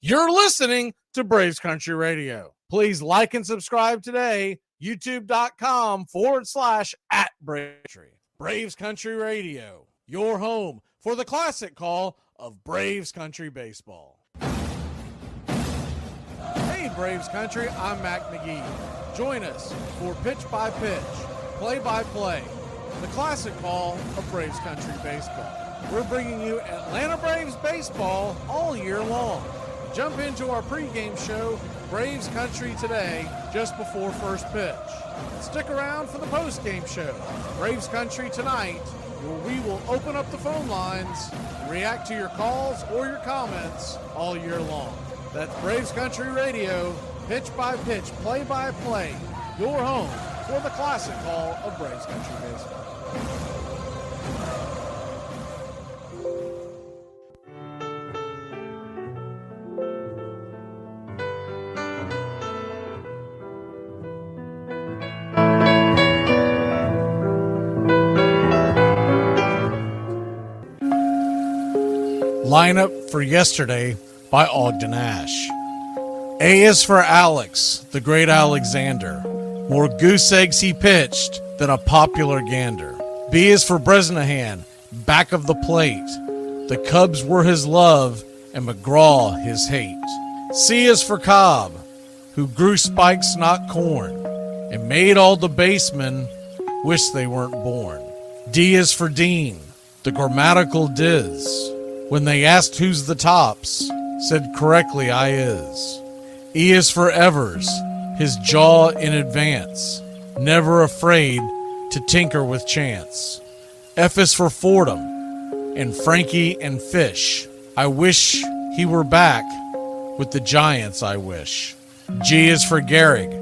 You're listening to Braves Country Radio. Please like and subscribe today. YouTube.com/@Braves. Braves Country Radio, your home for the classic call of Braves Country Baseball. Hey Braves Country, I'm Mac Magee. Join us for Pitch by Pitch, Play by Play, the classic call of Braves Country Baseball. We're bringing you Atlanta Braves baseball all year long. Jump into our pregame show, Braves Country Today, just before first pitch. Stick around for the postgame show, Braves Country Tonight, where we will open up the phone lines and react to your calls or your comments all year long. That's Braves Country Radio, pitch by pitch, play by play, your home for the classic call of Braves Country Baseball. Lineup for yesterday by Ogden Ash. A is for Alex, the great Alexander. More goose eggs he pitched than a popular gander. B is for Bresnahan, back of the plate. The Cubs were his love and McGraw his hate. C is for Cobb, who grew spikes not corn and made all the basemen wish they weren't born. D is for Dean, the grammatical diz. When they asked who's the tops, said correctly I is. E is for Evers, his jaw in advance, never afraid to tinker with chance. F is for Fordham, and Frankie and Fish. I wish he were back with the Giants, I wish. G is for Gehrig,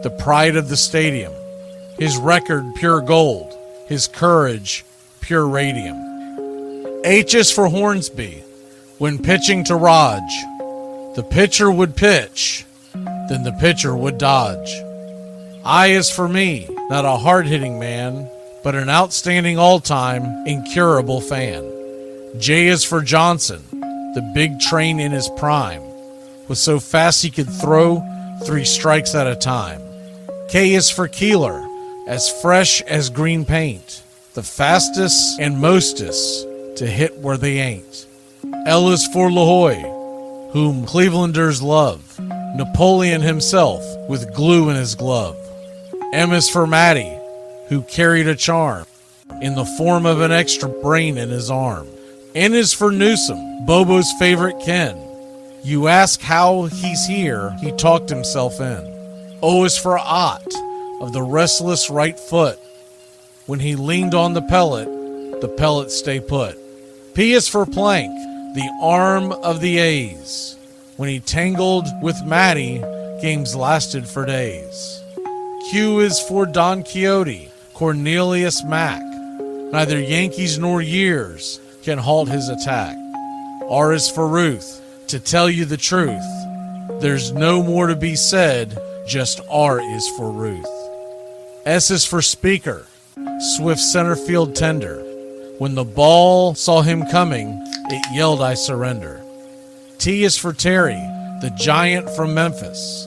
the pride of the stadium, his record pure gold, his courage pure radium. H is for Hornsby. When pitching to Raj, the pitcher would pitch, then the pitcher would dodge. I is for me, not a hard-hitting man, but an outstanding all-time, incurable fan. J is for Johnson, the big train in his prime, was so fast he could throw 3 strikes at a time. K is for Keeler, as fresh as green paint, the fastest and mostest to hit where they ain't. L is for LaHoy, whom Clevelanders love, Napoleon himself with glue in his glove. M is for Matty, who carried a charm in the form of an extra brain in his arm. N is for Newsom, Bobo's favorite Ken. You ask how he's here, he talked himself in. O is for Ott, of the restless right foot. When he leaned on the pellet stay put. P is for Plank, the arm of the A's. When he tangled with Matty, games lasted for days. Q is for Don Quixote, Cornelius Mack. Neither Yankees nor years can halt his attack. R is for Ruth, to tell you the truth. There's no more to be said, just R is for Ruth. S is for Speaker, swift center field tender. When the ball saw him coming, it yelled, I surrender. T is for Terry, the giant from Memphis,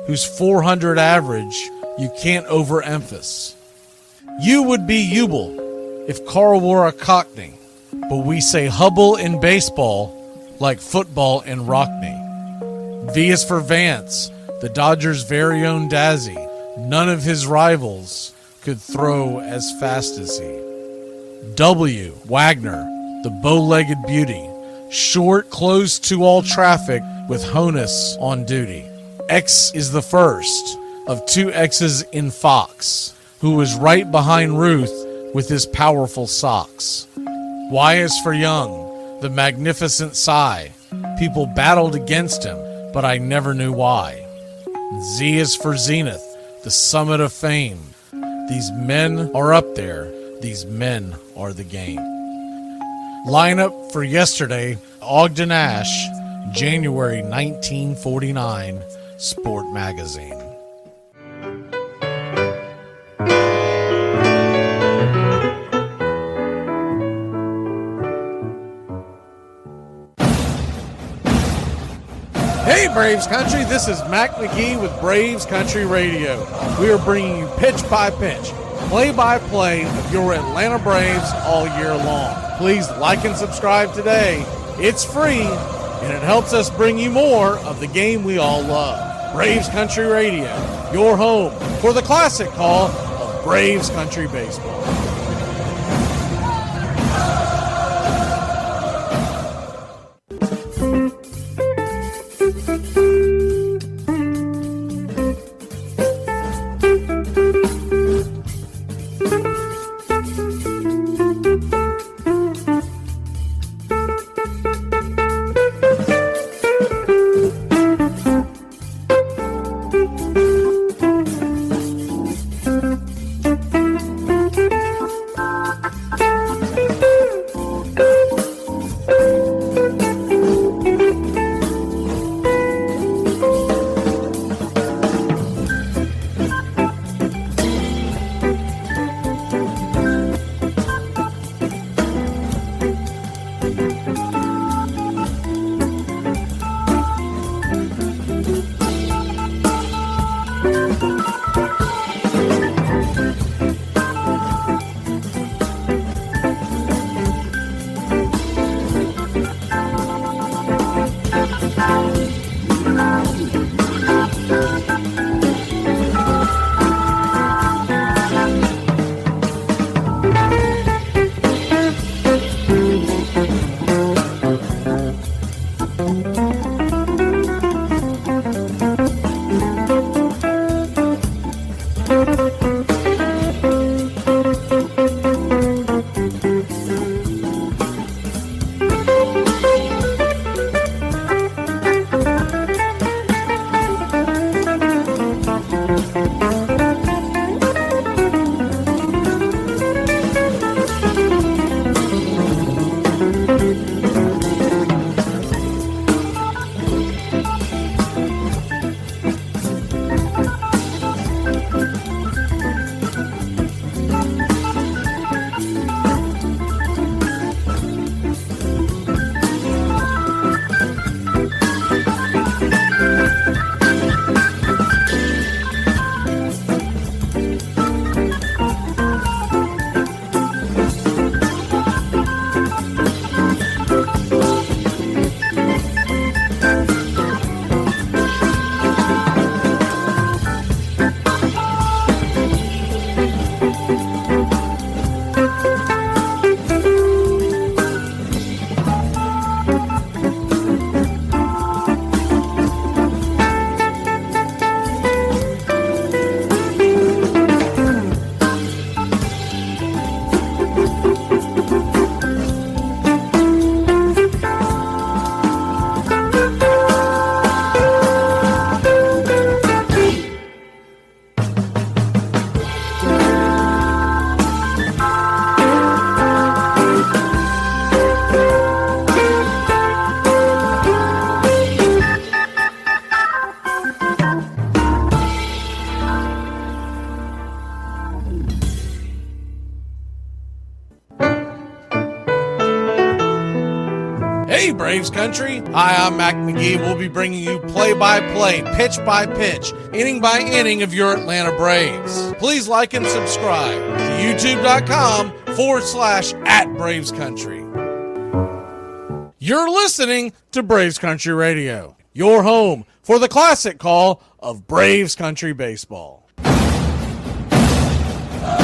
whose 400 average you can't overemphasize. U would be Ubel if Carl wore a Cockney, but we say Hubble in baseball like football in Rockney. V is for Vance, the Dodgers' very own Dazzy. None of his rivals could throw as fast as he. W, Wagner, the bow-legged beauty, short, closed to all traffic with Honus on duty. X is the first of 2 X's in Fox, who was right behind Ruth with his powerful socks. Y is for Young, the magnificent Cy. People battled against him, but I never knew why. Z is for Zenith, the summit of fame. These men are up there. These men are the game. Lineup for yesterday, Ogden Ash, January 1949, Sport Magazine. Hey Braves Country, this is Mac Magee with Braves Country Radio. We are bringing you pitch by pitch, play by play of your Atlanta Braves all year long. Please like and subscribe today. It's free and it helps us bring you more of the game we all love. Braves Country Radio, your home for the classic call of Braves Country Baseball. Hey Braves Country, hi, I'm Mac Magee. We'll be bringing you play-by-play, pitch-by-pitch, inning-by-inning of your Atlanta Braves. Please like and subscribe to youtube.com/@BravesCountry. You're listening to Braves Country Radio, your home for the classic call of Braves Country Baseball.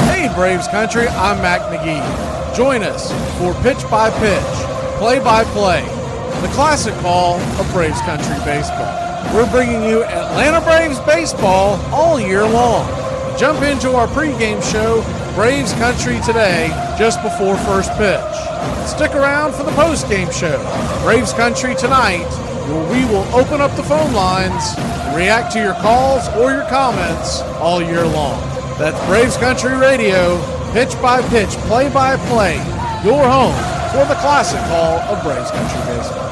Hey Braves Country, I'm Mac Magee. Join us for pitch-by-pitch, play-by-play, the classic call of Braves Country Baseball. We're bringing you Atlanta Braves baseball all year long. Jump into our pregame show, Braves Country Today, just before first pitch. Stick around for the postgame show, Braves Country Tonight, where we will open up the phone lines and react to your calls or your comments all year long. That's Braves Country Radio, pitch-by-pitch, play-by-play, your home for the classic call of Braves Country Baseball.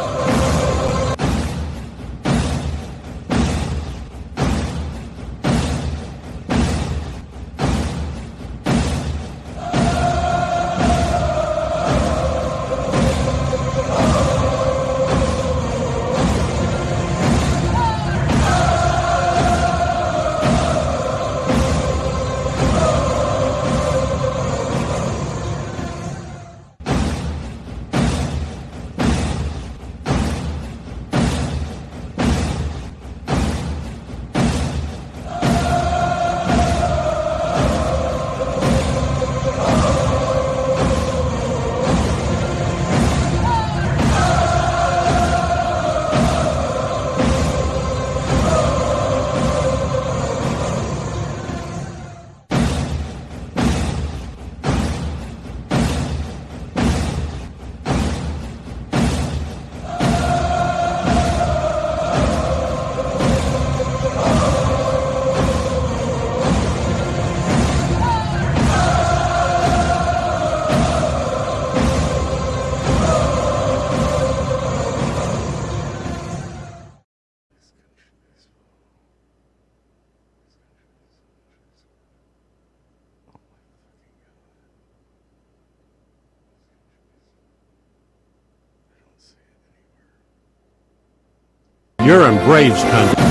You're in Braves country.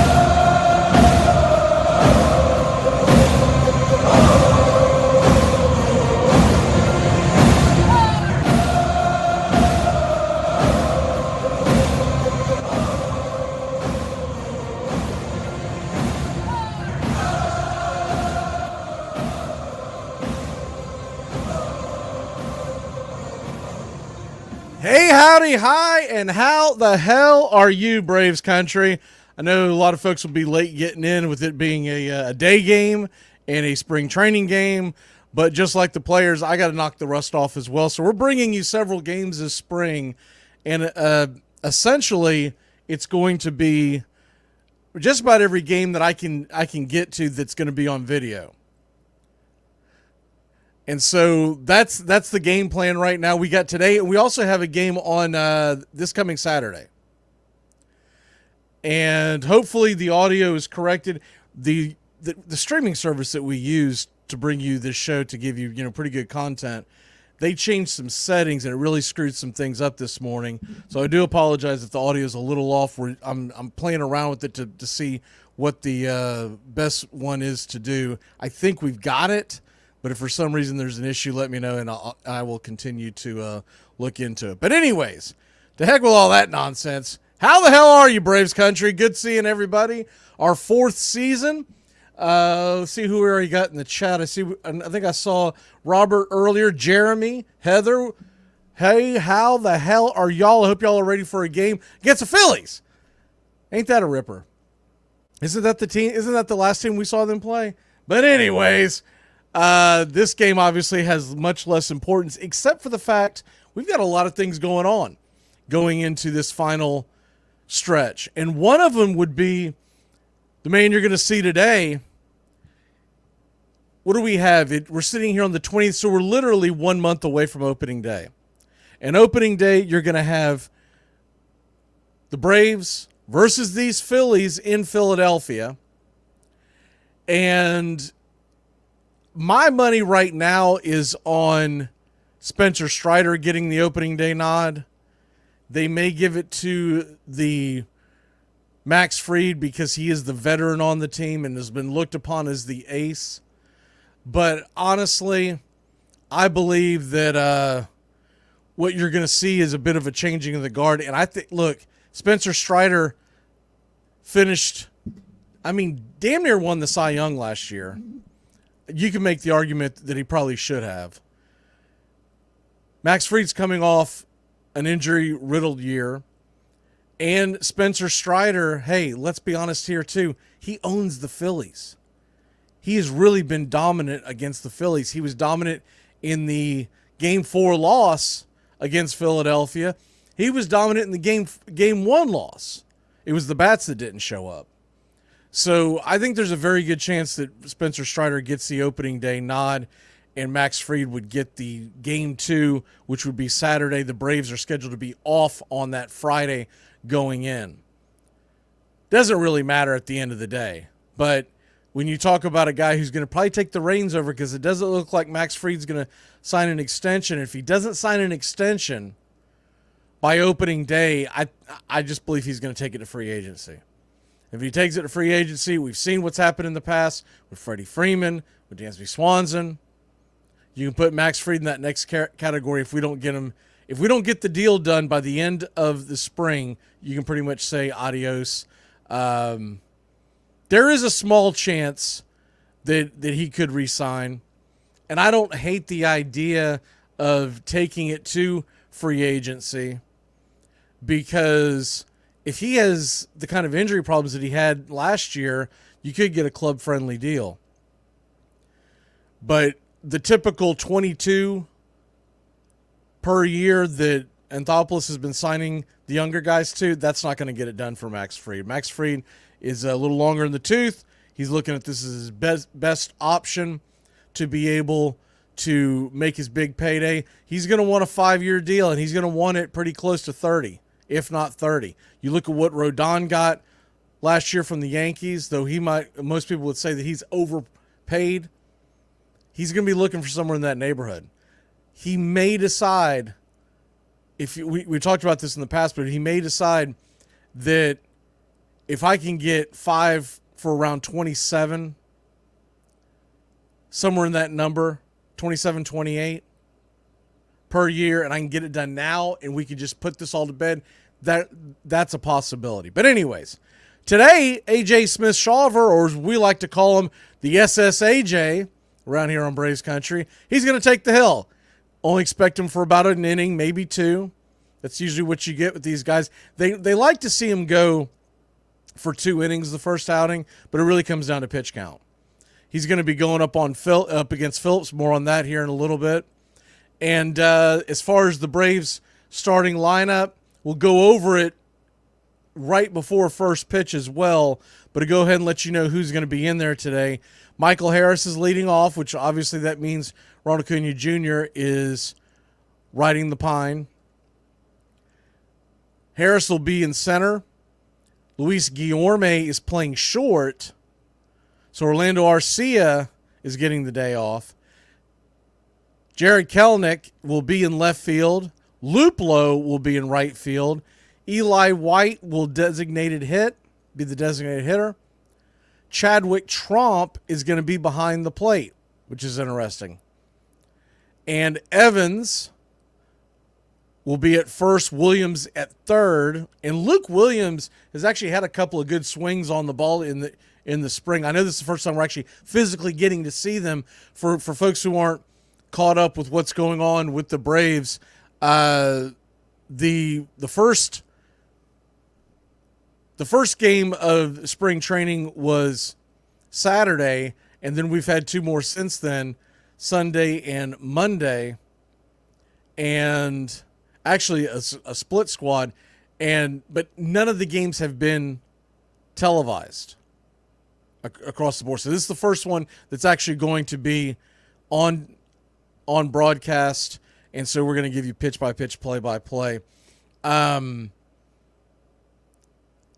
Hey, howdy, hi, and how the hell are you, Braves country? I know a lot of folks will be late getting in with it being a day game and a spring training game, but just like the players, I got to knock the rust off as well. So we're bringing you several games this spring, and essentially it's going to be just about every game that I can get to that's going to be on video. And so that's the game plan right now. We got today, and we also have a game on this coming Saturday. And hopefully the audio is corrected. The streaming service that we use to bring you this show to give you pretty good content, they changed some settings and it really screwed some things up this morning. So I do apologize if the audio is a little off. I'm playing around with it to see what the best one is to do. I think we've got it. But if for some reason there's an issue, let me know, and I will continue to look into it. But anyways, to heck with all that nonsense. How the hell are you, Braves country? Good seeing everybody. Our fourth season. Let's see who we already got in the chat. I think I saw Robert earlier, Jeremy, Heather. Hey, how the hell are y'all? I hope y'all are ready for a game against the Phillies. Ain't that a ripper? Isn't that the team? Isn't that the last team we saw them play? But anyways. This game obviously has much less importance, except for the fact we've got a lot of things going on going into this final stretch. And one of them would be the man you're going to see today. What do we have? We're sitting here on the 20th, so we're literally 1 month away from opening day. And opening day, you're going to have the Braves versus these Phillies in Philadelphia. And my money right now is on Spencer Strider getting the opening day nod. They may give it to the Max Fried because he is the veteran on the team and has been looked upon as the ace. But honestly, I believe that what you're going to see is a bit of a changing of the guard. And I think, look, Spencer Strider finished, damn near won the Cy Young last year. You can make the argument that he probably should have. Max Fried's coming off an injury-riddled year. And Spencer Strider, hey, let's be honest here too, he owns the Phillies. He has really been dominant against the Phillies. He was dominant in the Game 4 loss against Philadelphia. He was dominant in the Game 1 loss. It was the bats that didn't show up. So I think there's a very good chance that Spencer Strider gets the opening day nod and Max Fried would get the Game 2, which would be Saturday. The Braves are scheduled to be off on that Friday going in. Doesn't really matter at the end of the day. But when you talk about a guy who's going to probably take the reins over, because it doesn't look like Max Fried's going to sign an extension. If he doesn't sign an extension by opening day, I just believe he's going to take it to free agency. If he takes it to free agency, we've seen what's happened in the past with Freddie Freeman, with Dansby Swanson. You can put Max Fried in that next category if we don't get him. If we don't get the deal done by the end of the spring, you can pretty much say adios. There is a small chance that he could re-sign, and I don't hate the idea of taking it to free agency because if he has the kind of injury problems that he had last year, you could get a club-friendly deal. But the typical 22 per year that Anthopoulos has been signing the younger guys to, that's not going to get it done for Max Fried. Max Fried is a little longer in the tooth. He's looking at this as his best option to be able to make his big payday. He's going to want a 5-year deal, and he's going to want it pretty close to 30. If not 30. You look at what Rodon got last year from the Yankees, though most people would say that he's overpaid. He's going to be looking for somewhere in that neighborhood. He may decide, we talked about this in the past, but he may decide that if I can get 5 for around 27, somewhere in that number, 27, 28 per year, and I can get it done now, and we can just put this all to bed, that's a possibility. But anyways, today, AJ Smith-Shawver, or as we like to call him, the SSAJ, around here on Braves Country, he's going to take the hill. Only expect him for about an inning, maybe 2. That's usually what you get with these guys. They like to see him go for 2 innings the first outing, but it really comes down to pitch count. He's going to be going up against Phillips. More on that here in a little bit. And as far as the Braves starting lineup, we'll go over it right before first pitch as well. But to go ahead and let you know who's going to be in there today. Michael Harris is leading off, which obviously that means Ronald Acuna Jr. is riding the pine. Harris will be in center. Luis Guillorme is playing short. So Orlando Arcia is getting the day off. Jared Kelenic will be in left field. Luplow will be in right field. Eli White will be the designated hitter. Chadwick Tromp is going to be behind the plate, which is interesting. And Evans will be at first, Williams at third, and Luke Williams has actually had a couple of good swings on the ball in the spring. I know this is the first time we're actually physically getting to see them. For folks who aren't caught up with what's going on with the Braves, the first game of spring training was Saturday, and then we've had 2 more since then, Sunday and Monday, and actually a split squad, but none of the games have been televised across the board. So this is the first one that's actually going to be on broadcast, and so we're going to give you pitch-by-pitch, play-by-play.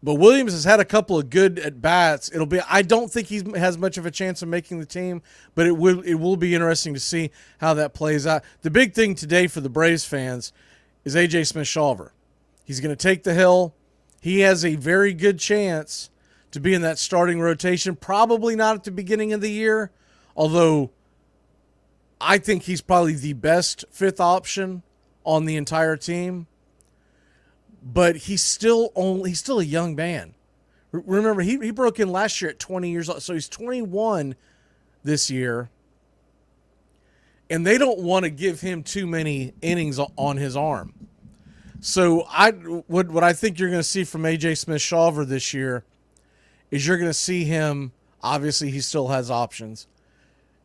But Williams has had a couple of good at-bats. I don't think he has much of a chance of making the team, but it will be interesting to see how that plays out. The big thing today for the Braves fans is AJ Smith-Shawver. He's going to take the hill. He has a very good chance to be in that starting rotation, probably not at the beginning of the year, although I think he's probably the best 5th option on the entire team. But he's still a young man. Remember, he broke in last year at 20 years old, so he's 21 this year. And they don't want to give him too many innings on his arm. So what I think you're going to see from AJ Smith-Shawver this year is you're going to see him, obviously he still has options.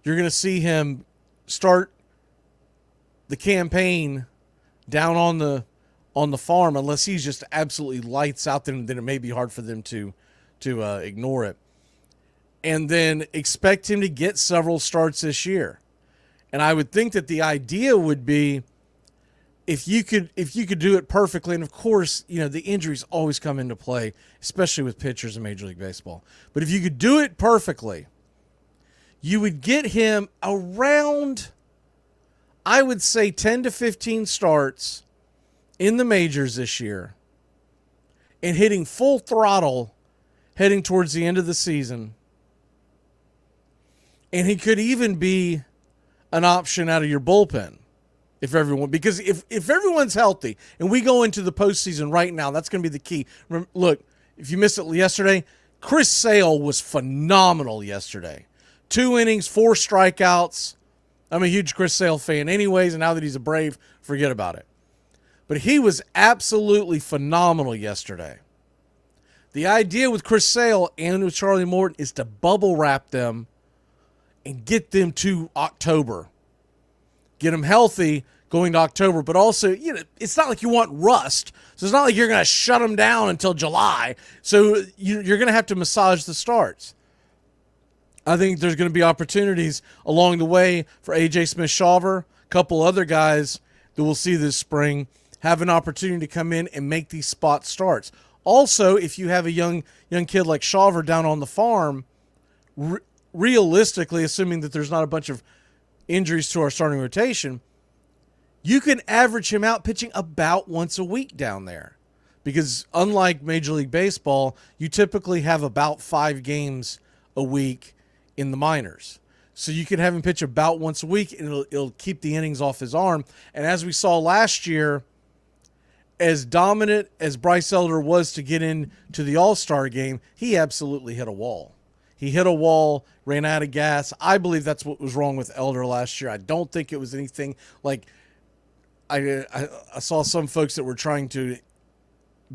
You're going to see him start the campaign down on the farm, unless he's just absolutely lights out, then it may be hard for them to ignore it. And then expect him to get several starts this year. And I would think that the idea would be if you could do it perfectly, and of course, the injuries always come into play, especially with pitchers in Major League Baseball. But if you could do it perfectly, you would get him around, I would say, 10 to 15 starts in the majors this year and hitting full throttle heading towards the end of the season. And he could even be an option out of your bullpen because if everyone's healthy and we go into the postseason right now, that's going to be the key. Look, if you missed it yesterday, Chris Sale was phenomenal yesterday. 2 innings, 4 strikeouts. I'm a huge Chris Sale fan anyways, and now that he's a Brave, forget about it. But he was absolutely phenomenal yesterday. The idea with Chris Sale and with Charlie Morton is to bubble wrap them and get them to October. Get them healthy going to October, but also, it's not like you want rust. So it's not like you're going to shut them down until July. So you're going to have to massage the starts. I think there's going to be opportunities along the way for AJ Smith-Shawver, a couple other guys that we'll see this spring have an opportunity to come in and make these spot starts. Also, if you have a young kid like Shawver down on the farm, realistically, assuming that there's not a bunch of injuries to our starting rotation, you can average him out pitching about once a week down there. because unlike Major League Baseball, you typically have about 5 games a week in the minors. So you can have him pitch about once a week, and it'll keep the innings off his arm. And as we saw last year, as dominant as Bryce Elder was to get into the All-Star game, he absolutely hit a wall. He hit a wall, ran out of gas. I believe that's what was wrong with Elder last year. I don't think it was anything like I saw some folks that were trying to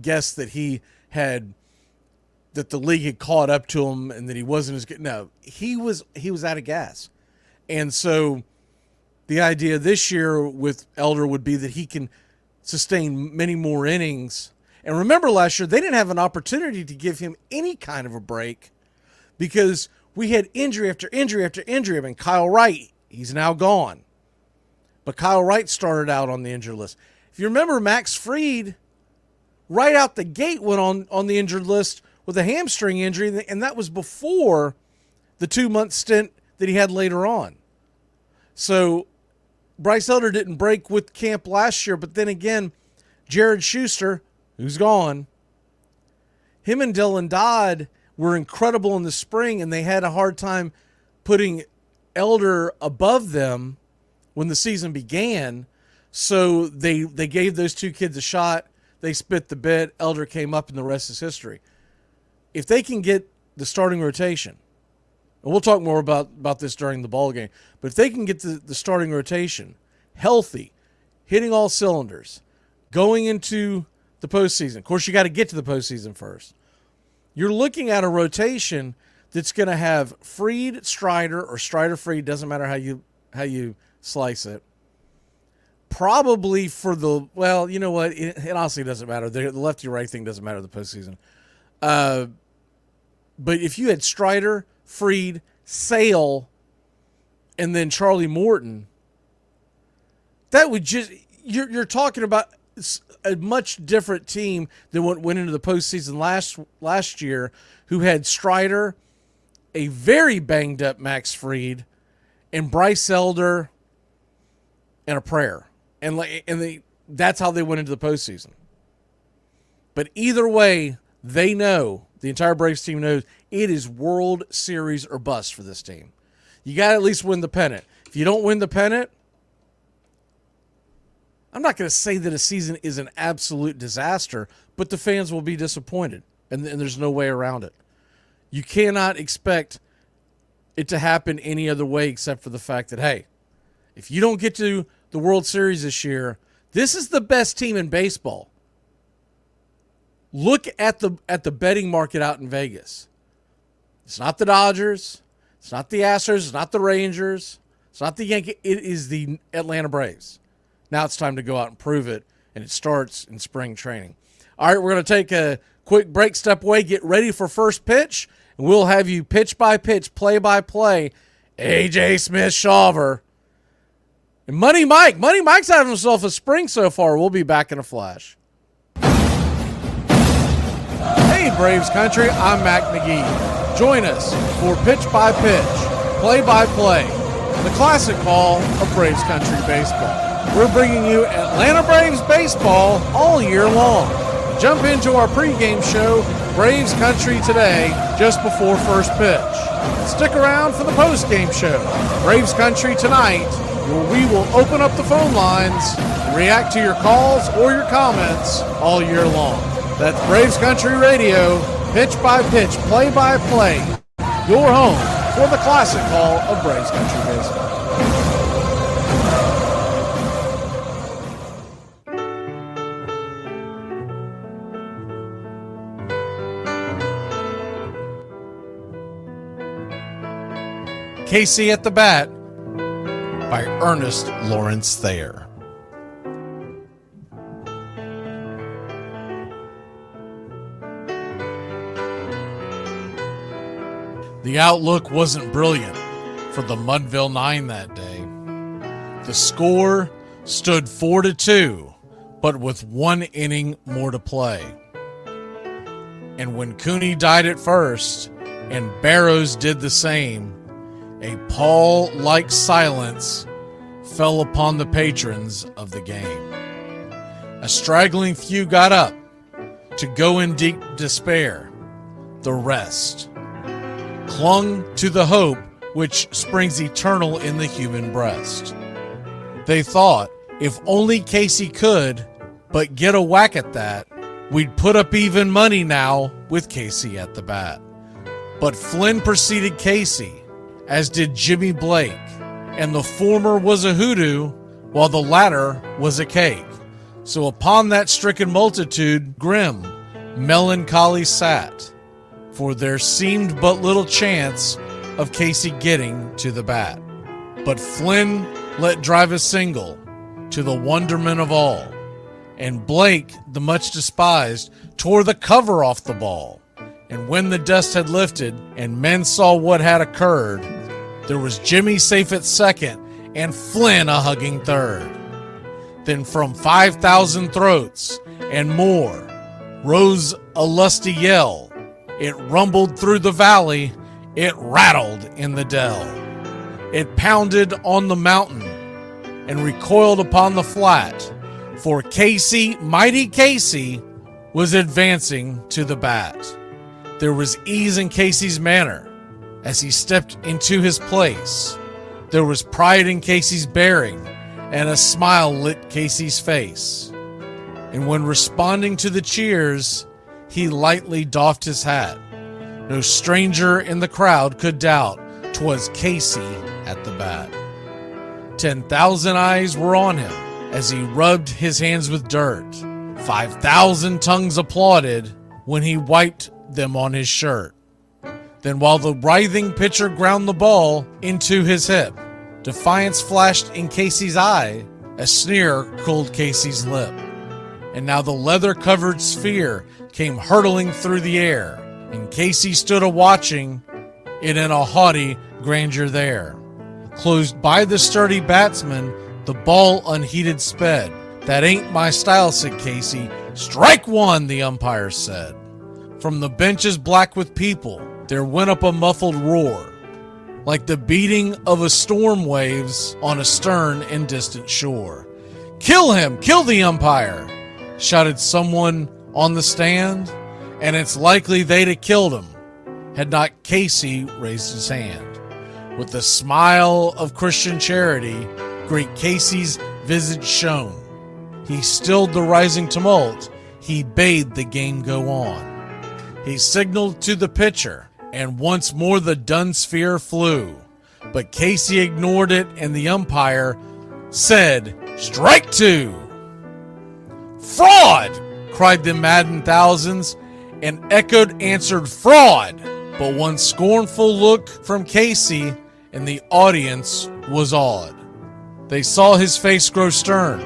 guess that that the league had caught up to him and that he wasn't as good. No, he was out of gas. And so the idea this year with Elder would be that he can sustain many more innings. And remember last year, they didn't have an opportunity to give him any kind of a break because we had injury after injury after injury. I mean, Kyle Wright, he's now gone. But Kyle Wright started out on the injured list. If you remember, Max Fried, right out the gate, went on the injured list with a hamstring injury, and that was before the 2-month stint that he had later on. So Bryce Elder didn't break with camp last year, but then again, Jared Schuster, who's gone, him and Dylan Dodd were incredible in the spring, and they had a hard time putting Elder above them when the season began. So they gave those two kids a shot. They spit the bit. Elder came up, and the rest is history. If they can get the starting rotation, and we'll talk more about this during the ball game, but if they can get the starting rotation healthy, hitting all cylinders, going into the postseason. Of course, you got to get to the postseason first. You're looking at a rotation that's going to have Fried, Strider, or Strider-Fried, doesn't matter how you slice it. Probably for the, well, you know what? It honestly doesn't matter. The lefty-right thing doesn't matter in the postseason. But if you had Strider, Fried, Sale, and then Charlie Morton, that would just, you're talking about a much different team than what went into the postseason last year, who had Strider, a very banged up Max Fried, and Bryce Elder, and a prayer. And that's how they went into the postseason. But either way, they know, the entire Braves team knows, it is World Series or bust for this team. You got to at least win the pennant. If you don't win the pennant, I'm not going to say that a season is an absolute disaster, but the fans will be disappointed, and there's no way around it. You cannot expect it to happen any other way except for the fact that, hey, if you don't get to the World Series this year, this is the best team in baseball. Look at the betting market out in Vegas. It's not the Dodgers. It's not the Astros. It's not the Rangers. It's not the Yankees. It is the Atlanta Braves. Now it's time to go out and prove it, and it starts in spring training. All right, we're going to take a quick break, step away, get ready for first pitch, and we'll have you pitch by pitch, play by play, A.J. Smith-Shawver. And Money Mike's having himself a spring so far. We'll be back in a flash. Hey, Braves Country, I'm Mac Magee. Join us for Pitch by Pitch, Play by Play, the classic call of Braves Country baseball. We're bringing you Atlanta Braves baseball all year long. Jump into our pregame show, Braves Country Today, just before first pitch. Stick around for the postgame show, Braves Country Tonight, where we will open up the phone lines and react to your calls or your comments all year long. That's Braves Country Radio, pitch by pitch, play by play, your home for the classic call of Braves Country baseball. Casey at the Bat by Ernest Lawrence Thayer. The outlook wasn't brilliant for the Mudville Nine that day. The score stood 4-2, but with 1 inning more to play. And when Cooney died at first and Barrows did the same, a pall-like silence fell upon the patrons of the game. A straggling few got up, to go in deep despair. The rest clung to the hope which springs eternal in the human breast. They thought, if only Casey could but get a whack at that, we'd put up even money now with Casey at the bat. But Flynn preceded Casey, as did Jimmy Blake, and the former was a hoodoo, while the latter was a cake. So upon that stricken multitude, grim, melancholy sat, for there seemed but little chance of Casey getting to the bat. But Flynn let drive a single, to the wonderment of all, and Blake, the much despised, tore the cover off the ball. And when the dust had lifted, and men saw what had occurred, there was Jimmy safe at second, and Flynn a hugging third. Then from 5,000 throats and more rose a lusty yell. It rumbled through the valley, it rattled in the dell. It pounded on the mountain and recoiled upon the flat, for Casey, mighty Casey, was advancing to the bat. There was ease in Casey's manner as he stepped into his place. There was pride in Casey's bearing, and a smile lit Casey's face. And when responding to the cheers, he lightly doffed his hat. No stranger in the crowd could doubt 'twas Casey at the bat. 10,000 eyes were on him as he rubbed his hands with dirt. 5,000 tongues applauded when he wiped them on his shirt. Then while the writhing pitcher ground the ball into his hip, defiance flashed in Casey's eye, a sneer cooled Casey's lip. And now the leather-covered sphere came hurtling through the air, and Casey stood a-watching it in a haughty grandeur there. Closed by the sturdy batsman, the ball unheeded sped. "That ain't my style," said Casey. "Strike one," the umpire said. From the benches black with people, there went up a muffled roar, like the beating of a storm waves on a stern and distant shore. "Kill him! Kill the umpire!" shouted someone on the stand, and it's likely they'd have killed him had not Casey raised his hand. With the smile of Christian charity, great Casey's visage shone. He stilled the rising tumult, he bade the game go on. He signaled to the pitcher, and once more the dun sphere flew. But Casey ignored it, and the umpire said, "Strike two!" "Fraud!" cried the maddened thousands, and echoed answered, "Fraud!" But one scornful look from Casey, and the audience was awed. They saw his face grow stern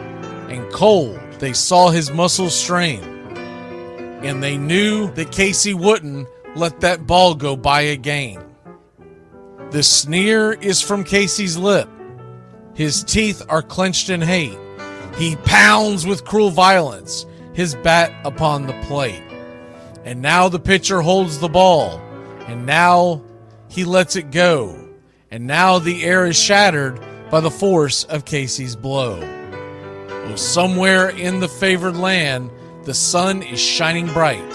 and cold. They saw his muscles strain. And they knew that Casey wouldn't let that ball go by again. The sneer is from Casey's lip. His teeth are clenched in hate. He pounds with cruel violence his bat upon the plate. And now the pitcher holds the ball. And now he lets it go. And now the air is shattered by the force of Casey's blow. Oh, somewhere in the favored land, the sun is shining bright.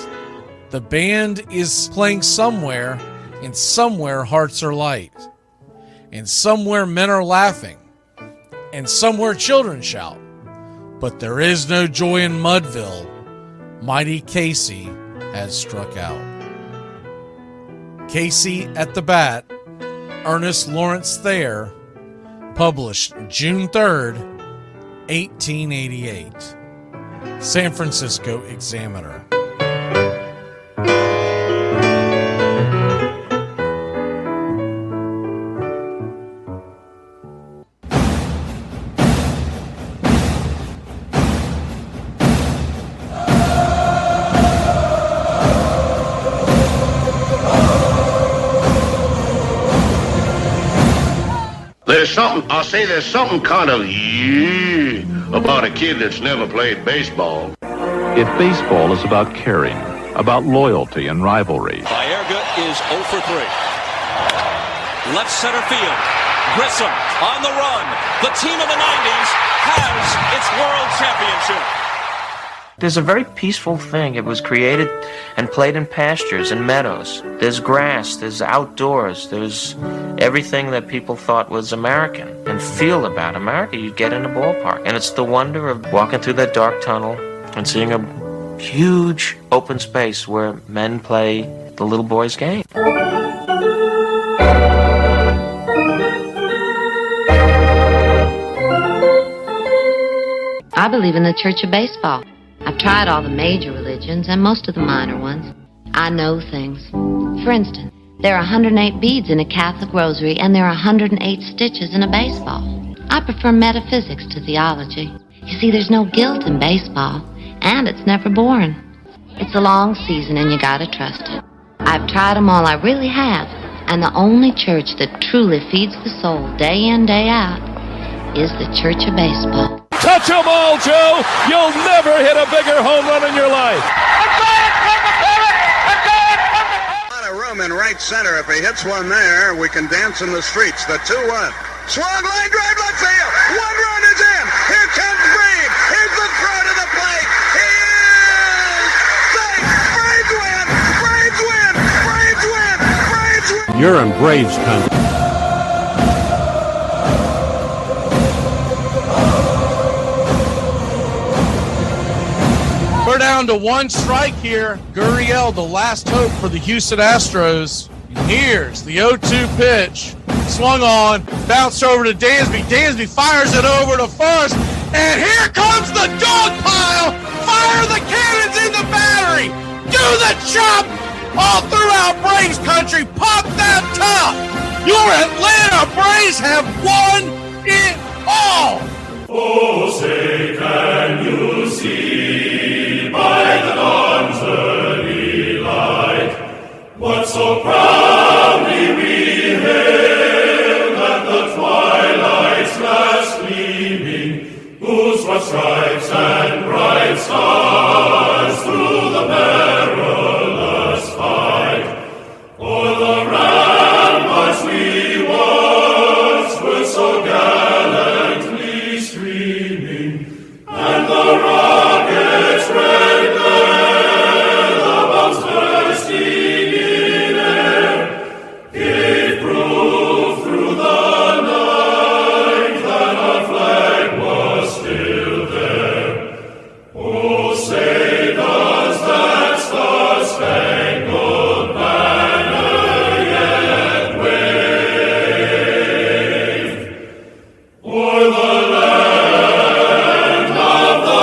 The band is playing somewhere, and somewhere hearts are light. And somewhere men are laughing, and somewhere children shout. But there is no joy in Mudville. Mighty Casey has struck out. Casey at the Bat, Ernest Lawrence Thayer, published June 3rd, 1888. San Francisco Examiner. There's something kind of about a kid that's never played baseball. If baseball is about caring, about loyalty and rivalry. Baerga is 0 for 3. Left center field. Grissom on the run. The team of the 90s has its world championship. There's a very peaceful thing. It was created and played in pastures and meadows. There's grass, there's outdoors, there's everything that people thought was American and feel about America. You get in a ballpark, and it's the wonder of walking through that dark tunnel and seeing a huge open space where men play the little boy's game. I believe in the Church of Baseball. I've tried all the major religions and most of the minor ones. I know things. For instance, there are 108 beads in a Catholic rosary, and there are 108 stitches in a baseball. I prefer metaphysics to theology. You see, there's no guilt in baseball, and it's never boring. It's a long season, and you gotta trust it. I've tried them all, I really have. And the only church that truly feeds the soul day in, day out is the Church of Baseball. Touch 'em all, Joe! You'll never hit a bigger home run in your life! A room in right center. If he hits one there, we can dance in the streets. The 2-1. Swung line drive left field. One run is in. Here comes Brave. Here's the throw to the plate. He is safe. Braves win. Braves win. Braves win. Braves win. You're in Braves country. We're down to one strike here. Gurriel, the last hope for the Houston Astros. And here's the 0-2 pitch. Swung on, bounced over to Dansby. Dansby fires it over to first. And here comes the dog pile. Fire the cannons in the battery. Do the chop all throughout Braves country. Pop that top. Your Atlanta Braves have won it all. Oh, say, can you see by the dawn's early light what so proudly we hailed at the twilight's last gleaming, whose broad stripes and bright stars through the perilous fight o'er the ramparts we once were so gallantly streaming, and the rockets red glare, the bombs bursting in air, gave proof through the night that our flag was still there. Oh, say does that star-spangled banner yet wave o'er the land of the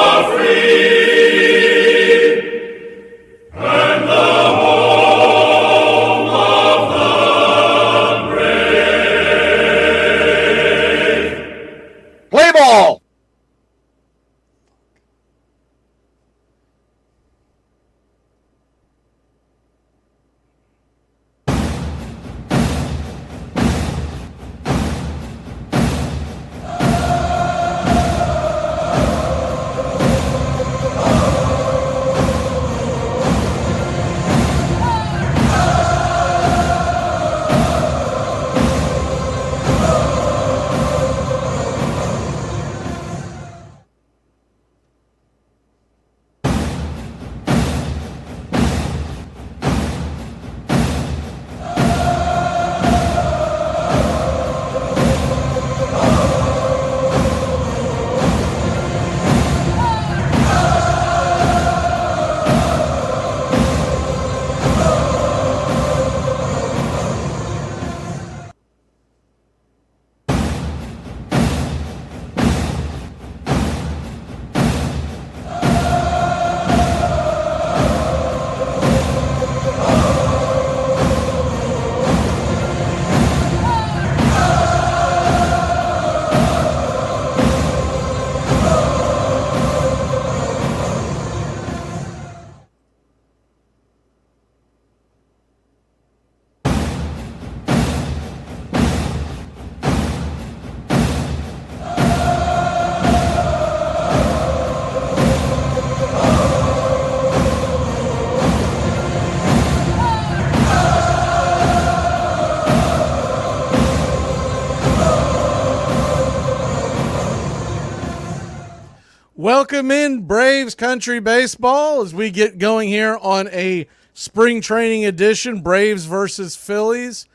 Welcome in Braves Country Baseball as we get going here on a spring training edition, Braves versus Phillies.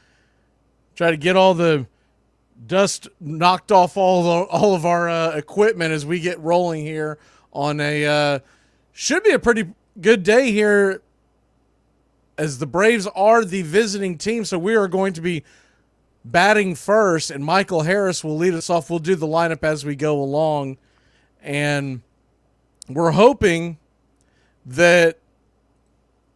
Try to get all the dust knocked off all of our equipment as we get rolling here on a should be a pretty good day here as the Braves are the visiting team. So we are going to be batting first, and Michael Harris will lead us off. We'll do the lineup as we go along. And we're hoping that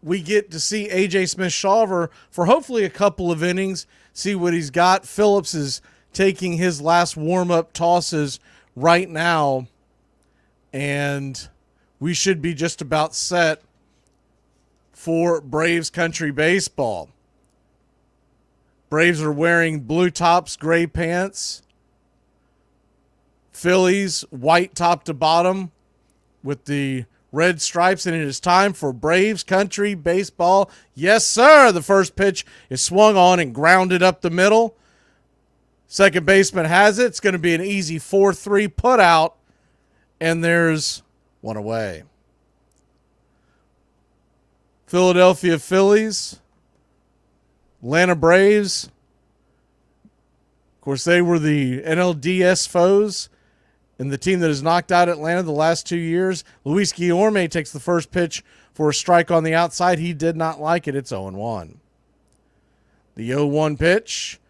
we get to see A.J. Smith-Shawver for hopefully a couple of innings, see what he's got. Phillips is taking his last warm-up tosses right now, and we should be just about set for Braves Country Baseball. Braves are wearing blue tops, gray pants. Phillies, white top to bottom with the red stripes, and it is time for Braves Country Baseball. Yes, sir. The first pitch is swung on and grounded up the middle. Second baseman has it. It's going to be an easy 4-3 put out, and there's one away. Philadelphia Phillies, Atlanta Braves. Of course, they were the NLDS foes and the team that has knocked out Atlanta the last 2 years. Luis Guillorme takes the first pitch for a strike on the outside. He did not like it. It's 0-1. The 0-1 pitch,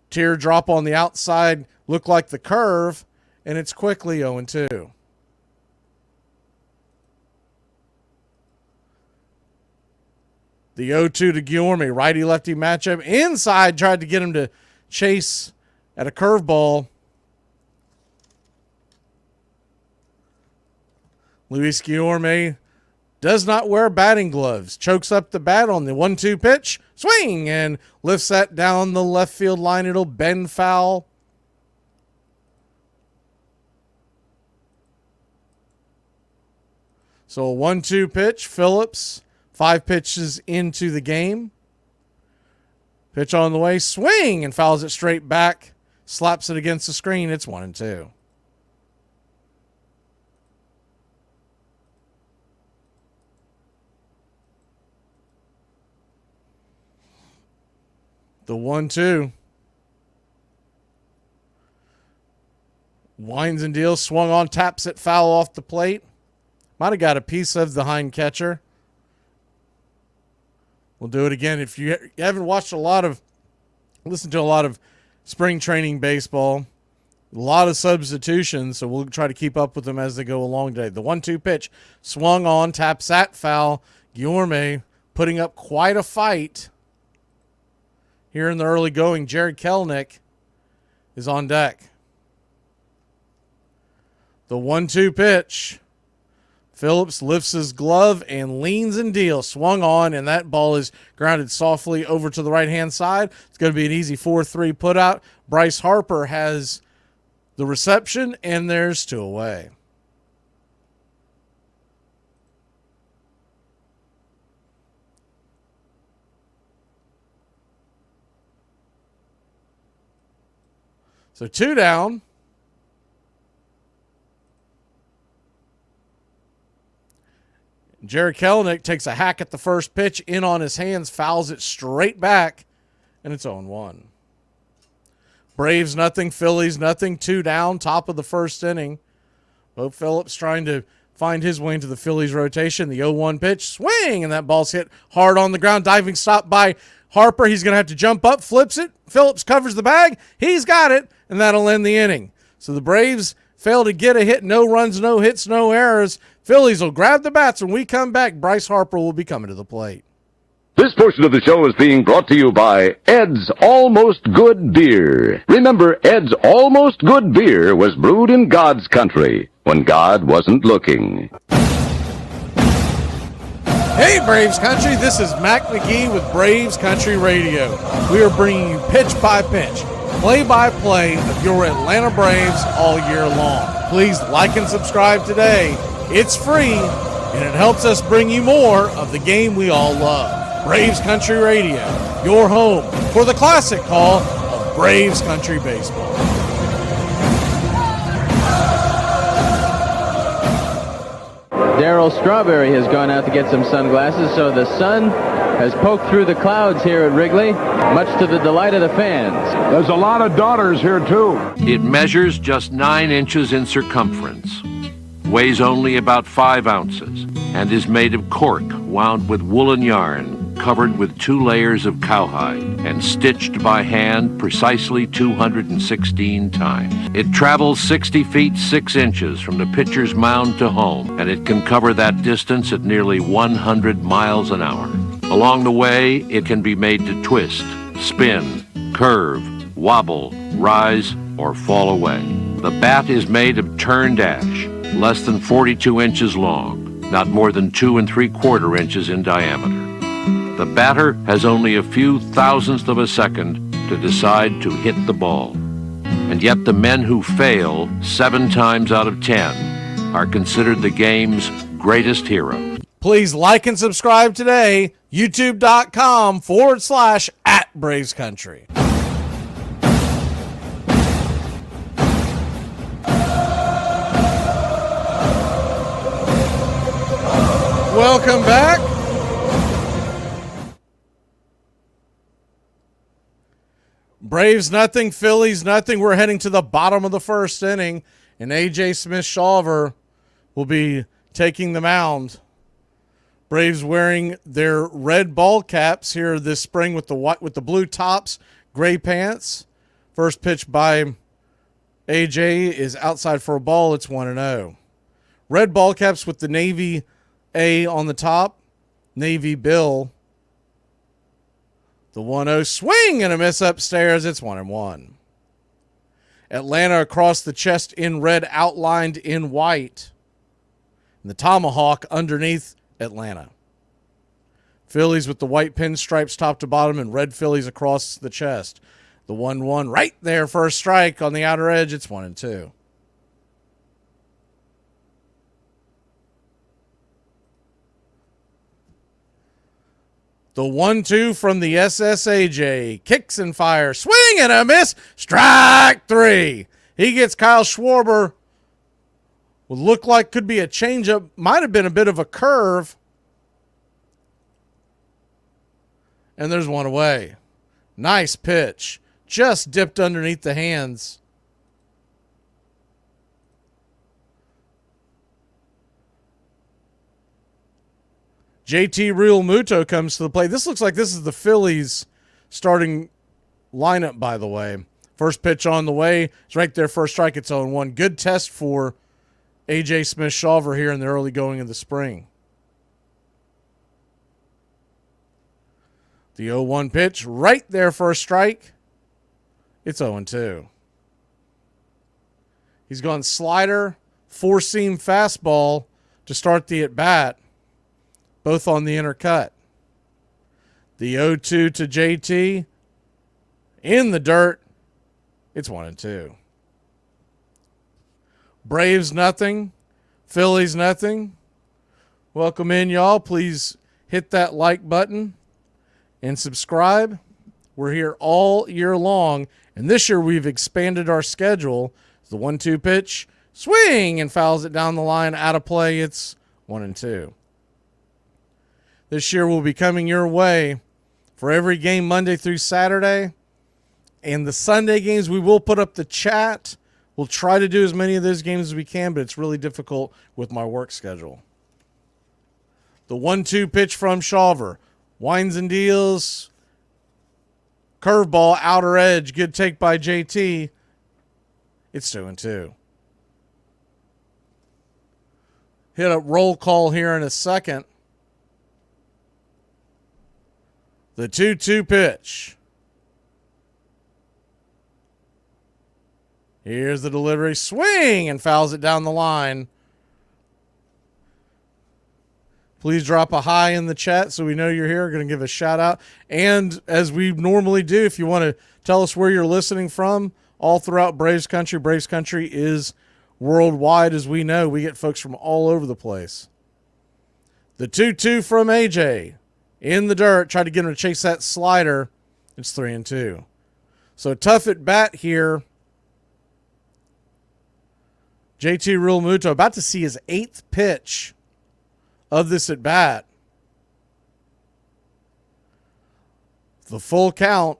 teardrop on the outside, looked like the curve, and it's quickly 0-2. The 0-2 to Guillorme, righty-lefty matchup. Inside, tried to get him to chase at a curveball. Luis Guillorme does not wear batting gloves. Chokes up the bat on the 1-2 pitch. Swing! And lifts that down the left field line. It'll bend foul. So a 1-2 pitch. Phillips, 5 pitches into the game. Pitch on the way. Swing! And fouls it straight back. Slaps it against the screen. It's 1-2. The 1-2. Winds and deals, swung on, taps it foul off the plate. Might have got a piece of the hind catcher. We'll do it again. If you haven't watched listened to a lot of spring training baseball, a lot of substitutions, so we'll try to keep up with them as they go along today. The 1-2 pitch, swung on, taps that foul. Guillorme putting up quite a fight. Here in the early going, Jared Kelenic is on deck. The 1-2 pitch. Phillips lifts his glove and leans and deals. Swung on, and that ball is grounded softly over to the right-hand side. It's going to be an easy 4-3 putout. Bryce Harper has the reception, and there's 2 away. So 2 down. Jared Kelenic takes a hack at the first pitch, in on his hands, fouls it straight back, and it's 0-1. Braves nothing, Phillies nothing, 2 down, top of the first inning. Bo Phillips trying to find his way into the Phillies rotation. The 0-1 pitch, swing, and that ball's hit hard on the ground. Diving stop by Harper. He's going to have to jump up, flips it. Phillips covers the bag. He's got it, and that'll end the inning. So the Braves fail to get a hit. No runs, no hits, no errors. Phillies will grab the bats. When we come back, Bryce Harper will be coming to the plate. This portion of the show is being brought to you by Ed's Almost Good Beer. Remember, Ed's Almost Good Beer was brewed in God's country when God wasn't looking. Hey, Braves Country, this is Mac Magee with Braves Country Radio. We are bringing you pitch by pitch, play-by-play of your Atlanta Braves all year long. Please like and subscribe today. It's free, and it helps us bring you more of the game we all love. Braves Country Radio, your home for the classic call of Braves Country Baseball. Darryl Strawberry has gone out to get some sunglasses, so the sun has poked through the clouds here at Wrigley, much to the delight of the fans. There's a lot of daughters here, too. It measures just 9 inches in circumference, weighs only about 5 ounces, and is made of cork wound with woolen yarn, covered with 2 layers of cowhide, and stitched by hand precisely 216 times. It travels 60 feet 6 inches from the pitcher's mound to home, and it can cover that distance at nearly 100 miles an hour. Along the way, it can be made to twist, spin, curve, wobble, rise, or fall away. The bat is made of turned ash, less than 42 inches long, not more than 2 3/4 inches in diameter. The batter has only a few thousandths of a second to decide to hit the ball. And yet the men who fail 7 times out of 10 are considered the game's greatest heroes. Please like and subscribe today, youtube.com/@BravesCountry. Welcome back. Braves nothing, Phillies nothing. We're heading to the bottom of the first inning, and A.J. Smith-Shawver will be taking the mound. Braves wearing their red ball caps here this spring with the blue tops, gray pants. First pitch by A.J. is outside for a ball. It's 1-0. Red ball caps with the Navy A on the top, Navy Bill. The 1-0 swing and a miss upstairs. It's 1-1. Atlanta across the chest in red, outlined in white. And the tomahawk underneath Atlanta. Phillies with the white pinstripes top to bottom and red Phillies across the chest. The 1-1 right there for a strike on the outer edge. It's 1-2. The 1-2 from the SSAJ. Kicks and fire. Swing and a miss. Strike 3. He gets Kyle Schwarber. Would look like could be a changeup. Might have been a bit of a curve. And there's one away. Nice pitch. Just dipped underneath the hands. JT Real Muto comes to the plate. This looks like this is the Phillies starting lineup, by the way. First pitch on the way. It's right there, first strike. It's 0-1. Good test for A.J. Smith-Shawver here in the early going of the spring. The 0-1 pitch right there, first strike. It's 0-2. He's gone slider, four-seam fastball to start the at-bat. Both on the inner cut. The 0-2 to JT. In the dirt. It's 1-2. Braves nothing. Phillies nothing. Welcome in, y'all. Please hit that like button and subscribe. We're here all year long. And this year we've expanded our schedule. The 1-2 pitch. Swing and fouls it down the line. Out of play. It's 1-2. This year will be coming your way for every game Monday through Saturday. And the Sunday games, we will put up the chat. We'll try to do as many of those games as we can, but it's really difficult with my work schedule. The 1-2 pitch from Shawver. Winds and deals. Curveball, outer edge. Good take by JT. It's 2-2. Hit a roll call here in a second. The 2-2 pitch. Here's the delivery. Swing and fouls it down the line. Please drop a hi in the chat so we know you're here. We're going to give a shout out. And as we normally do, if you want to tell us where you're listening from, all throughout Braves Country. Braves Country is worldwide, as we know. We get folks from all over the place. The 2-2 from AJ. In the dirt, tried to get him to chase that slider. It's 3-2. So tough at bat here. JT Real Muto about to see his 8th pitch of this at bat. The full count.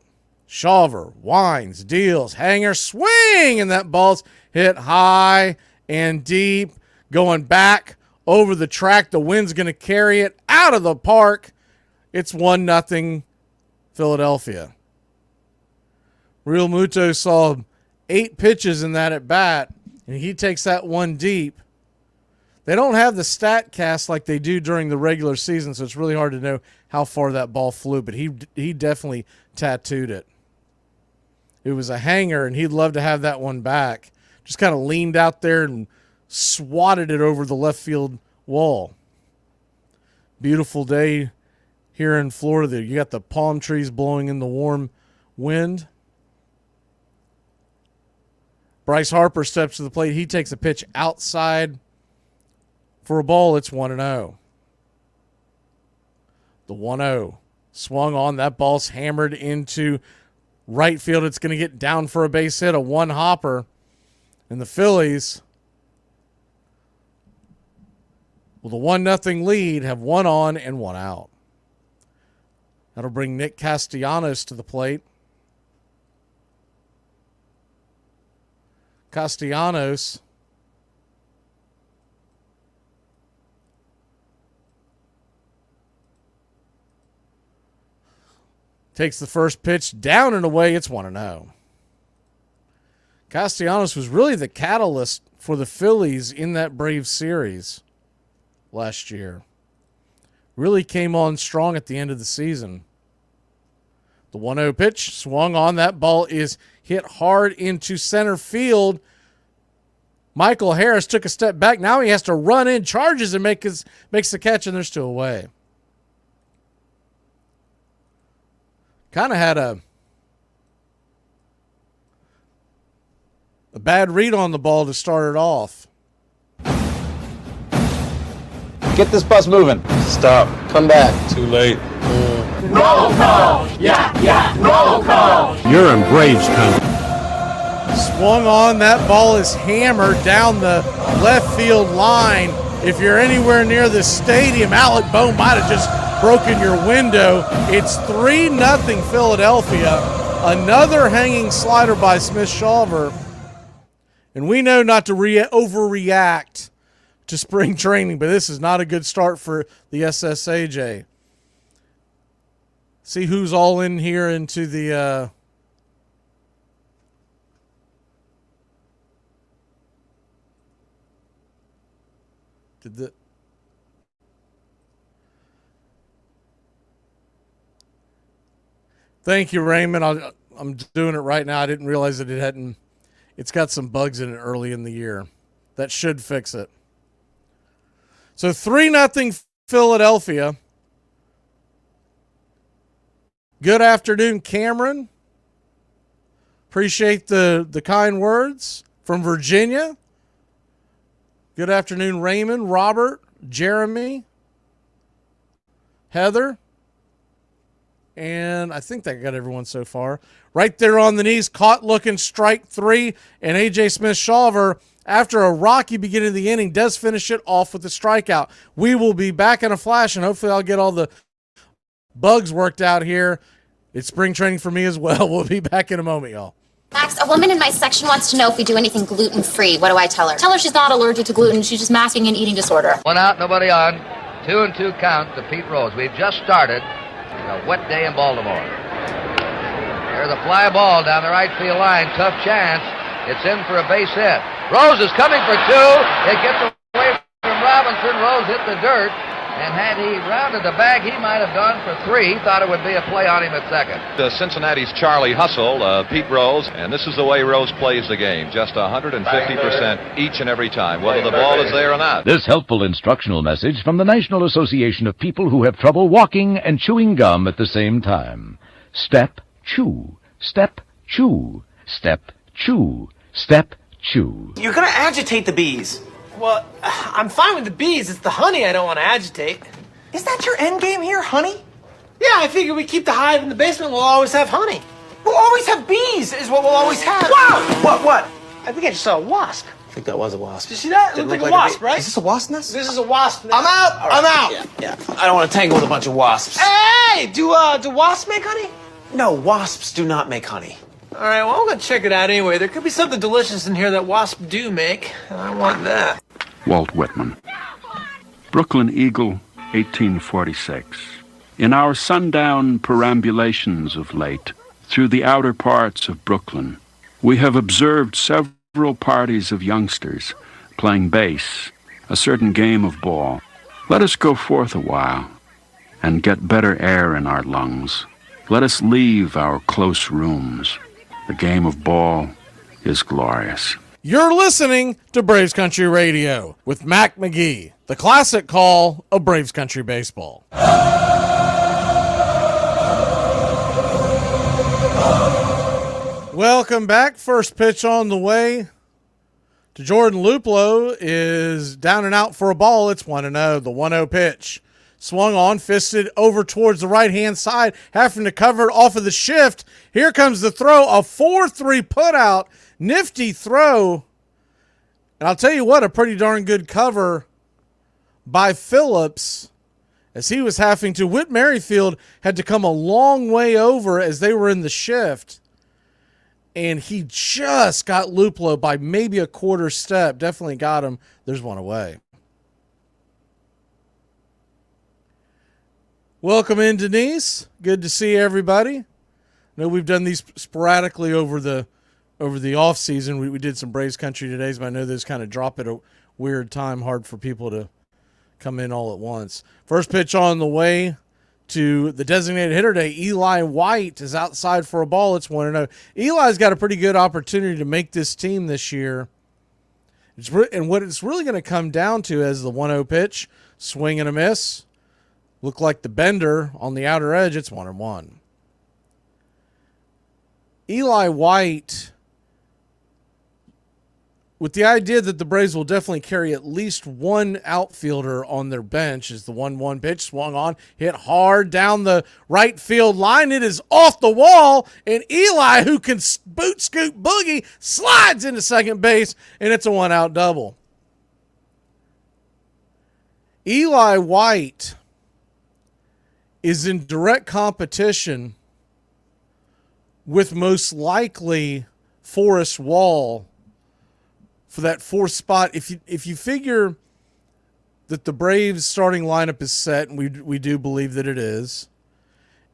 Shawver winds, deals, hanger, swing, and that ball's hit high and deep, going back over the track. The wind's going to carry it out of the park. It's 1-0 Philadelphia. Real Muto saw 8 pitches in that at bat, and he takes that one deep. They don't have the stat cast like they do during the regular season, so it's really hard to know how far that ball flew, but he definitely tattooed it. It was a hanger, and he'd love to have that one back. Just kind of leaned out there and swatted it over the left field wall. Beautiful day here in Florida. You got the palm trees blowing in the warm wind. Bryce Harper steps to the plate. He takes a pitch outside for a ball. It's 1-0. The 1-0 swung on. That ball's hammered into right field. It's going to get down for a base hit, a one-hopper. And the Phillies, with a 1-0 lead, have 1 on and 1 out. That'll bring Nick Castellanos to the plate. Castellanos takes the first pitch down and away. It's 1-0. Castellanos was really the catalyst for the Phillies in that Braves series last year. Really came on strong at the end of the season. The 1-0 pitch swung on. That ball is hit hard into center field. Michael Harris took a step back. Now he has to run in, charges, and makes the catch, and there's 2 away. Kind of had a bad read on the ball to start it off. Get this bus moving. Stop. Come back. Too late. Roll call! Yeah, roll call! You're in Braves country. Swung on. That ball is hammered down the left field line. If you're anywhere near the stadium, Alec Bowe might have just broken your window. It's 3-0 Philadelphia. Another hanging slider by SMITH-SHAWVER. And we know not to overreact to spring training, but this is not a good start for the SSAJ. See who's all in here into the Thank you, Raymond. I'm doing it right now. I didn't realize that it's got some bugs in it early in the year. That should fix it. So 3-0 Philadelphia. Good afternoon, Cameron. Appreciate the kind words from Virginia. Good afternoon, Raymond, Robert, Jeremy, Heather. And I think that got everyone so far. Right there on the knees, caught looking, strike 3. And A.J. SMITH-SHAWVER, after a rocky beginning of the inning, does finish it off with a strikeout. We will be back in a flash, and hopefully I'll get all the bugs worked out here. It's spring training for me as well. We'll be back in a moment, y'all. Max, a woman in my section wants to know if we do anything gluten-free. What do I tell her? Tell her she's not allergic to gluten. She's just masking an eating disorder. 1 out, nobody on. 2-2 count to Pete Rose. We've just started a wet day in Baltimore. There's a fly ball down the right field line. Tough chance. It's in for a base hit. Rose is coming for 2. It gets away from Robinson. Rose hit the dirt. And had he rounded the bag, he might have gone for 3. He thought it would be a play on him at second. Cincinnati's Charlie Hustle, Pete Rose, and this is the way Rose plays the game. Just 150% each and every time, whether the ball is there or not. This helpful instructional message from the National Association of People Who Have Trouble Walking and Chewing Gum at the same time. Step, chew. Step, chew. Step, chew. Step, chew. You're gonna agitate the bees. Well, I'm fine with the bees. It's the honey I don't want to agitate. Is that your end game here, honey? Yeah, I figure we keep the hive in the basement, we'll always have honey. We'll always have bees, is what we'll always have. Wow! What? I think I just saw a wasp. think that was a wasp. Did you see that? It Didn't looked like look a like wasp, right? Is this a wasp nest? This is a wasp nest. I'm out. All right. I'm out. Yeah. I don't want to tangle with a bunch of wasps. Hey, do wasps make honey? No, wasps do not make honey. All right, well, I'm going to check it out anyway. There could be something delicious in here that wasps do make, and I want that. Walt Whitman. Brooklyn Eagle, 1846. In our sundown perambulations of late, through the outer parts of Brooklyn, we have observed several parties of youngsters playing base, a certain game of ball. Let us go forth a while and get better air in our lungs. Let us leave our close rooms. The game of ball is glorious. You're listening to Braves Country Radio with Mac Magee, the classic call of Braves Country baseball. Welcome back. First pitch on the way to Jordan Luplow is down and out for a ball. It's 1-0, the 1-0 pitch. Swung on, fisted over towards the right-hand side, having to cover it off of the shift. Here comes the throw, a 4-3 putout. Nifty throw. And I'll tell you what, a pretty darn good cover by Phillips as he was having to. Whit Merrifield had to come a long way over as they were in the shift. And he just got Luplow by maybe a quarter step. Definitely got him. There's one away. Welcome in, Denise. Good to see everybody. I know we've done these sporadically over the off season. We did some Braves Country todays, but I know those kind of drop at a weird time. Hard for people to come in all at once. First pitch on the way to the designated hitter day. Eli White is outside for a ball. It's 1-0. Eli's got a pretty good opportunity to make this team this year. And what it's really going to come down to is the 1-0 pitch, swing and a miss. Look like the bender on the outer edge. It's 1-1. Eli White, with the idea that the Braves will definitely carry at least one outfielder on their bench, is the 1-1 pitch, swung on, hit hard down the right field line. It is off the wall, and Eli, who can boot scoot boogie, slides into second base, and it's a 1-out double. Eli White is in direct competition with most likely Forrest Wall for that fourth spot. If you figure that the Braves starting lineup is set, and we do believe that it is,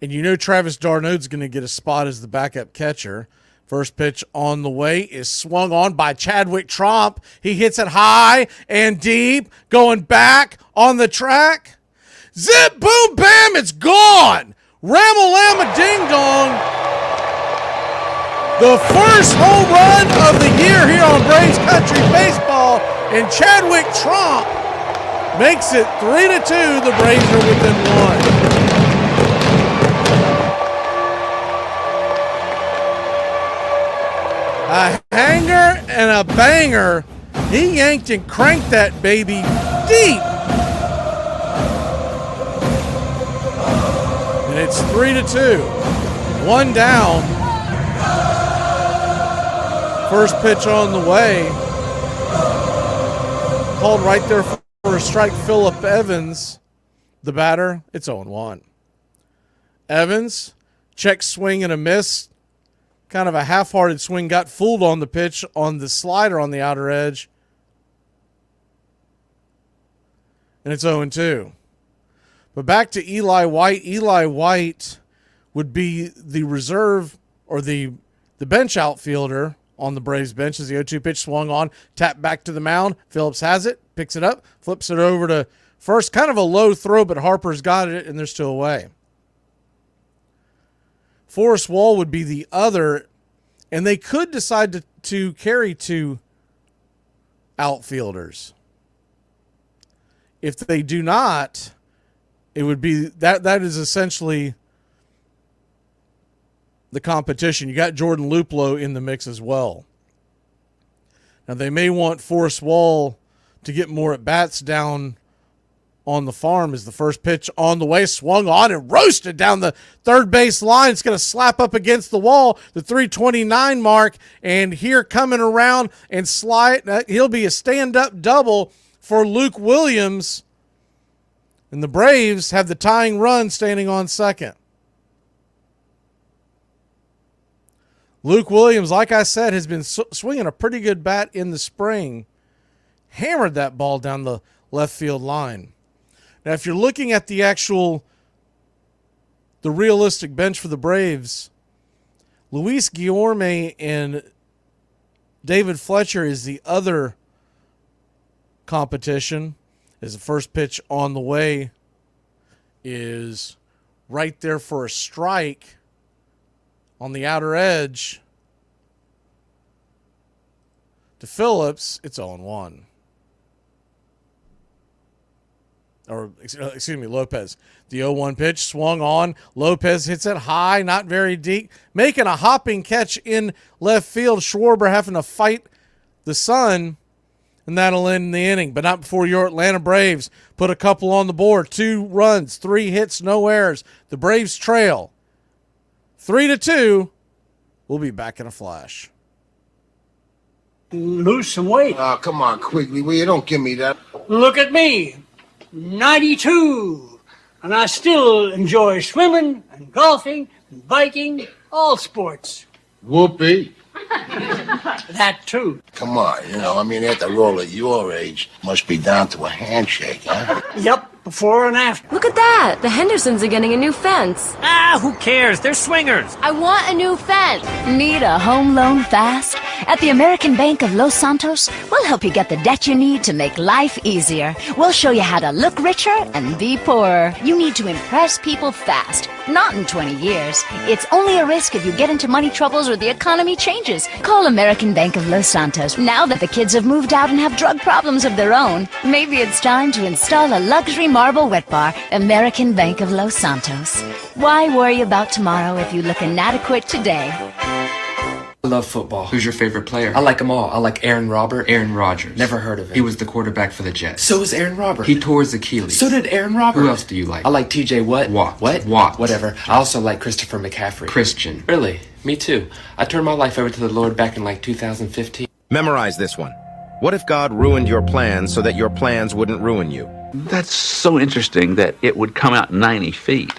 and you know Travis d'Arnaud's going to get a spot as the backup catcher. First pitch on the way is swung on by Chadwick Tromp. He hits it high and deep, going back on the track. Zip, boom, bam, it's gone. Ram-a-lam-a, ding-dong. The first home run of the year here on Braves Country Baseball, and Chadwick Tromp makes it 3-2. The Braves are within one. A hanger and a banger. He yanked and cranked that baby deep. And it's 3-2. One down. First pitch on the way. Called right there for a strike. Phillip Evans, the batter. It's 0-1. Evans, check swing and a miss. Kind of a half-hearted swing. Got fooled on the pitch on the slider on the outer edge. And it's 0-2. But back to Eli White. Eli White would be the reserve or the bench outfielder on the Braves bench as the 0-2 pitch swung on, tapped back to the mound. Phillips has it, picks it up, flips it over to first. Kind of a low throw, but Harper's got it, and they're still away. Forrest Wall would be the other, and they could decide to carry two outfielders. If they do not, it would be that is essentially the competition. You got Jordan Luplow in the mix as well. Now they may want Forrest Wall to get more at bats down on the farm is the first pitch on the way, swung on and roasted down the third base line. It's going to slap up against the wall, the 329 mark, and here coming around and slide, he'll be a stand-up double for Luke Williams, and the Braves have the tying run standing on second. Luke Williams, like I said, has been swinging a pretty good bat in the spring. Hammered that ball down the left field line. Now, if you're looking at the realistic bench for the Braves, Luis Guillorme and David Fletcher is the other competition, as the first pitch on the way is right there for a strike on the outer edge to Phillips. It's 0-1. Or, excuse me, Lopez. The 0-1 pitch swung on. Lopez hits it high, not very deep, making a hopping catch in left field. Schwarber having to fight the sun, and that'll end the inning. But not before your Atlanta Braves put a couple on the board. 2 runs, 3 hits, no errors. The Braves trail 3-2. We'll be back in a flash. Lose some weight. Oh, come on, Quigley. Will you don't give me that. Look at me. 92. And I still enjoy swimming and golfing and biking, all sports. Whoopee. That too. Come on, after all at your age, must be down to a handshake, huh? Yep, before and after. Look at that. The Hendersons are getting a new fence. Ah, who cares? They're swingers. I want a new fence. Need a home loan fast? At the American Bank of Los Santos, we'll help you get the debt you need to make life easier. We'll show you how to look richer and be poorer. You need to impress people fast, not in 20 years. It's only a risk if you get into money troubles or the economy changes. Call American Bank of Los Santos. Now that the kids have moved out and have drug problems of their own, maybe it's time to install a luxury marble wet bar. American Bank of Los Santos. Why worry about tomorrow if you look inadequate today? I love football. Who's your favorite player? I like them all. I like Aaron Rodgers. Never heard of him. He was the quarterback for the Jets. So is Aaron Rodgers. He tore his Achilles. So did Aaron Rodgers. Who else do you like? I like TJ Watt. Watt. Whatever. I also like Christopher McCaffrey. Christian. Really? Me too. I turned my life over to the Lord back in 2015. Memorize this one. What if God ruined your plans so that your plans wouldn't ruin you? That's so interesting that it would come out 90 feet.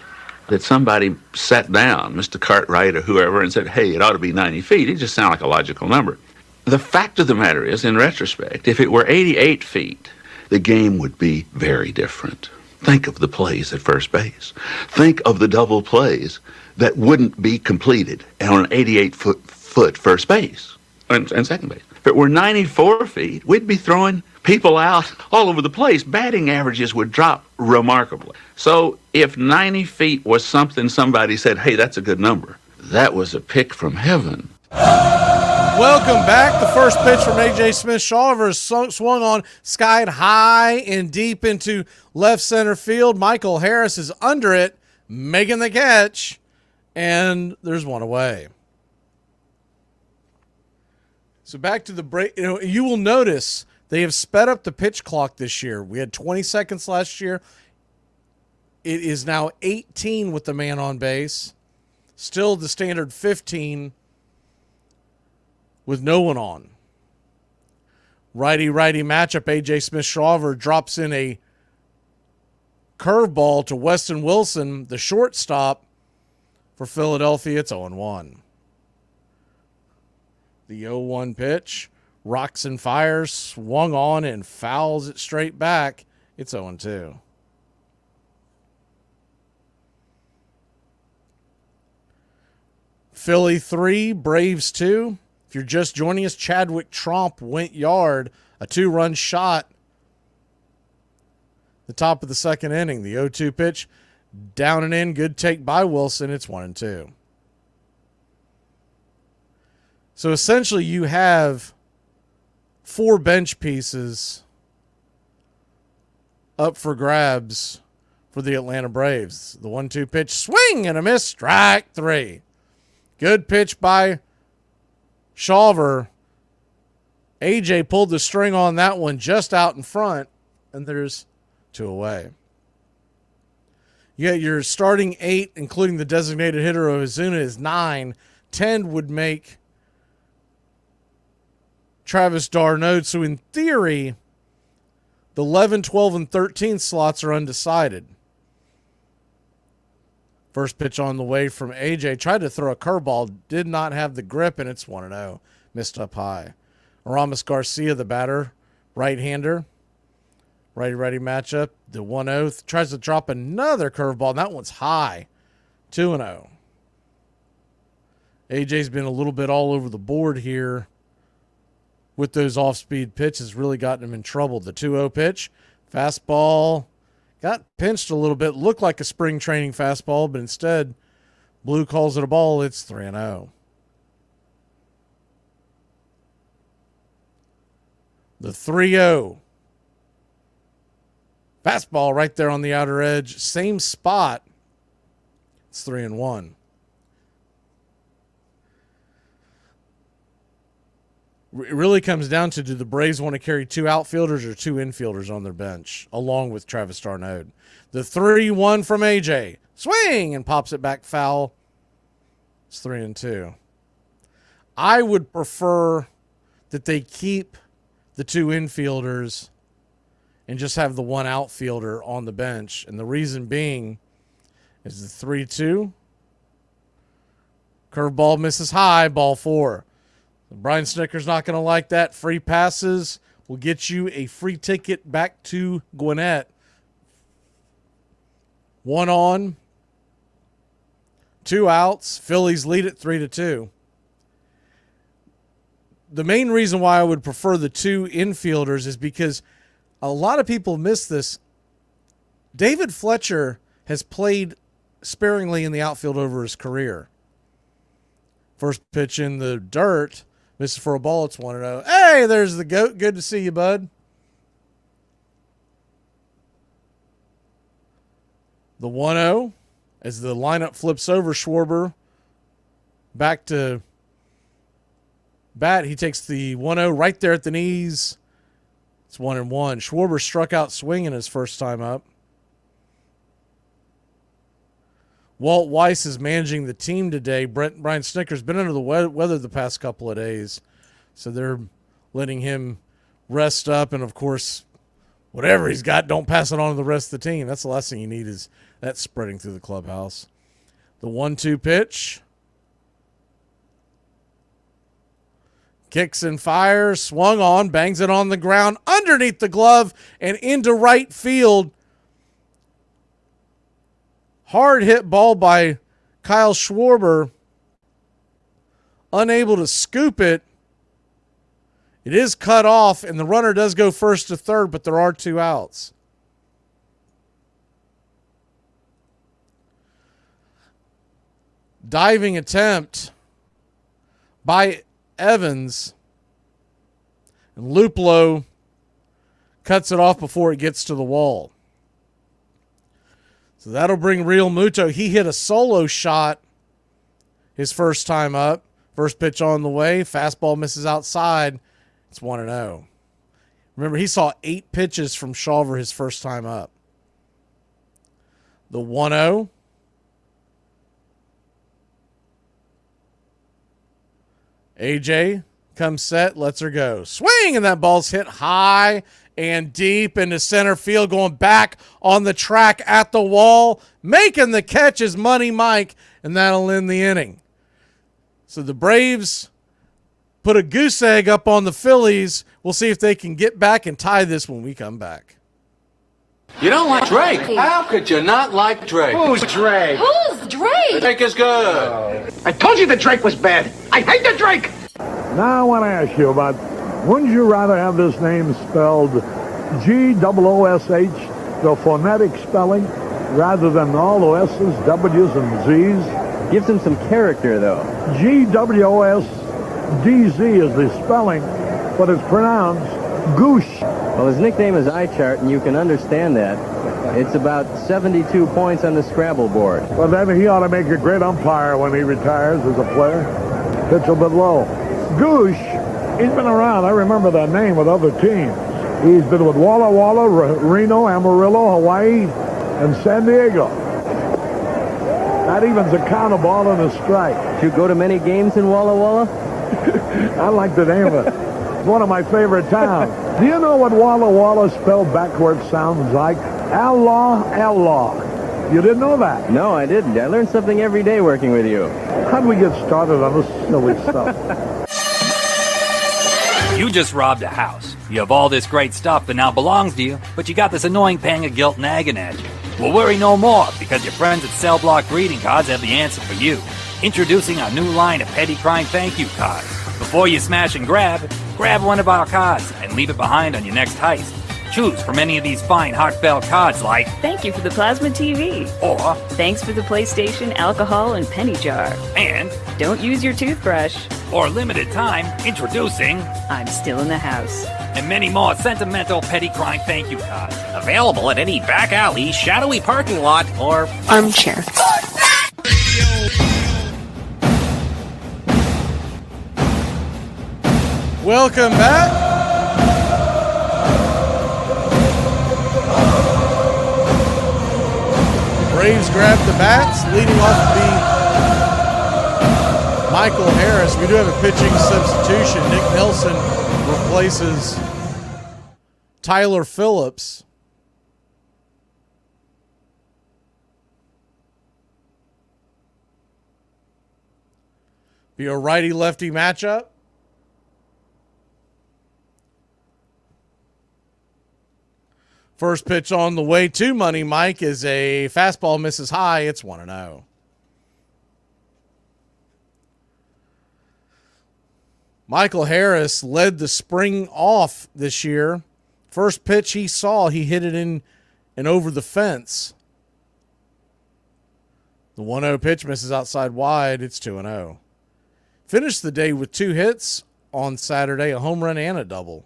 That somebody sat down, Mr. Cartwright or whoever, and said, hey, it ought to be 90 feet. It just sounded like a logical number. The fact of the matter is, in retrospect, if it were 88 feet, the game would be very different. Think of the plays at first base. Think of the double plays that wouldn't be completed on an 88-foot first base and second base. If it were 94 feet, we'd be throwing people out all over the place. Batting averages would drop remarkably. So if 90 feet was something somebody said, hey, that's a good number, that was a pick from heaven. Welcome back. The first pitch from A.J. Smith-Shawver is swung on, skied high and deep into left center field. Michael Harris is under it, making the catch, and there's one away. So back to the break. You will notice they have sped up the pitch clock this year. We had 20 seconds last year. It is now 18 with the man on base. Still the standard 15 with no one on. Righty-righty matchup. A.J. Smith-Shawver drops in a curveball to Weston Wilson, the shortstop for Philadelphia. It's 0-1. The 0-1 pitch, rocks and fires, swung on and fouls it straight back. It's 0-2. Philly 3, Braves 2. If you're just joining us, Chadwick Tromp went yard, a 2-run shot. The top of the second inning, the 0-2 pitch, down and in, good take by Wilson. It's 1-2. So essentially you have 4 bench pieces up for grabs for the Atlanta Braves. The 1-2 pitch, swing and a miss, strike 3. Good pitch by Shawver. AJ pulled the string on that one just out in front, and there's 2 away. You got your starting 8, including the designated hitter Ozuna, is 9. 10 would make Travis d'Arnaud. So in theory, the 11, 12, and 13 slots are undecided. First pitch on the way from AJ. Tried to throw a curveball. Did not have the grip, and it's 1-0. Missed up high. Aramis Garcia, the batter, right-hander. Righty-righty matchup. The 1-0. Tries to drop another curveball, and that one's high. 2-0. AJ's been a little bit all over the board here with those off-speed pitches. Really gotten him in trouble. The 2-0 pitch. Fastball. Got pinched a little bit. Looked like a spring training fastball, but instead, Blue calls it a ball. It's 3-0. The 3-0. Fastball right there on the outer edge. Same spot. It's 3-1. It really comes down to, do the Braves want to carry 2 outfielders or 2 infielders on their bench, along with Travis d'Arnaud? The 3-1 from AJ. Swing! And pops it back foul. It's 3-2. I would prefer that they keep the 2 infielders and just have the 1 outfielder on the bench. And the reason being is the 3-2. Curveball misses high, ball 4. Brian Snitker's not going to like that. Free passes will get you a free ticket back to Gwinnett. 1 on, 2 outs. Phillies lead it 3-2. The main reason why I would prefer the 2 infielders is because a lot of people miss this. David Fletcher has played sparingly in the outfield over his career. First pitch in the dirt. Misses for a ball. It's 1-0. Hey, there's the goat. Good to see you, bud. The 1-0 as the lineup flips over. Schwarber back to bat. He takes the 1-0 right there at the knees. It's 1-1. Schwarber struck out swinging his first time up. Walt Weiss is managing the team today. Brian Snitker's been under the weather the past couple of days, so they're letting him rest up. And, of course, whatever he's got, don't pass it on to the rest of the team. That's the last thing you need, is that spreading through the clubhouse. The 1-2 pitch. Kicks and fires, swung on, bangs it on the ground, underneath the glove, and into right field. Hard hit ball by Kyle Schwarber. Unable to scoop it. It is cut off, and the runner does go first to third, but there are 2 outs. Diving attempt by Evans. And Luplow cuts it off before it gets to the wall. So that'll bring Real Muto. He hit a solo shot his first time up. First pitch on the way. Fastball misses outside. It's 1-0. Remember, he saw 8 pitches from SHAWVER his first time up. The 1-0. AJ comes set, lets her go. Swing, and that ball's hit high and deep into center field, going back on the track at the wall. Making the catch is Money Mike, and that'll end the inning. So the Braves put a goose egg up on the Phillies. We'll see if they can get back and tie this when we come back. You don't like Drake? How could you not like Drake? Who's Drake? Who's Drake? Drake is good. I told you the Drake was bad. I hate the Drake. Now I want to ask you about, wouldn't you rather have this name spelled G-O-O-S-H, the phonetic spelling, rather than all the S's, W's, and Z's? Gives him some character, though. G-W-O-S-D-Z is the spelling, but it's pronounced Goosh. Well, his nickname is iChart, and you can understand that. It's about 72 points on the Scrabble board. Well, then he ought to make a great umpire when he retires as a player. Pitch a bit low. Goosh, he's been around. I remember that name with other teams. He's been with Walla Walla, Reno, Amarillo, Hawaii, and San Diego. That evens a count, a ball, and a strike. Did you go to many games in Walla Walla? I like the name of it. It's one of my favorite towns. Do you know what Walla Walla spelled backwards sounds like? Allah, Allah. You didn't know that? No, I didn't. I learn something every day working with you. How'd we get started on this silly stuff? You just robbed a house. You have all this great stuff that now belongs to you, but you got this annoying pang of guilt nagging at you. Well, worry no more, because your friends at Cell Block Greeting Cards have the answer for you. Introducing our new line of petty crime thank you cards. Before you smash and grab one of our cards and leave it behind on your next heist. Choose from any of these fine heartfelt cards like thank you for the plasma TV, or thanks for the PlayStation, alcohol, and penny jar, and don't use your toothbrush, or limited time introducing I'm still in the house, and many more sentimental petty crime thank you cards. Available at any back alley, shadowy parking lot, or Armchair. Welcome back. Braves grab the bats, leading off to be Michael Harris. We do have a pitching substitution. Nick Nelson replaces Tyler Phillips. Be a righty-lefty matchup. First pitch on the way to Money Mike is a fastball, misses high. It's 1-0. Michael Harris led the spring off this year. First pitch he saw, he hit it in and over the fence. The 1-0 pitch misses outside wide. It's 2-0. Finished the day with 2 hits on Saturday, a home run and a double.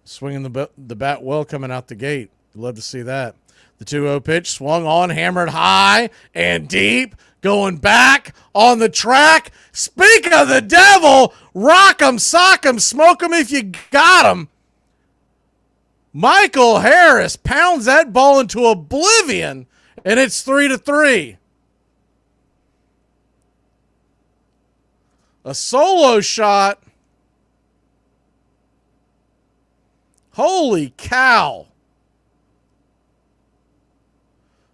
Swinging the bat well coming out the gate. Love to see that. The 2-0 pitch swung on, hammered high and deep, going back on the track. Speak of the devil, rock 'em, sock 'em, smoke 'em if you got 'em. Michael Harris pounds that ball into oblivion, and it's 3-3. A solo shot. Holy cow.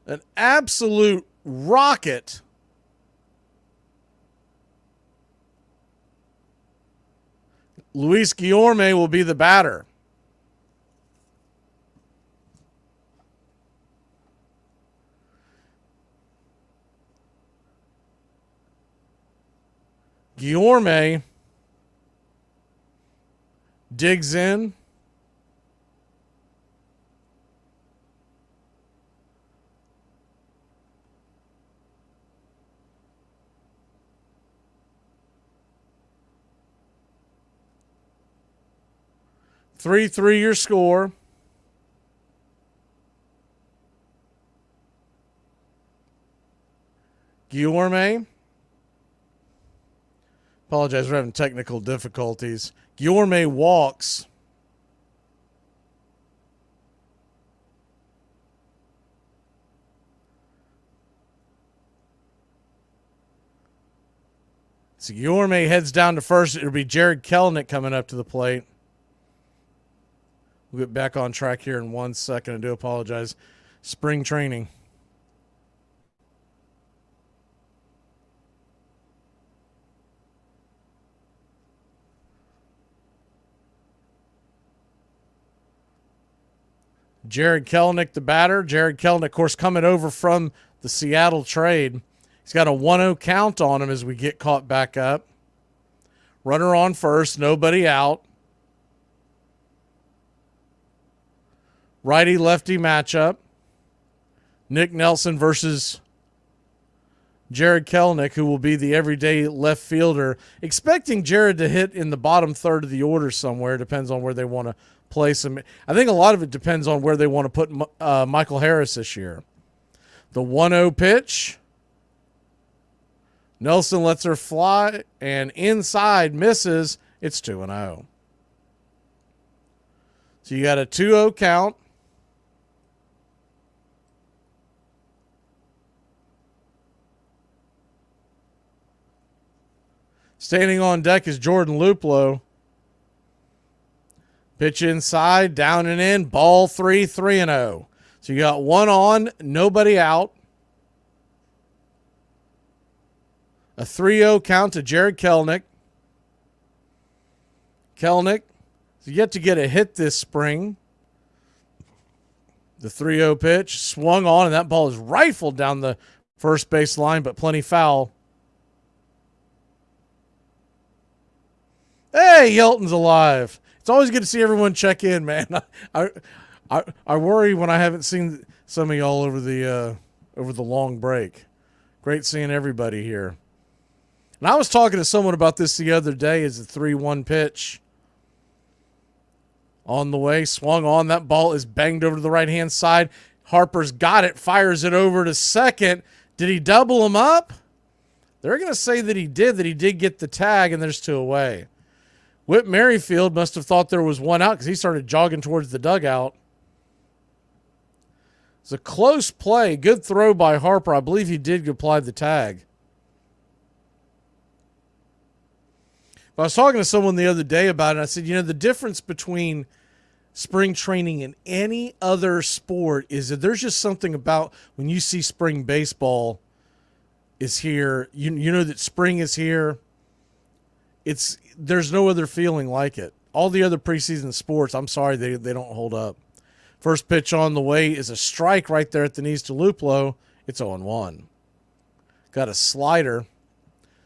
An absolute rocket. Luis Guillorme will be the batter. Guillorme digs in. Three your score. Guillorme. Apologize, we're having technical difficulties. Guillorme walks. So Guillorme heads down to first. It'll be Jared Kelnick coming up to the plate. We'll get back on track here in 1 second. I do apologize. Spring training. Jared Kelnick, the batter. Jared Kelnick, of course, coming over from the Seattle trade. He's got a 1-0 count on him as we get caught back up. Runner on first, nobody out. Righty-lefty matchup. Nick Nelson versus Jared Kelnick, who will be the everyday left fielder. Expecting Jared to hit in the bottom third of the order somewhere. Depends on where they want to place him. I think a lot of it depends on where they want to put Michael Harris this year. The 1-0 pitch. Nelson lets her fly, and inside misses. It's 2-0. So you got a 2-0 count. Standing on deck is Jordan Luplow. Pitch inside, down and in, ball 3-0. So you got one on, nobody out. A 3-0 count to Jared Kelenic. Kelenic is yet to get a hit this spring. The 3-0 pitch swung on, and that ball is rifled down the first base line, but plenty foul. Hey, Yelton's alive. It's always good to see everyone check in, man. I worry when I haven't seen some of y'all over the long break. Great seeing everybody here. And I was talking to someone about this the other day as a 3-1 pitch. On the way, swung on. That ball is banged over to the right-hand side. Harper's got it, fires it over to second. Did he double him up? They're going to say that he did get the tag, and there's 2 away. Whit Merrifield must have thought there was one out because he started jogging towards the dugout. It's a close play. Good throw by Harper. I believe he did apply the tag. But I was talking to someone the other day about it, and I said, the difference between spring training and any other sport is that there's just something about when you see spring baseball is here, you know that spring is here. There's no other feeling like it. All the other preseason sports, I'm sorry, they don't hold up. First pitch on the way is a strike right there at the knees to Luplow. It's 0-1. Got a slider.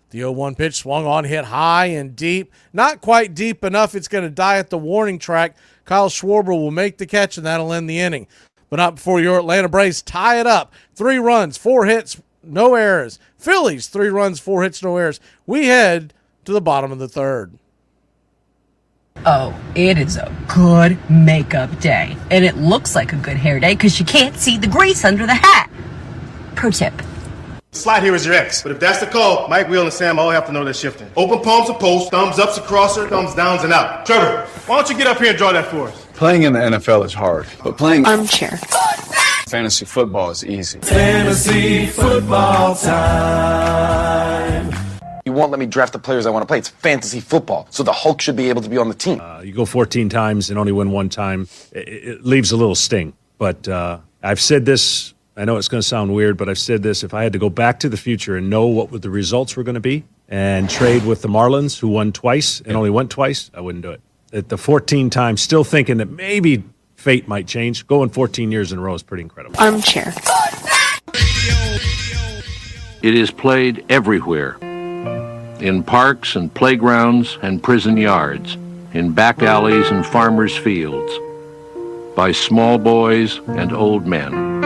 The 0-1 pitch swung on, hit high and deep. Not quite deep enough. It's going to die at the warning track. Kyle Schwarber will make the catch, and that'll end the inning. But not before your Atlanta Braves tie it up. 3 runs, 4 hits, no errors. Phillies, 3 runs, 4 hits, no errors. We head to the bottom of the third. Oh, it is a good makeup day. And it looks like a good hair day because you can't see the grease under the hat. Pro tip. Slide here is your ex. But if that's the call, Mike, Will, and Sam all have to know they're shifting. Open palms to post, thumbs ups to crosser, thumbs downs and out. Trevor, why don't you get up here and draw that for us? Playing in the NFL is hard, but playing Armchair. fantasy football is easy. Fantasy football time. You won't let me draft the players I want to play. It's fantasy football, so the Hulk should be able to be on the team. You go 14 times and only win 1 time. It leaves a little sting. But I've said this. I know it's going to sound weird, but I've said this. If I had to go back to the future and know what the results were going to be and trade with the Marlins, who won twice and only went twice, I wouldn't do it. At the 14 times, still thinking that maybe fate might change. Going 14 years in a row is pretty incredible. Armchair. It is played everywhere. In parks and playgrounds and prison yards, in back alleys and farmers' fields, by small boys and old men,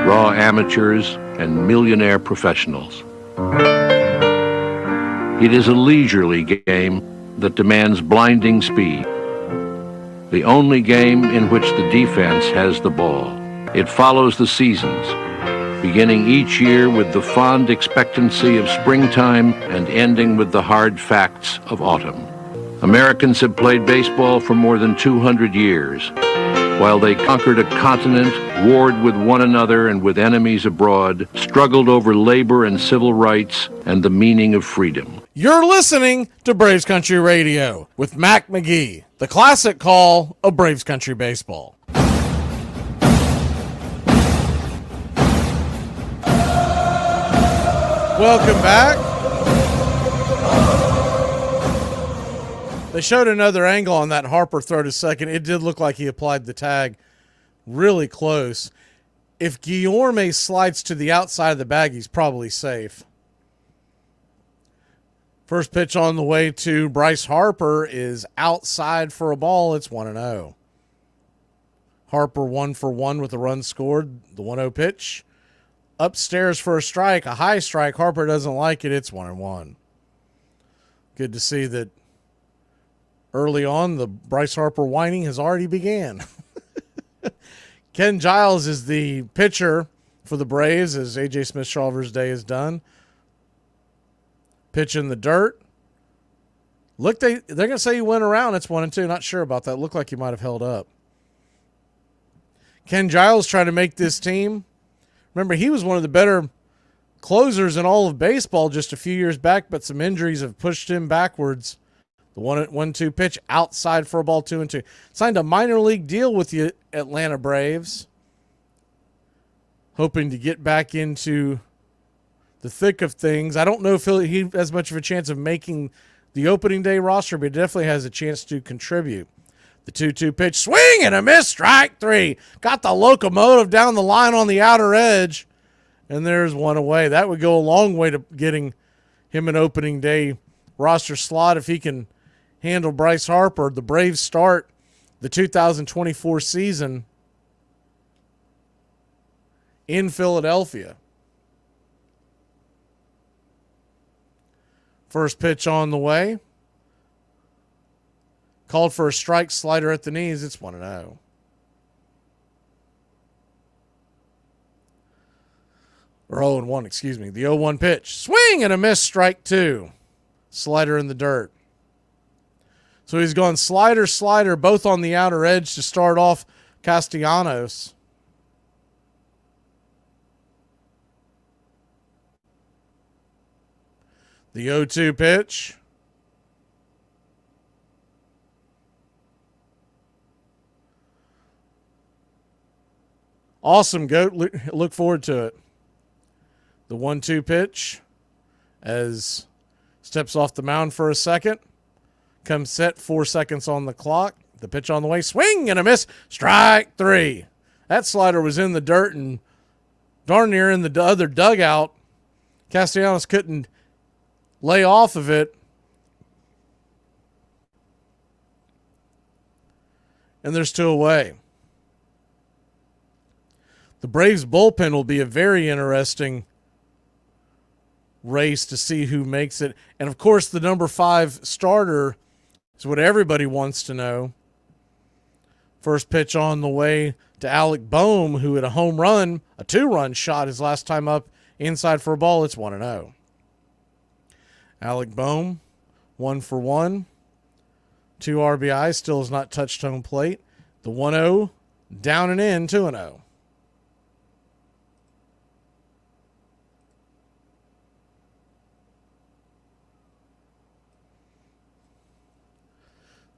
raw amateurs and millionaire professionals. It is a leisurely game that demands blinding speed. The only game in which the defense has the ball. It follows the seasons, beginning each year with the fond expectancy of springtime and ending with the hard facts of autumn. Americans have played baseball for more than 200 years. While they conquered a continent, warred with one another and with enemies abroad, struggled over labor and civil rights and the meaning of freedom. You're listening to Braves Country Radio with Mac Magee, the classic call of Braves Country Baseball. Welcome back. They showed another angle on that Harper throw to second. It did look like he applied the tag really close. If Guillorme slides to the outside of the bag, he's probably safe. First pitch on the way to Bryce Harper is outside for a ball. It's 1-0. Harper 1 for 1 with a run scored. The 1-0 pitch. Upstairs for a strike, a high strike. Harper doesn't like it. It's 1-1. Good to see that early on the Bryce Harper whining has already began. Ken Giles is the pitcher for the Braves as A.J. Smith-Shawver's day is done. Pitch in the dirt. They're going to say he went around. It's 1-2. Not sure about that. Looked like he might have held up. Ken Giles trying to make this team. Remember, he was one of the better closers in all of baseball just a few years back, but some injuries have pushed him backwards. The 1-2 pitch outside for a ball, 2-2. Signed a minor league deal with the Atlanta Braves, hoping to get back into the thick of things. I don't know if he has much of a chance of making the opening day roster, but he definitely has a chance to contribute. The 2-2 pitch, swing and a miss, strike 3. Got the locomotive down the line on the outer edge, and there's one away. That would go a long way to getting him an opening day roster slot if he can handle Bryce Harper. The Braves start the 2024 season in Philadelphia. First pitch on the way. Called for a strike, slider at the knees. It's 1-0. Or 0-1, excuse me. The 0-1 pitch. Swing and a miss, strike 2. Slider in the dirt. So he's gone slider, both on the outer edge to start off Castellanos. The 0-2 pitch. Awesome, Goat. Look forward to it. The 1-2 pitch as steps off the mound for a second. Comes set, 4 seconds on the clock. The pitch on the way, swing and a miss, strike 3. That slider was in the dirt and darn near in the other dugout. Castellanos couldn't lay off of it. And there's 2 away. The Braves bullpen will be a very interesting race to see who makes it. And, of course, the number 5 starter is what everybody wants to know. First pitch on the way to Alec Boehm, who had a home run, a 2-run shot his last time up inside for a ball. It's 1-0. Alec Boehm, 1 for 1. 2 RBIs, still has not touched home plate. The 1-0, down and in, 2-0.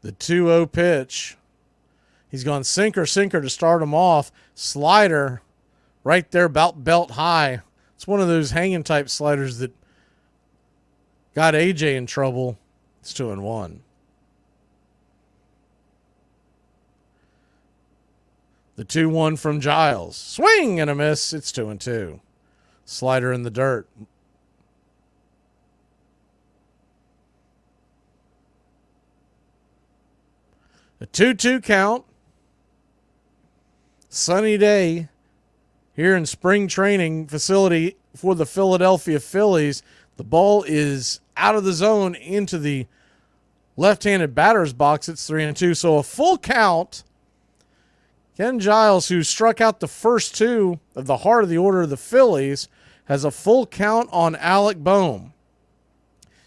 The 2-0 pitch. He's gone sinker to start him off. Slider right there about belt high. It's one of those hanging type sliders that got AJ in trouble. It's 2-1. The 2-1 from Giles. Swing and a miss. It's 2-2. Slider in the dirt. A 2-2 count. Sunny day here in spring training facility for the Philadelphia Phillies. The ball is out of the zone into the left-handed batter's box. It's 3-2. So a full count. Ken Giles, who struck out the first 2 of the heart of the order of the Phillies, has a full count on Alec Boehm.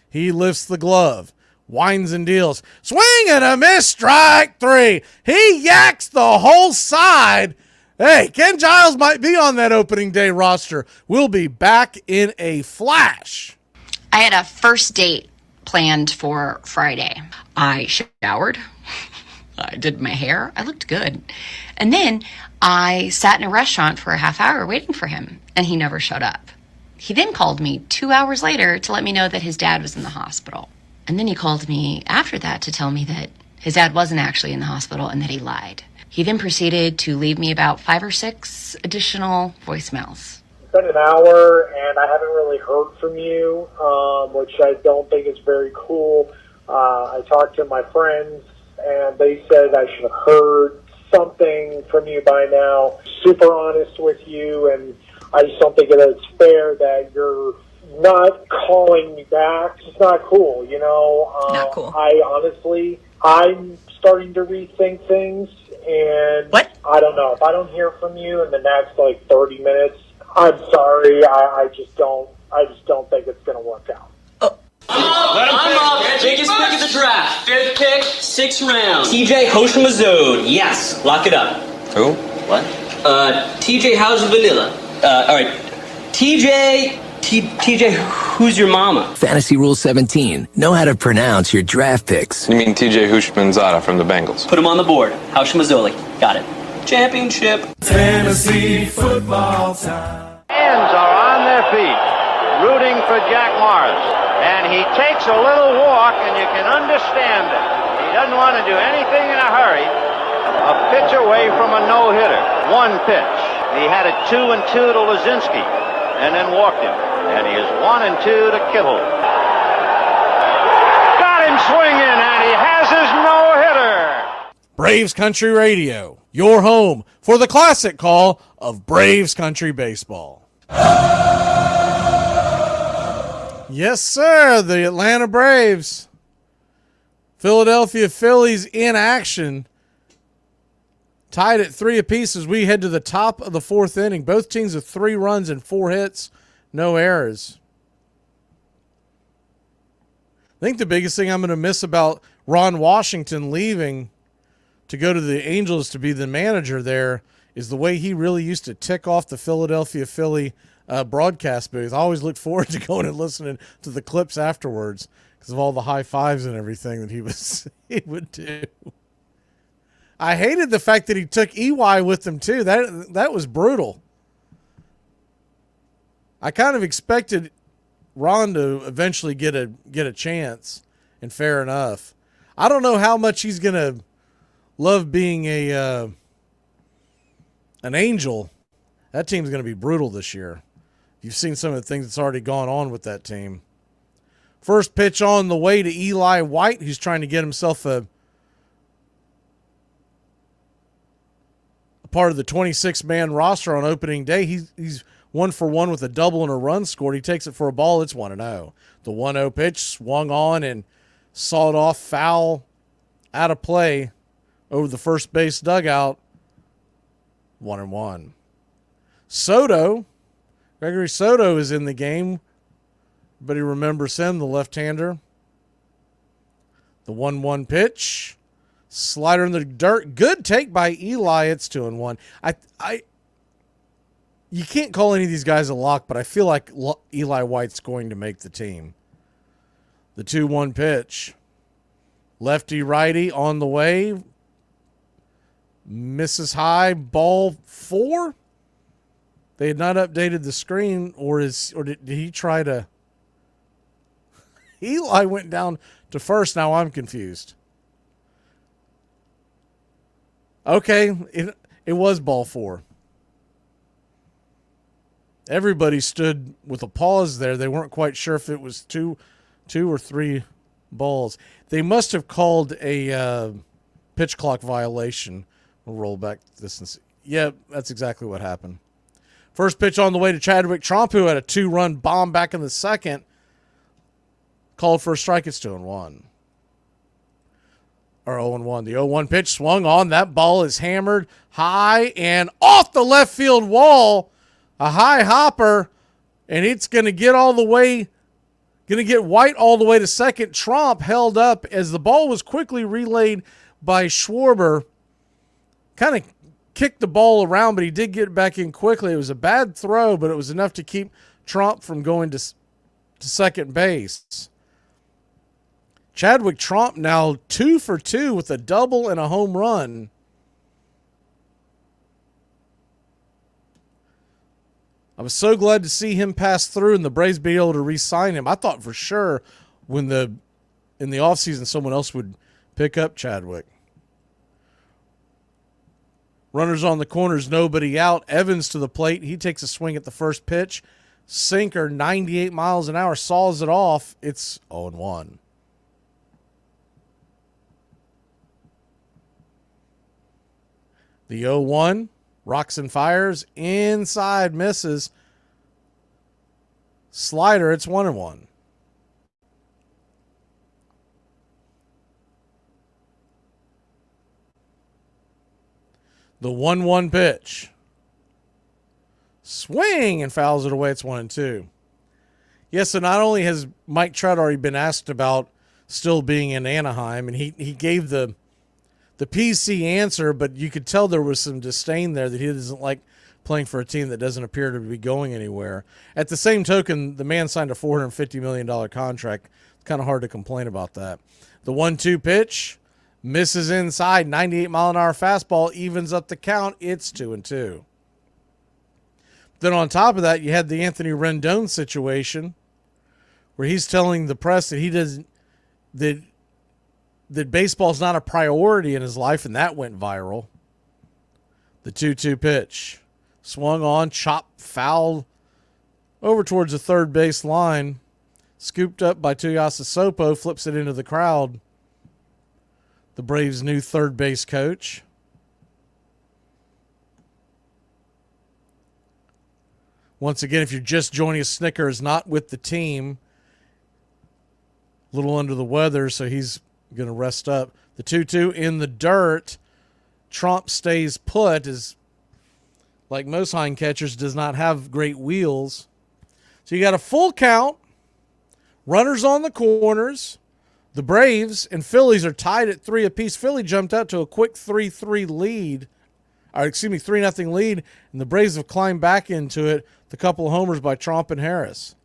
He lifts the glove. Winds and deals. Swing and a miss, strike 3. He yaks the whole side. Hey, Ken Giles might be on that opening day roster. We'll be back in a flash. I had a first date planned for Friday. I showered. I did my hair. I looked good. And then I sat in a restaurant for a half hour waiting for him, and he never showed up. He then called me 2 hours later to let me know that his dad was in the hospital. And then he called me after that to tell me that his dad wasn't actually in the hospital and that he lied. He then proceeded to leave me about 5 or 6 additional voicemails. It's been an hour and I haven't really heard from you, which I don't think is very cool. I talked to my friends and they said I should have heard something from you by now. Super honest with you, and I just don't think that it's fair that you're not calling me back. It's not cool, you know. Not cool. I'm starting to rethink things, and what? I don't know. If I don't hear from you in the next 30 minutes, I'm sorry. I just don't think it's going to work out. I'm up. Biggest pick of the draft. 5th pick, 6th round. TJ Hoshimazode. Yes. Lock it up. Who? What? TJ, how's vanilla? All right. TJ, who's your mama? Fantasy Rule 17. Know how to pronounce your draft picks. You mean TJ Hushmanzada from the Bengals? Put him on the board. Hoshimazole. Got it. Championship. Fantasy football time. Fans are on their feet, rooting for Jack Morris. And he takes a little walk, and you can understand it. He doesn't want to do anything in a hurry. A pitch away from a no-hitter. One pitch. He had it 2-2 to Lazinski, and then walked him. And he is 1-2 to Kibble. Got him swinging, and he has his no-hitter. Braves Country Radio, your home for the classic call of Braves Country Baseball. Yes, sir, the Atlanta Braves. Philadelphia Phillies in action. Tied at 3 apiece as we head to the top of the 4th inning. Both teams with 3 runs and 4 hits, no errors. I think the biggest thing I'm going to miss about Ron Washington leaving to go to the Angels to be the manager there is the way he really used to tick off the Philadelphia Philly broadcast booth. I always looked forward to going and listening to the clips afterwards because of all the high fives and everything that he would do. I hated the fact that he took EY with him too. That was brutal. I kind of expected Ron to eventually get a chance, and fair enough. I don't know how much he's gonna love being an Angel. That team's gonna be brutal this year. You've seen some of the things that's already gone on with that team. First pitch on the way to Eli White, who's trying to get himself a part of the 26-man roster on opening day. He's 1 for 1 with a double and a run scored. He takes it for a ball. It's 1-0. The 1-0 pitch swung on and sawed off, foul, out of play over the first base dugout. 1-1. Gregory Soto is in the game. Everybody remembers him, the left-hander. The 1-1 pitch. Slider in the dirt. Good take by Eli. It's 2-1. You can't call any of these guys a lock, but I feel like Eli White's going to make the team. The 2-1 pitch. Lefty-righty on the way. Misses high. Ball 4. They had not updated the screen, or did he try to? Eli went down to first. Now I'm confused. Okay, it was ball 4. Everybody stood with a pause there. They weren't quite sure if it was two or 3 balls. They must have called a pitch clock violation. We'll roll back this and see. Yeah, that's exactly what happened. First pitch on the way to Chadwick Tromp, who had a 2-run bomb back in the second. Called for a strike. It's 2-1. Or 0-1. The 0-1 pitch swung on. That ball is hammered high and off the left field wall. A high hopper, and it's going to get all the way, going to get White all the way to second. Tromp held up as the ball was quickly relayed by Schwarber. Kind of kicked the ball around, but he did get back in quickly. It was a bad throw, but it was enough to keep Tromp from going to second base. Chadwick Tromp now 2 for 2 with a double and a home run. I was so glad to see him pass through and the Braves be able to re-sign him. I thought for sure in the offseason someone else would pick up Chadwick. Runners on the corners, nobody out. Evans to the plate. He takes a swing at the first pitch. Sinker, 98 miles an hour, saws it off. It's 0-1. The 0-1, rocks and fires, inside, misses. Slider, it's 1-1. The 1-1 pitch. Swing and fouls it away. It's 1-2. Yeah, so not only has Mike Trout already been asked about still being in Anaheim, and he gave the PC answer, but you could tell there was some disdain there that he doesn't like playing for a team that doesn't appear to be going anywhere. At the same token, the man signed a $450 million contract. It's kind of hard to complain about that. The 1-2 pitch misses inside, 98-mile-an-hour fastball, evens up the count. It's 2-2. Then on top of that, you had the Anthony Rendon situation where he's telling the press that he doesn't that baseball's not a priority in his life, and that went viral. The 2-2 pitch swung on, chopped foul over towards the third base line, scooped up by Tuyasa Sopo, flips it into the crowd. The Braves' new third base coach. Once again, if you're just joining us, Snicker is not with the team. A little under the weather, so he's going to rest up. The 2-2 in the dirt. Trump stays put, as like most hind catchers, does not have great wheels. So you got a full count. Runners on the corners. The Braves and Phillies are tied at 3 apiece. Philly jumped out to a quick 3-3 lead. 3-0 lead, and the Braves have climbed back into it. The couple of homers by Trump and Harris.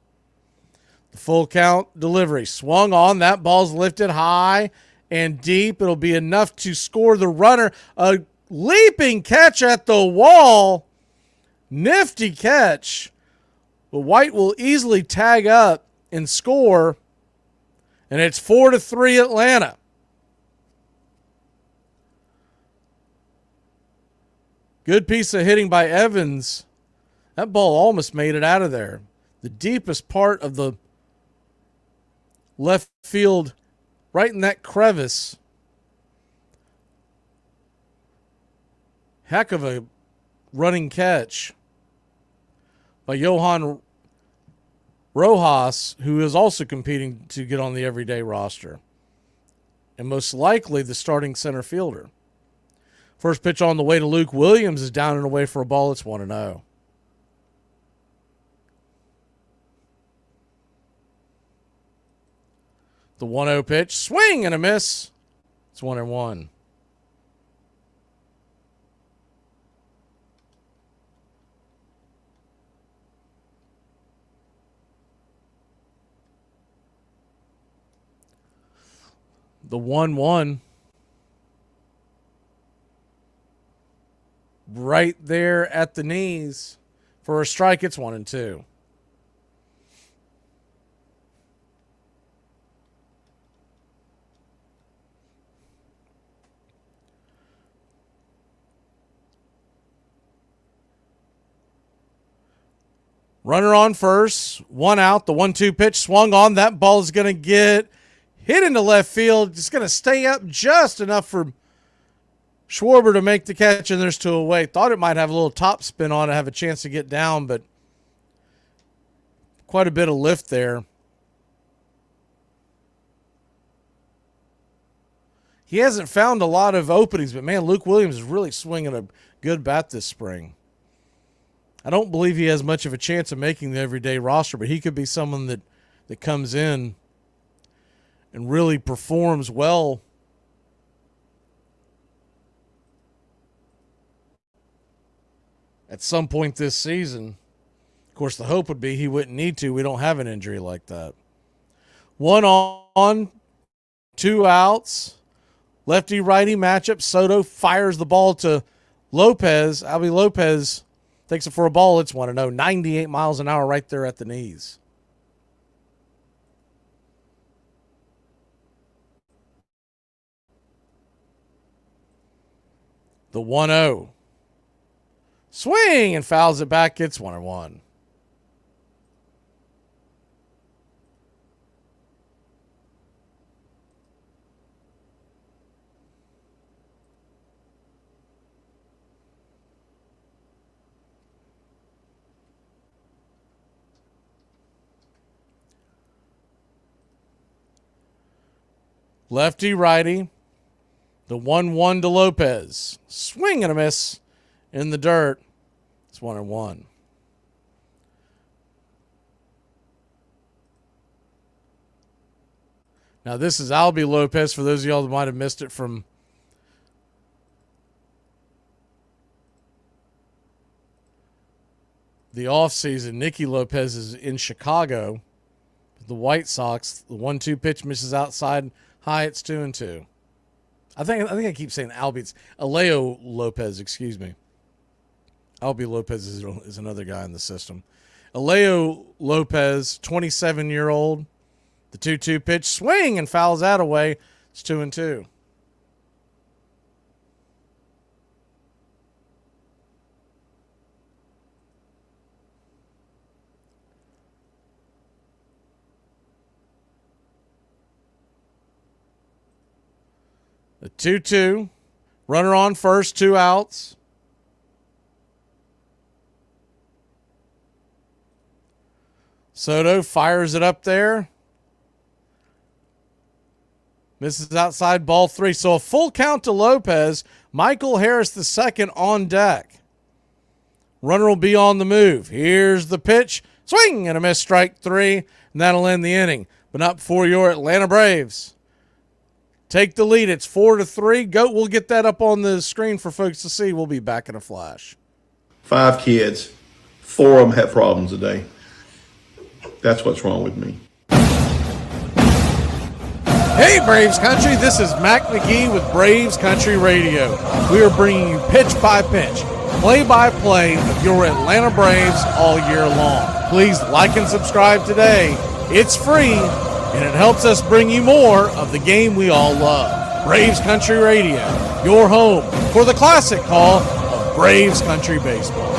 The full count delivery. Swung on. That ball's lifted high and deep. It'll be enough to score the runner. A leaping catch at the wall. Nifty catch. But White will easily tag up and score. And it's 4-3 Atlanta. Good piece of hitting by Evans. That ball almost made it out of there. The deepest part of the left field, right in that crevice. Heck of a running catch by Johan Rojas, who is also competing to get on the everyday roster, and most likely the starting center fielder. First pitch on the way to Luke Williams is down and away for a ball. It's 1-0. The 1-0 pitch, swing and a miss. It's 1-1. The 1-1. Right there at the knees. For a strike, it's 1-2. Runner on first, 1 out. The 1-2 pitch swung on. That ball is going to get hit into left field. It's going to stay up just enough for Schwarber to make the catch, and there's 2 away. Thought it might have a little top spin on it, have a chance to get down, but quite a bit of lift there. He hasn't found a lot of openings, but man, Luke Williams is really swinging a good bat this spring. I don't believe he has much of a chance of making the everyday roster, but he could be someone that comes in and really performs well. At some point this season. Of course, the hope would be he wouldn't need to. We don't have an injury like that. 1 on, 2 outs. Lefty-righty matchup. Soto fires the ball to Lopez. Albie Lopez takes it for a ball. It's 1-0. 98 miles an hour right there at the knees. The 1-0. Swing and fouls it back. It's 1-1. Lefty righty. The 1-1 to Lopez. Swing and a miss in the dirt. It's 1-1. Now, this is Albie Lopez, for those of y'all that might have missed it from the offseason. Nicky Lopez is in Chicago. The White Sox, the 1-2 pitch misses outside. High, it's 2-2. I think I keep saying Albie. It's Aleo Lopez, excuse me. Albie Lopez is another guy in the system. Aleo Lopez, 27-year-old. The 2-2 pitch, swing, and fouls that away. It's 2-2. The 2-2. Runner on first, 2 outs. Soto fires it up there. Misses outside, ball 3. So a full count to Lopez. Michael Harris the second on deck. Runner will be on the move. Here's the pitch. Swing and a miss, strike 3. And that'll end the inning. But not before your Atlanta Braves take the lead. It's 4-3. Goat, we'll get that up on the screen for folks to see. We'll be back in a flash. 5 kids. 4 of them have problems today. That's what's wrong with me. Hey, Braves Country, this is Mac Magee with Braves Country Radio. We are bringing you pitch by pitch, play-by-play of your Atlanta Braves all year long. Please like and subscribe today. It's free, and it helps us bring you more of the game we all love. Braves Country Radio, your home for the classic call of Braves Country Baseball.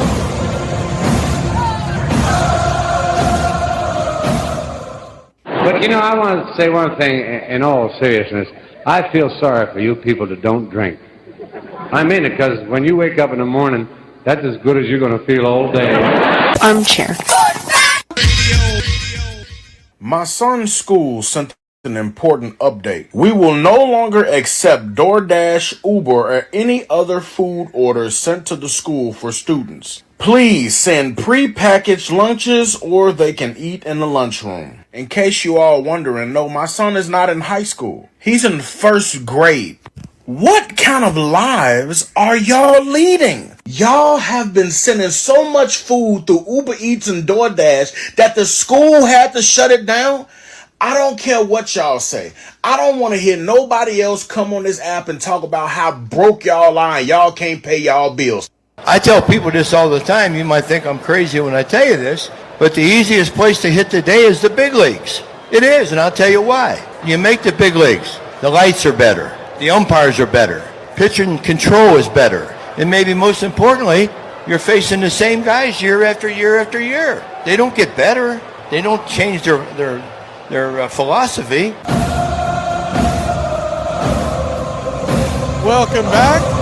But, you know, I want to say one thing in all seriousness. I feel sorry for you people that don't drink. I mean it, because when you wake up in the morning, that's as good as you're going to feel all day. Armchair. My son's school sent an important update. We will no longer accept DoorDash, Uber, or any other food orders sent to the school for students. Please send pre-packaged lunches or they can eat in the lunchroom. In case you all wondering, no, my son is not in high school. He's in 1st grade. What kind of lives are y'all leading? Y'all have been sending so much food through Uber Eats and DoorDash that the school had to shut it down. I don't care what y'all say. I don't want to hear nobody else come on this app and talk about how broke y'all are and y'all can't pay y'all bills. I tell people this all the time. You might think I'm crazy when I tell you this, but the easiest place to hit today is the big leagues. It is, and I'll tell you why. You make the big leagues. The lights are better. The umpires are better. Pitching control is better. And maybe most importantly, you're facing the same guys year after year after year. They don't get better. They don't change their philosophy. Welcome back.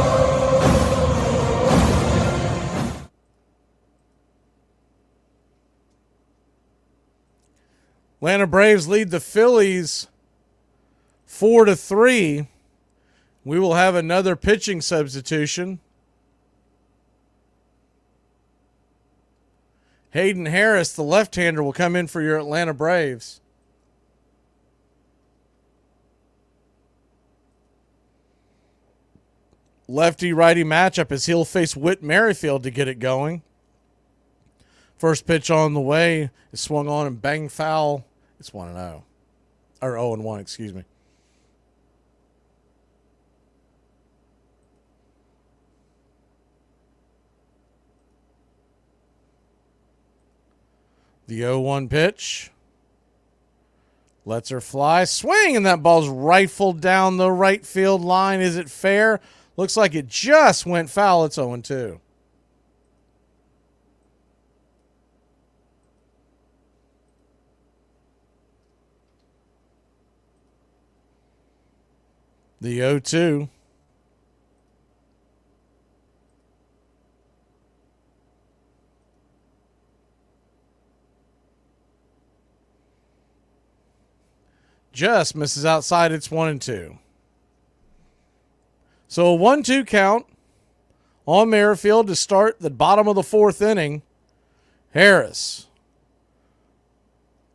Atlanta Braves lead the Phillies 4-3. We will have another pitching substitution. Hayden Harris, the left-hander, will come in for your Atlanta Braves. Lefty-righty matchup as he'll face Whit Merrifield to get it going. First pitch on the way is swung on and bang foul. It's 1-0. Or 0-1, excuse me. The 0-1 pitch. Lets her fly. Swing, and that ball's rifled down the right field line. Is it fair? Looks like it just went foul. It's 0-2. The 0-2. Just misses outside. It's 1-2. So a 1-2 count on Merrifield to start the bottom of the 4th inning. Harris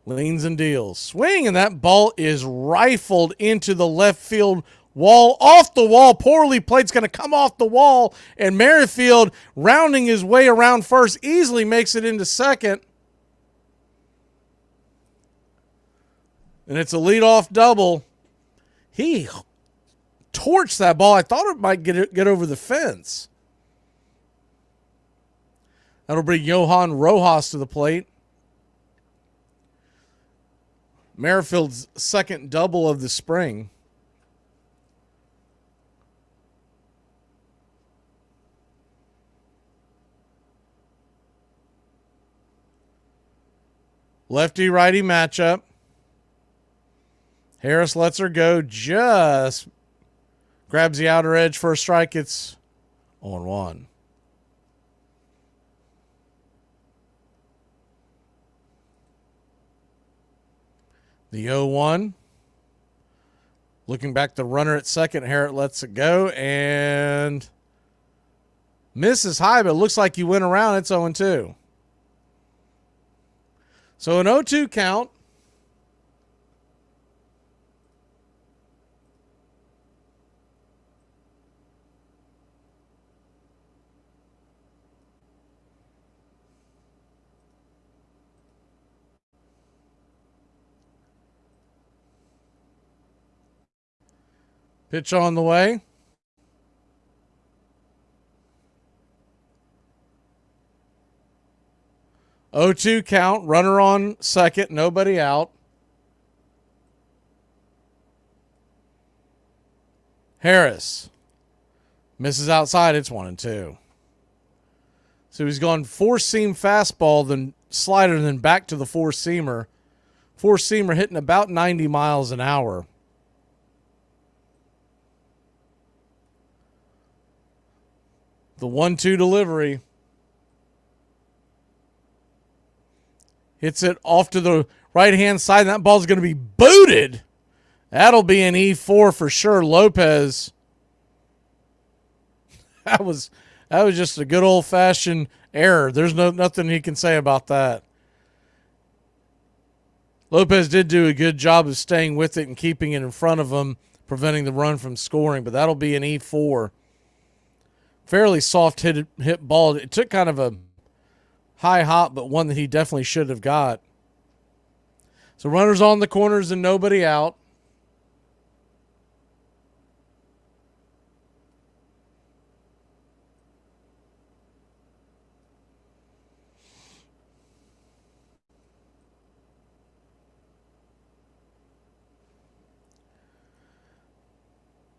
Leans and deals. Swing, and that ball is rifled into the left field wall. Off the wall. Poorly played. It's going to come off the wall. And Merrifield, rounding his way around first, easily makes it into second. And it's a leadoff double. He torched that ball. I thought it might get over the fence. That'll bring Johan Rojas to the plate. Merrifield's second double of the spring. Lefty-righty matchup. Harris lets her go, just grabs the outer edge for a strike. It's 0-1. The 0-1. Looking back, the runner at second, Harris lets it go and misses high, but it looks like he went around. It's 0-2. So an 0-2 count. Pitch on the way. Oh, 2 count. Runner on second. Nobody out. Harris misses outside. It's 1-2. So he's gone four-seam fastball, then slider, then back to the four-seamer. Four-seamer hitting about 90 miles an hour. The 1-2 delivery. Hits it off to the right-hand side, and that ball's going to be booted. That'll be an E4 for sure. Lopez. That was just a good old-fashioned error. There's nothing he can say about that. Lopez did do a good job of staying with it and keeping it in front of him, preventing the run from scoring, but that'll be an E4. Fairly soft hit ball. It took kind of a high hop, but one that he definitely should have got. So runners on the corners and nobody out.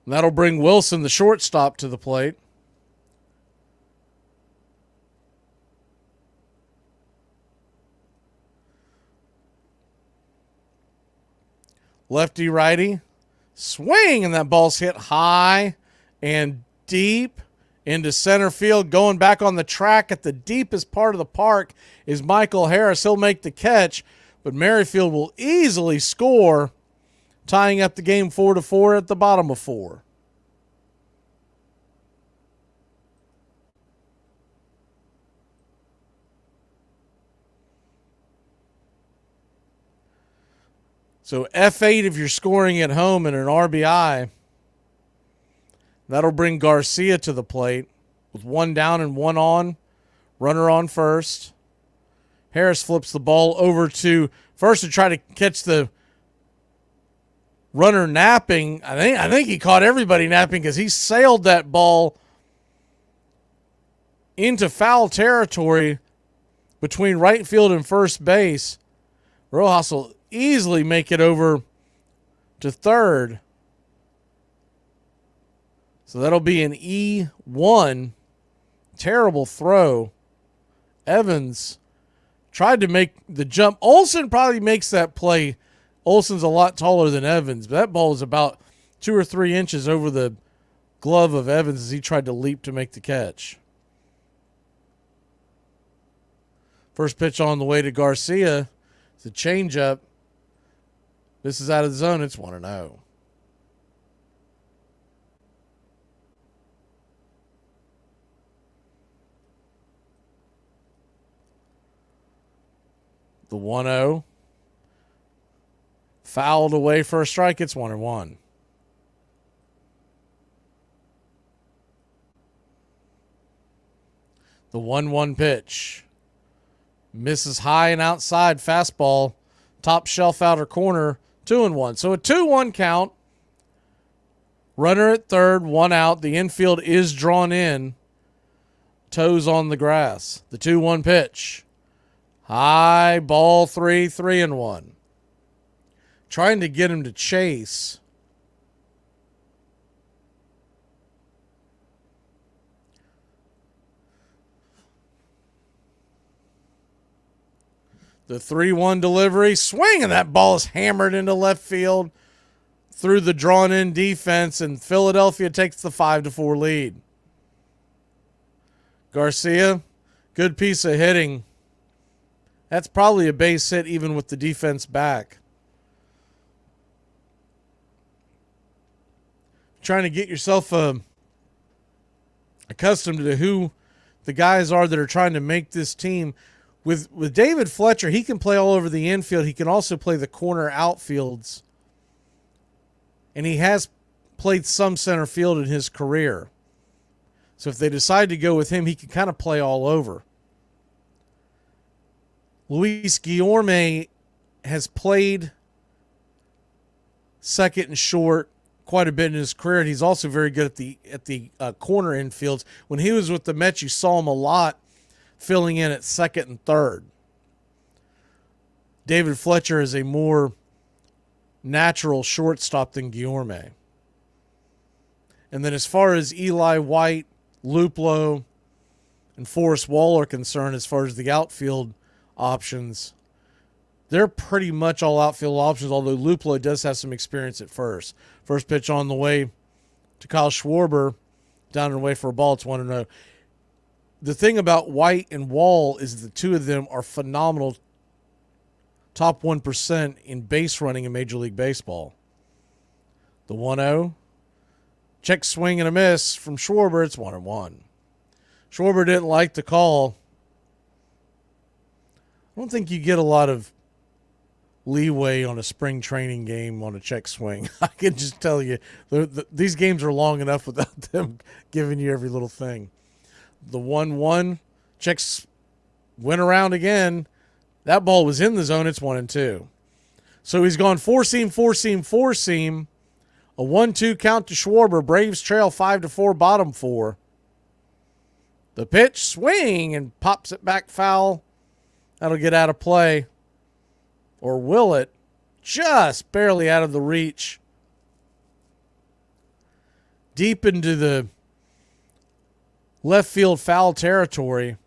That'll bring Wilson, the shortstop, to the plate. Lefty righty swing, and that ball's hit high and deep into center field. Going back on the track at the deepest part of the park is Michael Harris. He'll make the catch, but Merrifield will easily score, tying up the game 4-4 at the bottom of 4. So F8 if you're scoring at home and an RBI. That'll bring Garcia to the plate with 1 down and 1 on. Runner on first. Harris flips the ball over to first to try to catch the runner napping. I think he caught everybody napping because he sailed that ball into foul territory between right field and first base. Rojas will easily make it over to third. So that'll be an E1. Terrible throw. Evans tried to make the jump. Olsen probably makes that play. Olsen's a lot taller than Evans, but that ball is about 2 or 3 inches over the glove of Evans as he tried to leap to make the catch. First pitch on the way to Garcia. It's a changeup. This is out of the zone. It's 1-0. The 1-0. Fouled away for a strike. It's 1-1. The 1-1 pitch. Misses high and outside. Fastball. Top shelf outer corner. 2-1. So a 2-1 count. Runner at third. 1 out. The infield is drawn in. Toes on the grass. The 2-1 pitch. High ball 3-1. Trying to get him to chase. The 3-1 delivery. Swing, and that ball is hammered into left field through the drawn-in defense, and Philadelphia takes the 5-4 lead. Garcia, good piece of hitting. That's probably a base hit even with the defense back. Trying to get yourself accustomed to who the guys are that are trying to make this team. With David Fletcher, he can play all over the infield. He can also play the corner outfields. And he has played some center field in his career. So if they decide to go with him, he can kind of play all over. Luis Guillorme has played second and short quite a bit in his career, and he's also very good at the corner infields. When he was with the Mets, you saw him a lot filling in at second and third. David Fletcher is a more natural shortstop than Guillorme. And then as far as Eli White, Luplow, and Forrest Wall are concerned, as far as the outfield options, they're pretty much all outfield options, although Luplow does have some experience at first. First pitch on the way to Kyle Schwarber, down and away for a ball. It's 1-0. The thing about White and Wall is the two of them are phenomenal, top 1% in base running in Major League Baseball. The 1-0. Check swing and a miss from Schwarber. It's 1-1. Schwarber didn't like the call. I don't think you get a lot of leeway on a spring training game on a check swing. I can just tell you, these games are long enough without them giving you every little thing. The 1-1, checks went around again. That ball was in the zone. It's 1-2. So he's gone four-seam. A 1-2 count to Schwarber. Braves trail 5-4, bottom 4. The pitch, swing, and pops it back foul. That'll get out of play. Or will it? Just barely out of the reach. Deep into the left field foul territory.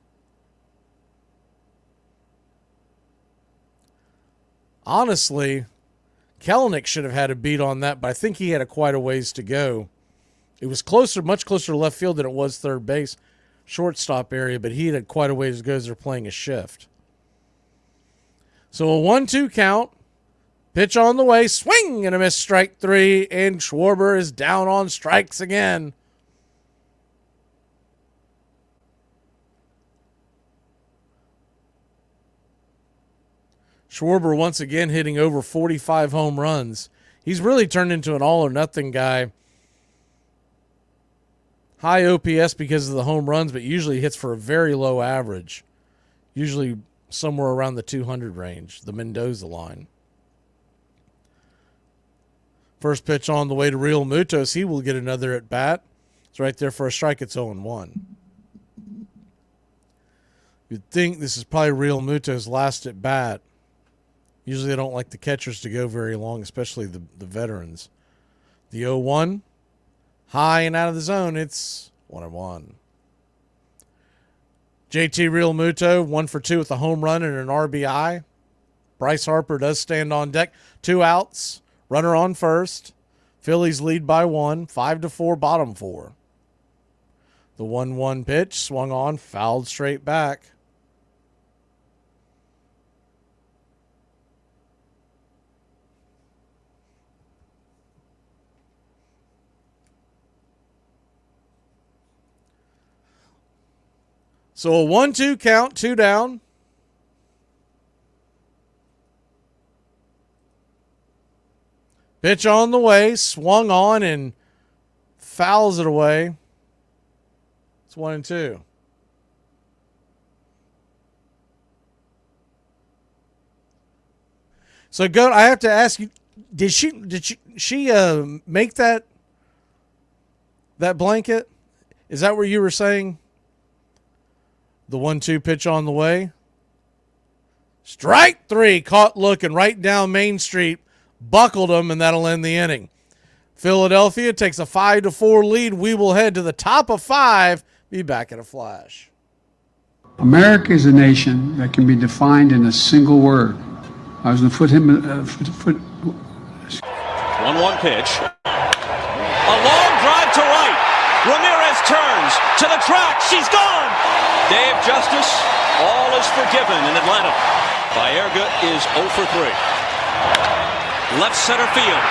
Honestly, Kelenic should have had a beat on that, but I think he had quite a ways to go. It was closer, much closer to left field than it was third base, shortstop area, but he had quite a ways to go as they're playing a shift. So a 1-2 count, pitch on the way, swing and a miss, strike 3, and Schwarber is down on strikes again. Schwarber once again hitting over 45 home runs. He's really turned into an all-or-nothing guy. High OPS because of the home runs, but usually hits for a very low average. Usually somewhere around the 200 range, the Mendoza line. First pitch on the way to Real Mutos. He will get another at bat. It's right there for a strike. It's 0-1. You'd think this is probably Real Mutos' last at bat. Usually they don't like the catchers to go very long, especially the veterans. The 0-1, high and out of the zone. It's 1-1. JT Real Muto, 1 for 2 with a home run and an RBI. Bryce Harper does stand on deck. 2 outs, runner on first. Phillies lead by 1, 5-4, bottom 4. The 1-1 pitch, swung on, fouled straight back. So a 1-2 count, 2 down. Pitch on the way, swung on and fouls it away. It's 1-2. So Goat, I have to ask you, did she make that blanket? Is that what you were saying? The 1-2 pitch on the way. Strike 3, caught looking right down Main Street, buckled him, and that'll end the inning. Philadelphia takes a 5-4 lead. We will head to the top of 5. Be back in a flash. America is a nation that can be defined in a single word. I was going to 1-1 pitch. A long drive to right. Ramirez turns to the track. She's gone. Dave Justice, all is forgiven in Atlanta. Baerga is 0 for 3. Left center field.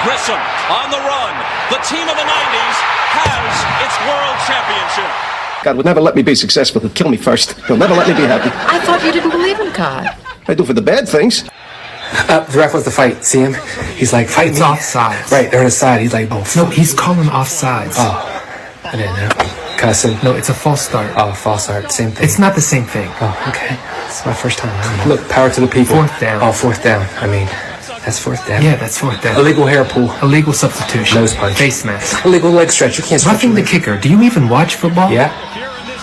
Grissom on the run. The team of the 90s has its world championship. God would never let me be successful. He'll kill me first. He'll never let me be happy. I thought you didn't believe in God. I do for the bad things. The ref wants to fight. See him? He's like, fight It's me. offsides. Right, they're on his side. He's like, oh. No, he's calling offsides. Oh, I didn't know. Cussing. No, it's a false start. Oh, false start. Same thing. It's not the same thing. Oh, okay. It's my first time. Look, power to the people. Fourth down. Oh, fourth down. I mean, that's fourth down. Yeah, that's fourth down. Illegal hair pull. Illegal substitution. Nose punch. Face mask. Illegal leg stretch. You can't stretch. Roughing the kicker. Do you even watch football? Yeah.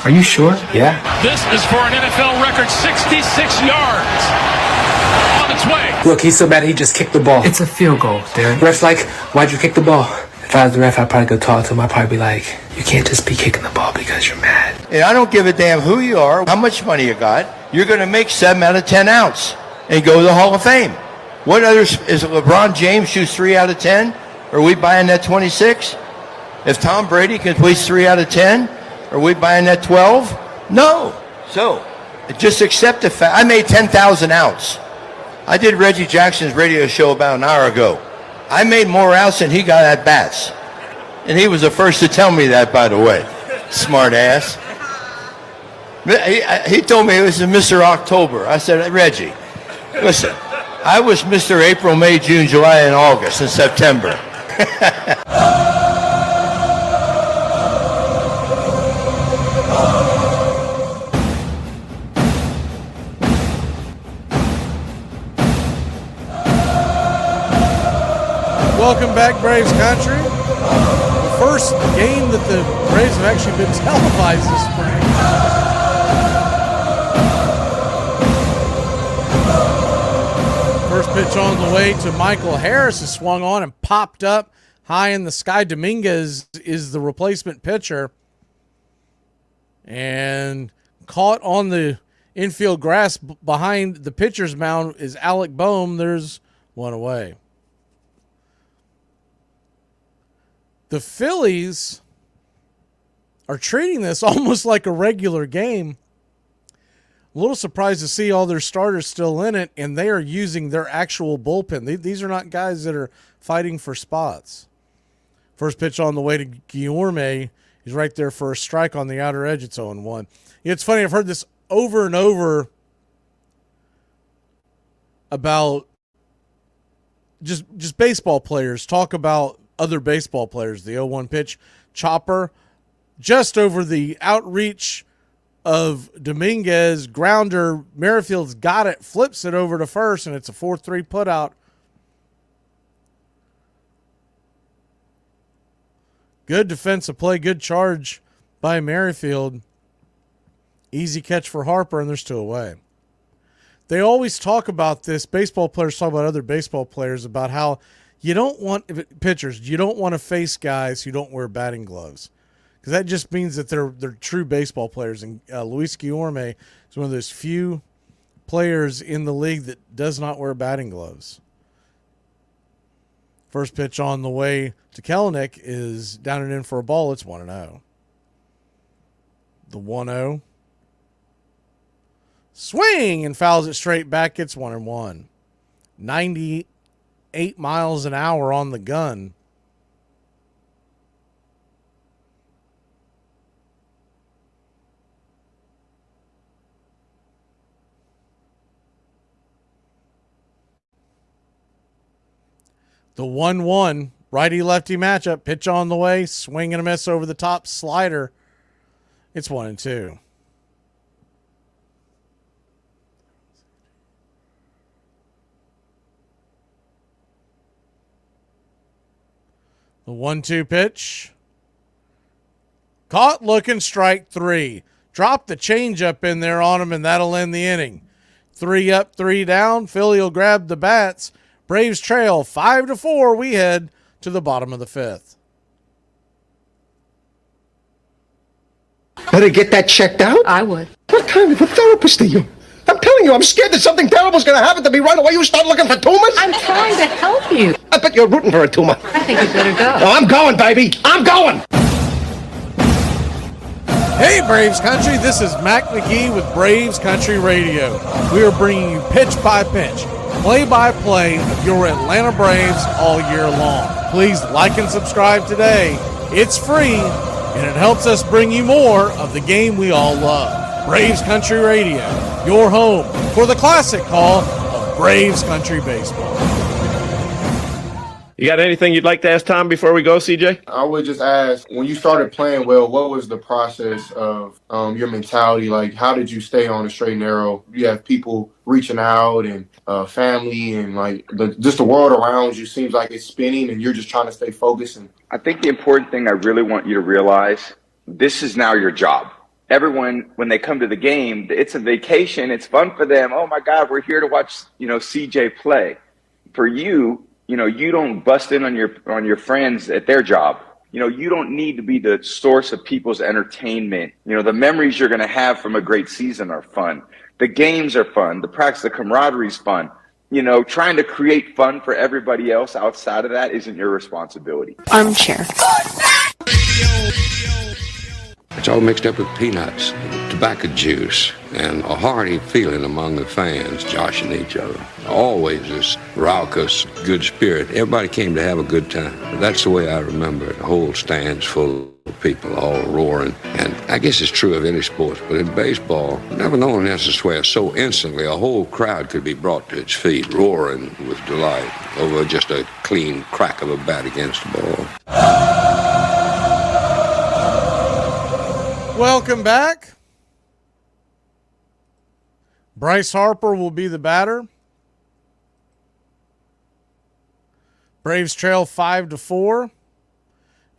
Are you sure? Yeah. This is for an NFL record 66 yards. On its way. Look, he's so bad he just kicked the ball. It's a field goal, Derek. Ref's like, why'd you kick the ball? If I was the ref, I'd probably go talk to him. I'd probably be like, you can't just be kicking the ball because you're mad. And I don't give a damn who you are, how much money you got. You're going to make 7 out of 10 outs and go to the Hall of Fame. What others is LeBron James shoots 3 out of 10? Are we buying that 26? If Tom Brady completes 3 out of 10, are we buying that 12? No. So just accept the fact. I made 10,000 outs. I did Reggie Jackson's radio show about an hour ago. I made more outs than he got at bats. And he was the first to tell me that, by the way. Smart ass. He told me it was Mr. October. I said, Reggie, listen, I was Mr. April, May, June, July, and August, and September. Welcome back, Braves country. The first game that the Braves have actually been televised this spring. First pitch on the way to Michael Harris is swung on and popped up high in the sky. Dominguez is the replacement pitcher. And caught on the infield grass behind the pitcher's mound is Alec Boehm. There's one away. The Phillies are treating this almost like a regular game. A little surprised to see all their starters still in it, and they are using their actual bullpen. These are not guys that are fighting for spots. First pitch on the way to Guillorme. He's right there for a strike on the outer edge. It's 0-1. It's funny, I've heard this over and over about just baseball players talk about other baseball players. The 0-1 pitch, chopper, just over the outreach of Dominguez, grounder. Merrifield's got it, flips it over to first, and it's a 4-3 putout. Good defensive play, good charge by Merrifield. Easy catch for Harper, and there's 2 away. They always talk about this. Baseball players talk about other baseball players about how you don't want pitchers. You don't want to face guys who don't wear batting gloves, because that just means that they're true baseball players. And Luis Guillorme is one of those few players in the league that does not wear batting gloves. First pitch on the way to Kelenic is down and in for a ball. It's 1-0. The 1-0. Swing and fouls it straight back. It's 1-1. 98 miles an hour on the gun. The 1-1 righty-lefty matchup. Pitch on the way. Swing and a miss over the top. Slider. It's 1-2. The 1-2 pitch. Caught looking, strike 3. Drop the changeup in there on him, and that'll end the inning. 3 up, 3 down. Philly will grab the bats. Braves trail 5-4. We head to the bottom of the 5th. Better get that checked out? I would. What kind of a therapist are you? I'm telling you, I'm scared that something terrible's going to happen to me right away. You start looking for tumors? I'm trying to help you. I bet you're rooting for a tumor. I think you better go. No, I'm going, baby. I'm going. Hey, Braves Country. This is Mac Magee with Braves Country Radio. We are bringing you pitch by pitch, play-by-play of your Atlanta Braves all year long. Please like and subscribe today. It's free, and it helps us bring you more of the game we all love. Braves Country Radio, your home for the classic call of Braves Country Baseball. You got anything you'd like to ask Tom before we go, CJ? I would just ask, when you started playing well, what was the process of your mentality? Like, how did you stay on the straight and narrow? You have people reaching out and family and, like, just the world around you seems like it's spinning and you're just trying to stay focused. And I think the important thing I really want you to realize, this is now your job. Everyone, when they come to the game, it's a vacation. It's fun for them. Oh, my God, we're here to watch, CJ play. For you, you don't bust in on your friends at their job. You don't need to be the source of people's entertainment. The memories you're going to have from a great season are fun. The games are fun. The practice, the camaraderie is fun. Trying to create fun for everybody else outside of that isn't your responsibility. Armchair. It's all mixed up with peanuts, tobacco juice, and a hearty feeling among the fans, joshing each other. Always this raucous, good spirit. Everybody came to have a good time. That's the way I remember it. The whole stand's full of people all roaring. And I guess it's true of any sport, but in baseball, never known elsewhere so instantly a whole crowd could be brought to its feet, roaring with delight over just a clean crack of a bat against the ball. Welcome back. Bryce Harper will be the batter. Braves trail 5-4.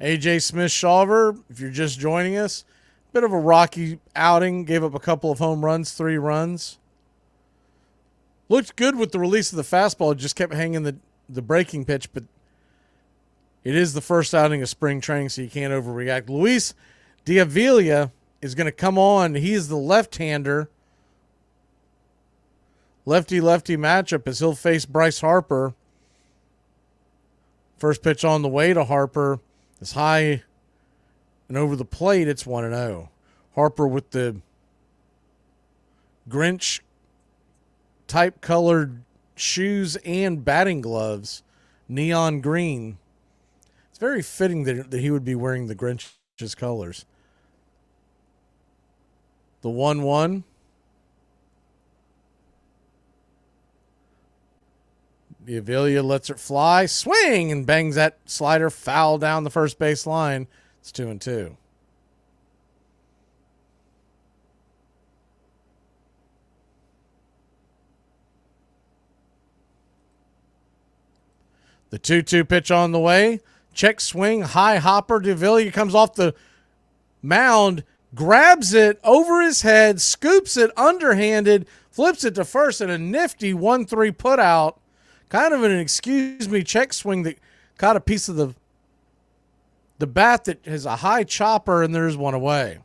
AJ SMITH-SHAWVER, if you're just joining us, bit of a rocky outing. Gave up a couple of home runs, 3 runs. Looked good with the release of the fastball. Just kept hanging the breaking pitch, but it is the first outing of spring training, so you can't overreact. Luis D'Avila is going to come on. He is the left-hander. Lefty-lefty matchup as he'll face Bryce Harper. First pitch on the way to Harper is high and over the plate. It's 1-0. Harper with the Grinch type colored shoes and batting gloves, neon green. It's very fitting that he would be wearing the Grinch's colors. The 1-1. D'Avila lets it fly, swing, and bangs that slider foul down the first base line. It's 2-2. The 2-2 pitch on the way. Check swing, high hopper. D'Avila comes off the mound, grabs it over his head, scoops it underhanded, flips it to first, and a nifty 1-3 put out. Kind of an check swing that caught a piece of the bat that has a high chopper, and there's one away.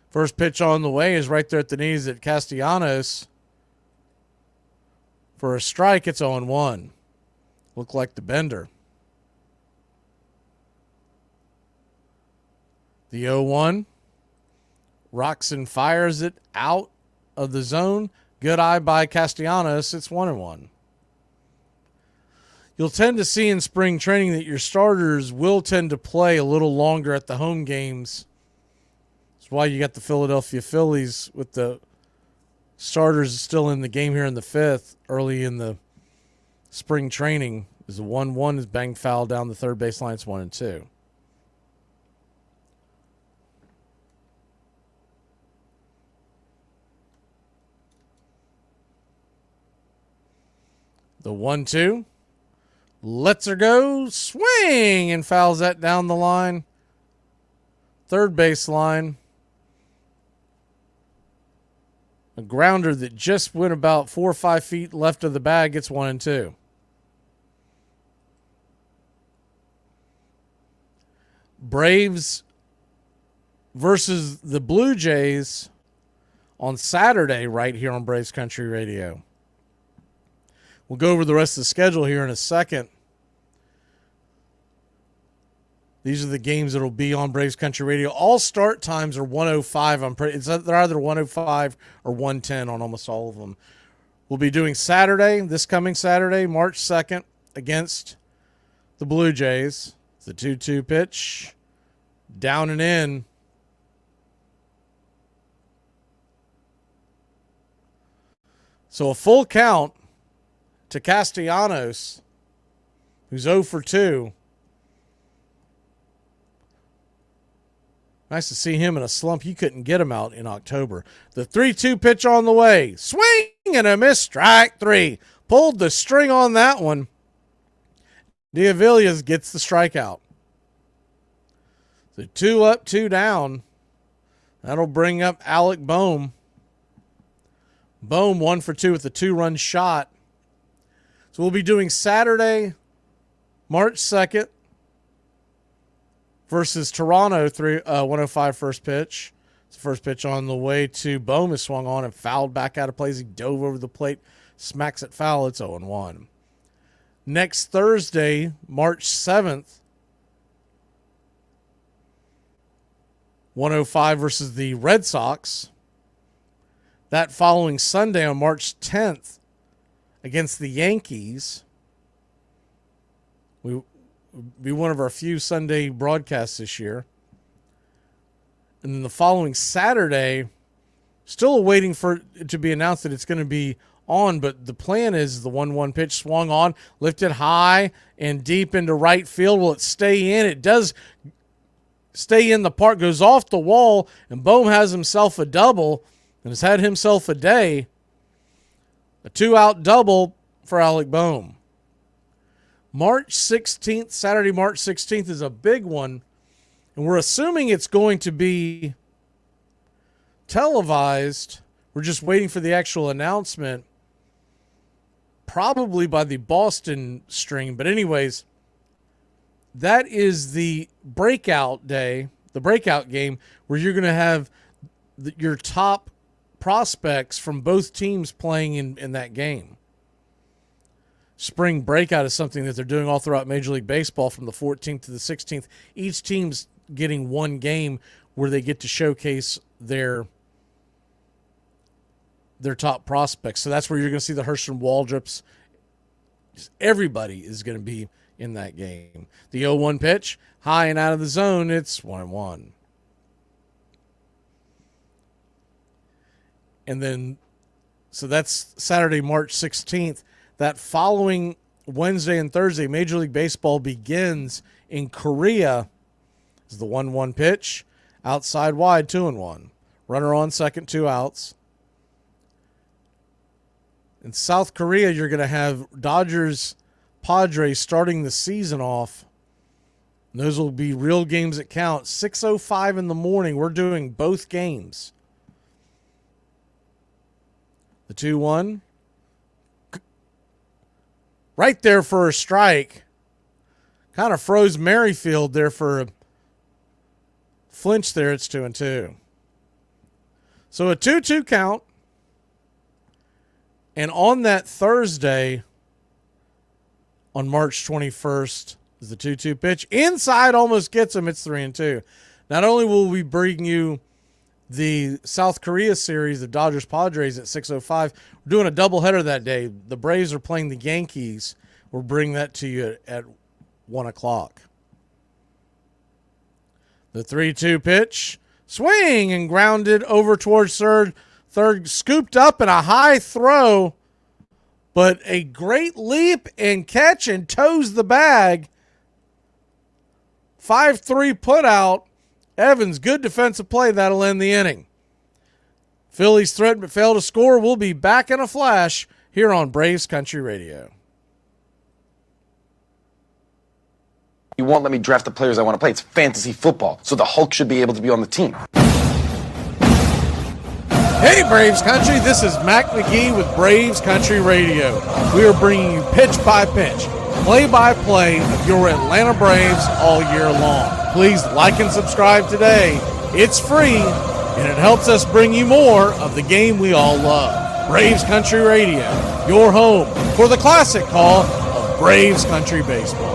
First pitch on the way is right there at the knees at Castellanos. For a strike, it's 0-1. Looked like the bender. The 0-1. Roxon fires it out of the zone. Good eye by Castellanos. It's 1-1. you'll tend to see in spring training that your starters will tend to play a little longer at the home games. That's why you got the Philadelphia Phillies with the starters still in the game here in the 5th, early in the spring training. Is the 1-1 is banged foul down the third base line. It's 1-2. The 1-2 lets her go, swing, and fouls that down the line. Third base line. A grounder that just went about 4 or 5 feet left of the bag gets 1-2. Braves versus the Blue Jays on Saturday right here on Braves Country Radio. We'll go over the rest of the schedule here in a second. These are the games that will be on Braves Country Radio. All start times are 1:05. They're either 1:05 or 1:10 on almost all of them. We'll be doing this coming Saturday, March 2nd, against the Blue Jays. It's the 2-2 pitch. Down and in. So a full count to Castellanos, who's 0 for 2. Nice to see him in a slump. You couldn't get him out in October. The 3-2 pitch on the way. Swing and a miss. Strike 3. Pulled the string on that one. Diavillas gets the strikeout. So 2 up, 2 down. That'll bring up Alec Boehm. Boehm 1 for 2 with a 2-run shot. So we'll be doing Saturday, March 2nd versus Toronto, 105 first pitch. It's the first pitch on the way to Boehm is swung on and fouled back out of play as he dove over the plate, smacks it foul. It's 0-1. Next Thursday, March 7th, 105 versus the Red Sox. That following Sunday on March 10th, against the Yankees. We will be one of our few Sunday broadcasts this year. And then the following Saturday, still waiting for it to be announced that it's going to be on, but the plan is the 1-1 pitch swung on, lifted high and deep into right field. Will it stay in? It does stay in the park, goes off the wall, and Boehm has himself a double and has had himself a day. A 2-out double for Alec Boehm. March 16th, Saturday, March 16th is a big one, and we're assuming it's going to be televised. We're just waiting for the actual announcement, probably by the Boston stream. But anyways, that is the breakout day, the breakout game, where you're going to have your top prospects from both teams playing in that game. Spring breakout is something that they're doing all throughout Major League Baseball from the 14th to the 16th. Each team's getting one game where they get to showcase their top prospects. So that's where you're going to see the Herschel Waldrops. Everybody is going to be in that game. The 0-1 pitch, high and out of the zone, it's 1-1. And then, so that's Saturday, March 16th. That following Wednesday and Thursday, Major League Baseball begins in Korea. Is the 1-1 pitch, outside wide, 2-1. Runner on second, 2 outs. In South Korea, you're going to have Dodgers, Padres starting the season off. And those will be real games that count. 6:05 in the morning, we're doing both games. The 2-1. Right there for a strike. Kind of froze Merrifield there for a flinch there. It's 2-2. So a 2-2 count. And on that Thursday, on March 21st, is the 2-2 pitch. Inside almost gets him. It's 3-2. Not only will we bring you the South Korea series, the Dodgers-Padres at 6:05. We're doing a doubleheader that day. The Braves are playing the Yankees We'll bring that to you at 1 o'clock. The 3-2 pitch. Swing and grounded over towards third. Third scooped up in a high throw, but a great leap and catch and toes the bag. 5-3 put out. Evans, good defensive play. That'll end the inning. Phillies threaten but fail to score. We'll be back in a flash here on Braves Country Radio. You won't let me draft the players I want to play. It's fantasy football, so the Hulk should be able to be on the team. Hey, Braves Country, this is Mac Magee with Braves Country Radio. We are bringing you pitch by pitch, play by play of your Atlanta Braves all year long. Please like and subscribe today. It's free, and it helps us bring you more of the game we all love. Braves Country Radio, your home for the classic call of Braves Country Baseball.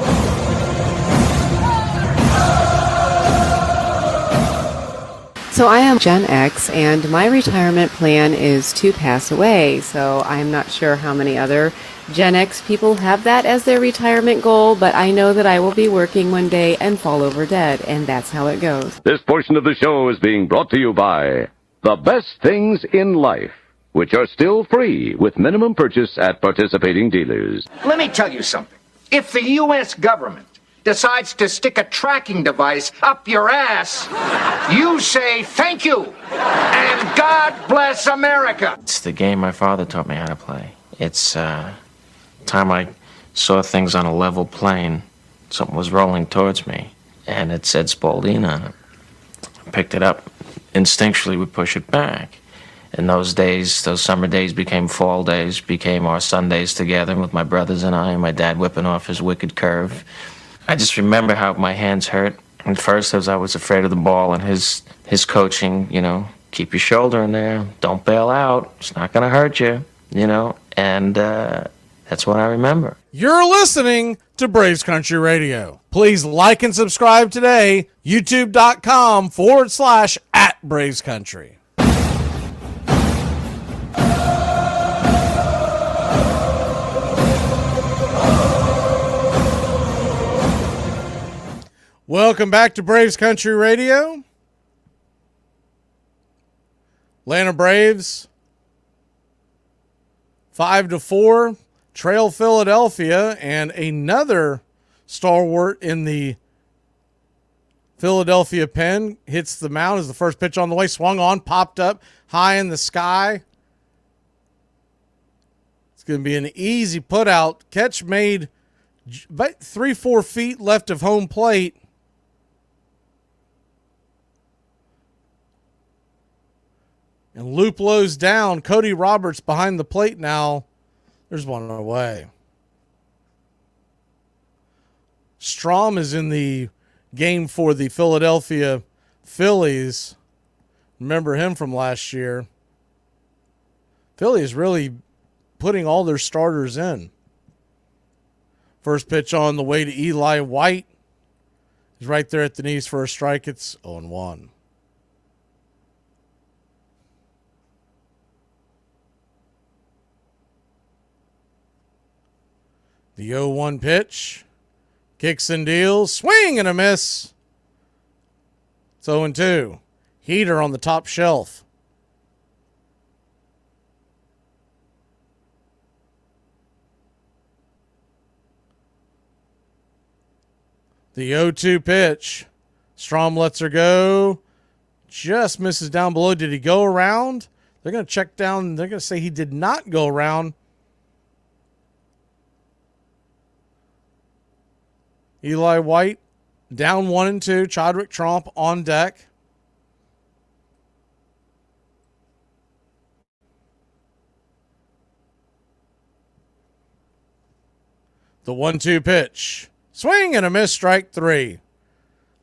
So I am Gen X, and my retirement plan is to pass away. So I'm not sure how many other Gen X people have that as their retirement goal, but I know that I will be working one day and fall over dead, and that's how it goes. This portion of the show is being brought to you by The Best Things in Life, which are still free with minimum purchase at participating dealers. Let me tell you something. If the U.S. government decides to stick a tracking device up your ass, you say thank you and God bless America. It's the game my father taught me how to play. It's time I saw things on a level plane. Something was rolling towards me, and it said Spalding on it. I picked it up. Instinctually, we push it back. And those days, those summer days became fall days, became our Sundays together with my brothers and I, and my dad whipping off his wicked curve. I just remember how my hands hurt. At first, as I was afraid of the ball and his coaching, keep your shoulder in there. Don't bail out. It's not going to hurt you, And that's what I remember. You're listening to Braves Country Radio. Please like and subscribe today. YouTube.com/@Braves Country. Welcome back to Braves Country Radio. Atlanta Braves 5-4 trail Philadelphia, and another stalwart in the Philadelphia pen hits the mound as the first pitch on the way, swung on, popped up high in the sky. It's going to be an easy put out. Catch made about 3-4 feet left of home plate. And Luplo's down. Cody Roberts behind the plate now. There's one away. Strom is in the game for the Philadelphia Phillies. Remember him from last year. Philly is really putting all their starters in. First pitch on the way to Eli White. He's right there at the knees for a strike. It's 0-1. The 0-1 pitch. Kicks and deals. Swing and a miss. It's 0-2. Heater on the top shelf. The 0-2 pitch. Strom lets her go. Just misses down below. Did he go around? They're going to check down. They're going to say he did not go around. Eli White down 1-2. Chodrick Tromp on deck. The 1-2 pitch. Swing and a miss, strike 3.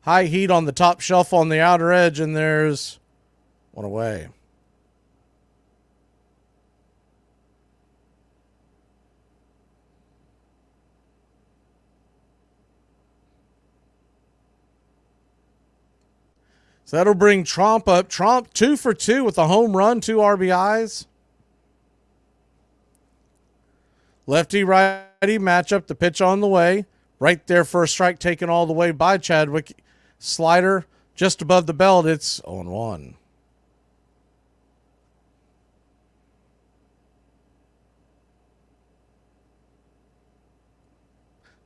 High heat on the top shelf on the outer edge, and there's one away. So that'll bring Tromp up. Tromp 2 for 2 with a home run, 2 RBIs. Lefty right. matchup, the pitch on the way. Right there for a strike taken all the way by Chadwick. Slider just above the belt. It's 0-1.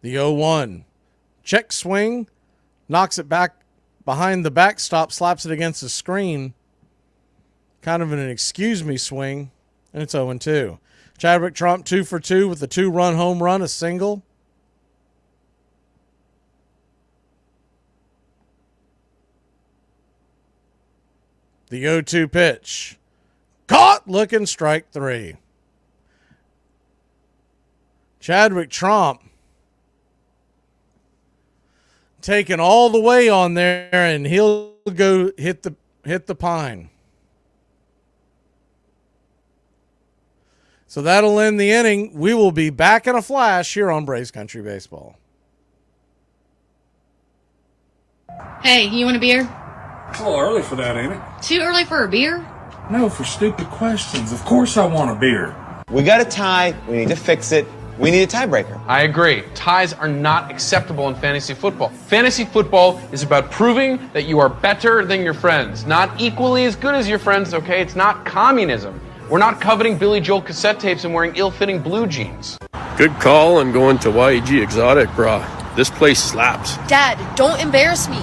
The 0-1. Check swing. Knocks it back behind the backstop. Slaps it against the screen. Kind of an excuse me swing. And it's 0-2. Chadwick Trump 2 for 2 with a 2-run home run, a single. The 0-2 pitch. Caught looking, strike 3. Chadwick Trump taking all the way on there, and he'll go hit the pine. So that'll end the inning. We will be back in a flash here on Braves Country Baseball. Hey, you want a beer? It's a little early for that, ain't it? Too early for a beer? No, for stupid questions. Of course I want a beer. We got a tie. We need to fix it. We need a tiebreaker. I agree. Ties are not acceptable in fantasy football. Fantasy football is about proving that you are better than your friends, not equally as good as your friends, okay? It's not communism. We're not coveting Billy Joel cassette tapes and wearing ill-fitting blue jeans. Good call on going to YEG Exotic, brah. This place slaps. Dad, don't embarrass me.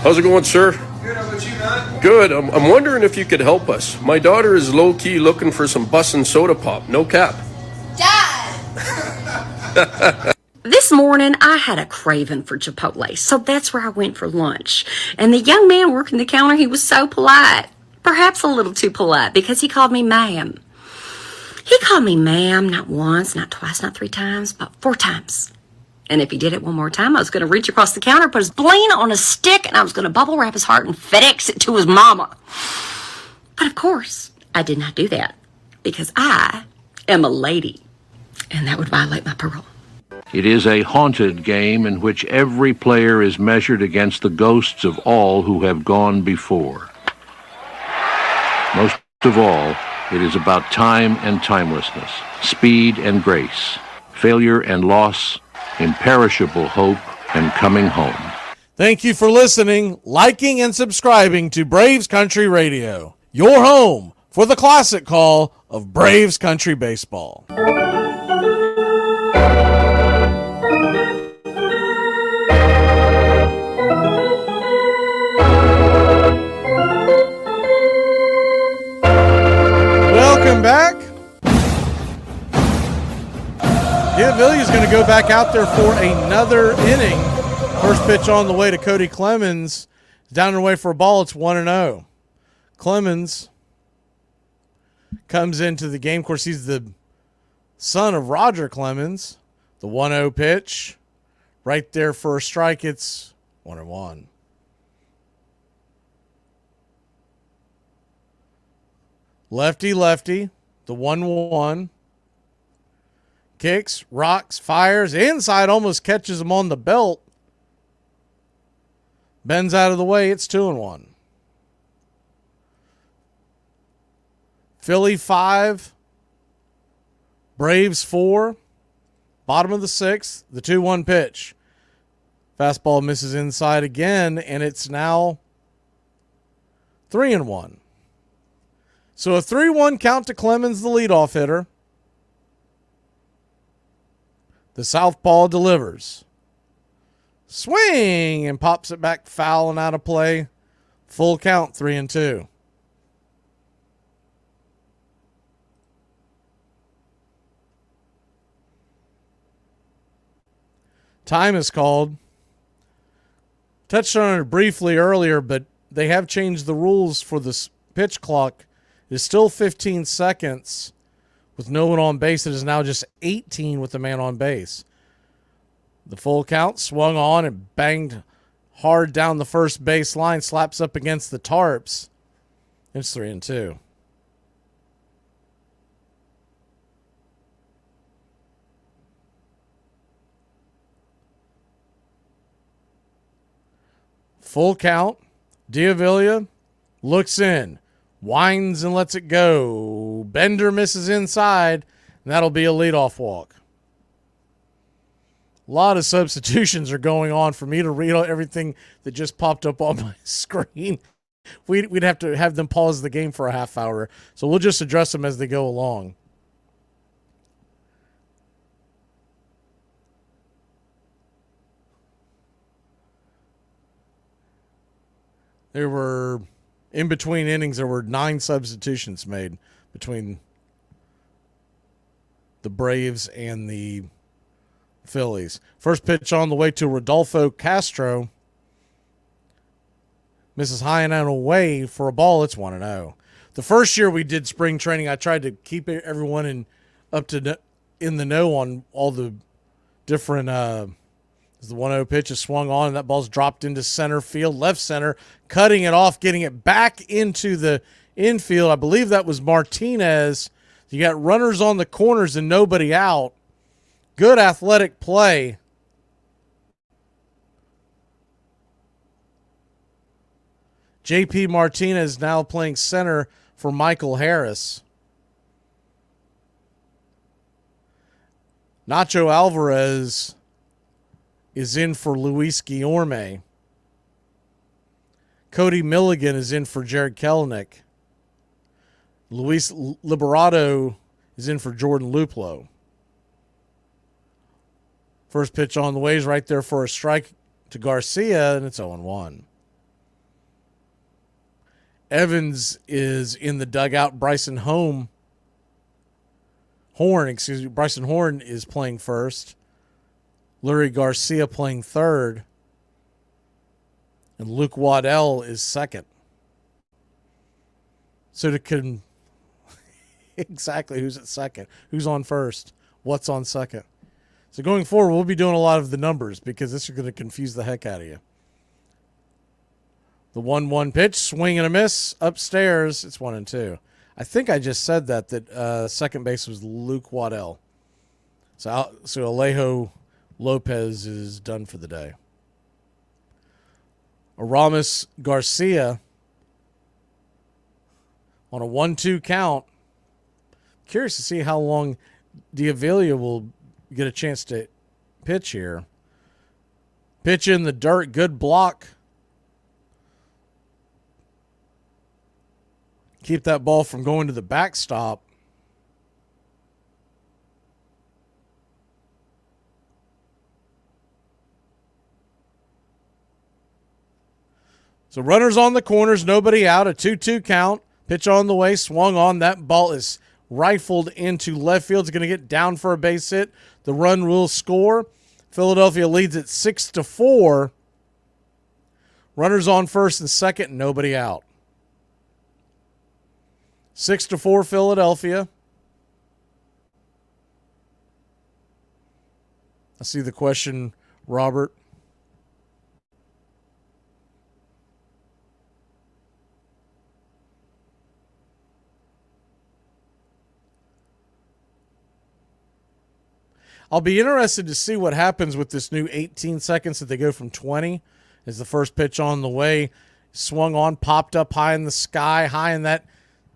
How's it going, sir? Good, how about you, man? Good. I'm wondering if you could help us. My daughter is low-key looking for some bussin' soda pop. No cap. Dad! This morning, I had a craving for Chipotle, so that's where I went for lunch. And the young man working the counter, he was so polite. Perhaps a little too polite, because he called me ma'am. He called me ma'am not once, not twice, not 3 times, but 4 times. And if he did it one more time, I was going to reach across the counter, put his bling on a stick, and I was going to bubble wrap his heart and FedEx it to his mama. But of course, I did not do that, because I am a lady, and that would violate my parole. It is a haunted game in which every player is measured against the ghosts of all who have gone before. Most of all, it is about time and timelessness, speed and grace, failure and loss, imperishable hope and coming home. Thank you for listening, liking, and subscribing to Braves Country Radio, your home for the classic call of Braves Country Baseball. Welcome back. Villiers is going to go back out there for another inning. First pitch on the way to Cody Clemens. Down and away for a ball. It's 1-0. Clemens comes into the game. Of course, he's the son of Roger Clemens. The 1-0 pitch. Right there for a strike. It's 1-1. Lefty, lefty. The 1-1. Kicks, rocks, fires. Inside, almost catches him on the belt. Bends out of the way. It's 2-1. Philly 5. Braves 4. Bottom of the 6th. The 2-1 pitch. Fastball misses inside again, and it's now 3-1. So a 3-1 count to Clemens, the leadoff hitter. The southpaw delivers. Swing, and pops it back foul and out of play. Full count, 3-2. Time is called. Touched on it briefly earlier, but they have changed the rules for the pitch clock. It is still 15 seconds with no one on base. It is now just 18 with the man on base. The full count, swung on and banged hard down the first base line, slaps up against the tarps. It's 3-2. Full count. D'Avila looks in, winds and lets it go. Bender misses inside, and that'll be a leadoff walk. A lot of substitutions are going on. For me to read everything that just popped up on my screen, we'd have to have them pause the game for a half hour. So we'll just address them as they go along. There were, in between innings, there were 9 substitutions made between the Braves and the Phillies. First pitch on the way to Rodolfo Castro. Misses high and out away for a ball. It's 1-0. The first year we did spring training, I tried to keep everyone in the know on all the different. The 1-0 pitch is swung on, and that ball's dropped into center field, left center, cutting it off, getting it back into the infield. I believe that was Martinez. You got runners on the corners and nobody out. Good athletic play. JP Martinez now playing center for Michael Harris. Nacho Alvarez is in for Luis Guillorme. Cody Milligan is in for Jared Kelenic. Luis Liberato is in for Jordan Luplow. First pitch on the way is right there for a strike to Garcia, and it's 0-1. Evans is in the dugout. Bryson Horn is playing first. Lurie Garcia playing third. And Luke Waddell is second. So exactly who's at second, who's on first, what's on second. So going forward, we'll be doing a lot of the numbers because this is going to confuse the heck out of you. The 1-1 pitch, swing and a miss, upstairs. It's 1-2. I think I just said that second base was Luke Waddell. So Alejo Lopez is done for the day. Aramis Garcia on a 1-2 count. Curious to see how long D'Avila will get a chance to pitch here. Pitch in the dirt, good block. Keep that ball from going to the backstop. So runners on the corners, nobody out, a 2-2 count. Pitch on the way, swung on. That ball is rifled into left field. It's going to get down for a base hit. The run will score. Philadelphia leads at 6-4. Runners on first and second, nobody out. 6-4 Philadelphia. I see the question, Robert. I'll be interested to see what happens with this new 18 seconds that they go from 20 as the first pitch on the way. Swung on, popped up high in the sky, high in that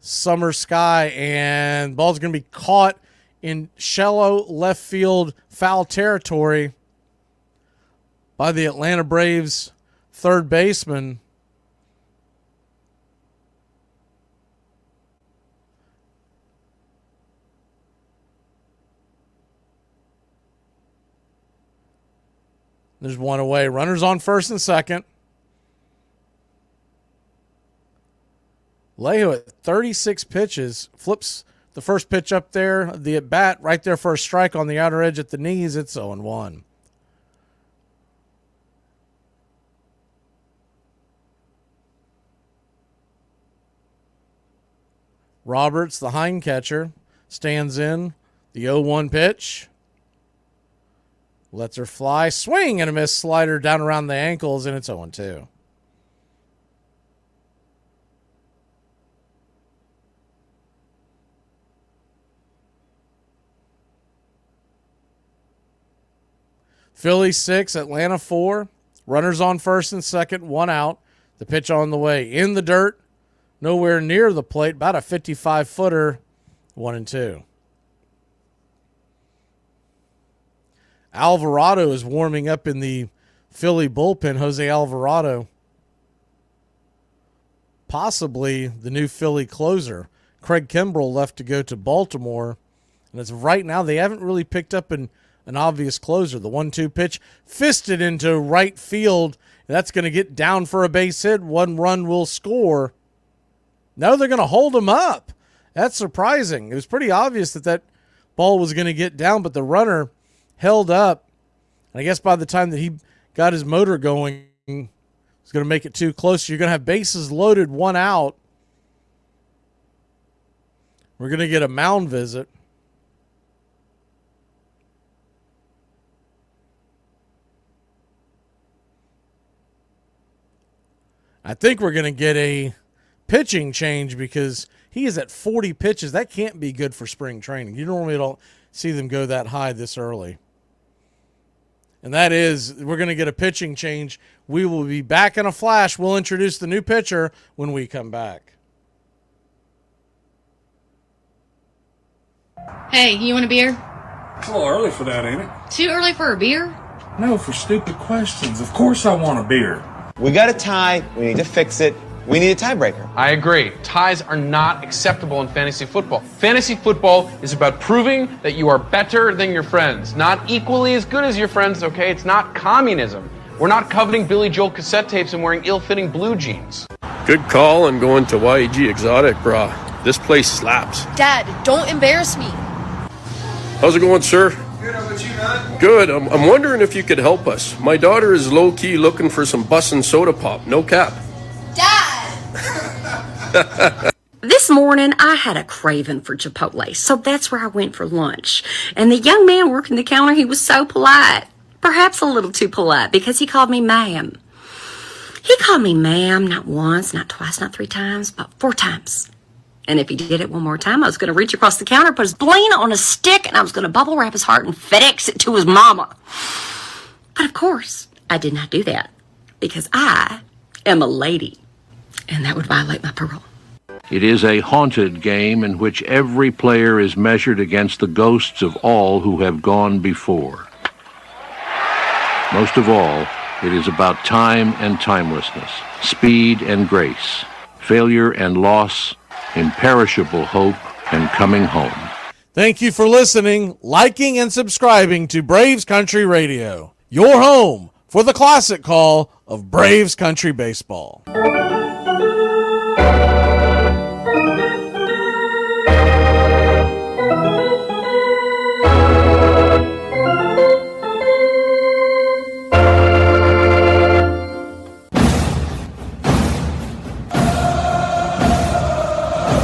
summer sky, and ball's going to be caught in shallow left field foul territory by the Atlanta Braves third baseman. There's one away. Runners on first and second. Lejo at 36 pitches flips the first pitch up there, the at bat right there for a strike on the outer edge at the knees. It's 0-1. Roberts, the hind catcher, stands in the 0-1 pitch. Lets her fly. Swing and a miss, slider down around the ankles, and it's 0-2. Phillies 6, Atlanta 4. Runners on first and second, one out. The pitch on the way. In the dirt, nowhere near the plate, about a 55-footer, 1-2. Alvarado is warming up in the Philly bullpen. Jose Alvarado, possibly the new Philly closer. Craig Kimbrell left to go to Baltimore. And as of right now, they haven't really picked up an obvious closer. The 1-2 pitch fisted into right field. That's going to get down for a base hit. 1 run will score. No, they're going to hold him up. That's surprising. It was pretty obvious that ball was going to get down, but the runner held up. And I guess by the time that he got his motor going, he's going to make it too close. You're going to have bases loaded, 1 out. We're going to get a mound visit. I think we're going to get a pitching change because he is at 40 pitches. That can't be good for spring training. You normally don't see them go that high this early. And that is, we're going to get a pitching change. We will be back in a flash. We'll introduce the new pitcher when we come back. Hey, you want a beer? It's a little early for that, ain't it? Too early for a beer? No, for stupid questions. Of course I want a beer. We got a tie. We need to fix it. We need a tiebreaker. I agree. Ties are not acceptable in fantasy football. Fantasy football is about proving that you are better than your friends, not equally as good as your friends, okay? It's not communism. We're not coveting Billy Joel cassette tapes and wearing ill-fitting blue jeans. Good call on going to YEG Exotic, brah. This place slaps. Dad, don't embarrass me. How's it going, sir? Good, how about you, man? Good. I'm wondering if you could help us. My daughter is low-key looking for some bussin' soda pop. No cap. Dad! This morning, I had a craving for Chipotle, so that's where I went for lunch. And the young man working the counter, he was so polite. Perhaps a little too polite, because he called me ma'am. He called me ma'am not once, not twice, not 3 times, but 4 times. And if he did it one more time, I was going to reach across the counter, put his bling on a stick, and I was going to bubble wrap his heart and FedEx it to his mama. But of course, I did not do that, because I am a lady, and that would violate my parole. It is a haunted game in which every player is measured against the ghosts of all who have gone before. Most of all, it is about time and timelessness, speed and grace, failure and loss, imperishable hope, and coming home. Thank you for listening, liking, and subscribing to Braves Country Radio, your home for the classic call of Braves Country Baseball.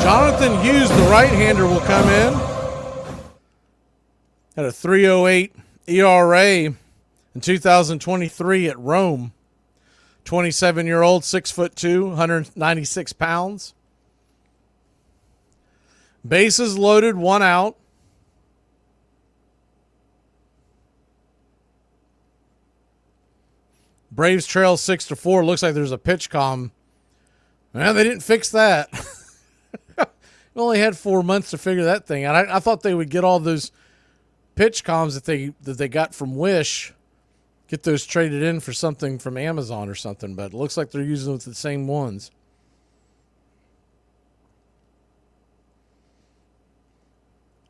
Jonathan Hughes, the right-hander, will come in. Had a 3.08 ERA in 2023 at Rome. 27-year-old, 6'2", 196 pounds. Bases loaded, 1 out. Braves trail 6-4. Looks like there's a pitch comm. Well, they didn't fix that. We only had 4 months to figure that thing out. I thought they would get all those pitch comms that they got from Wish, get those traded in for something from Amazon or something, but it looks like they're using the same ones.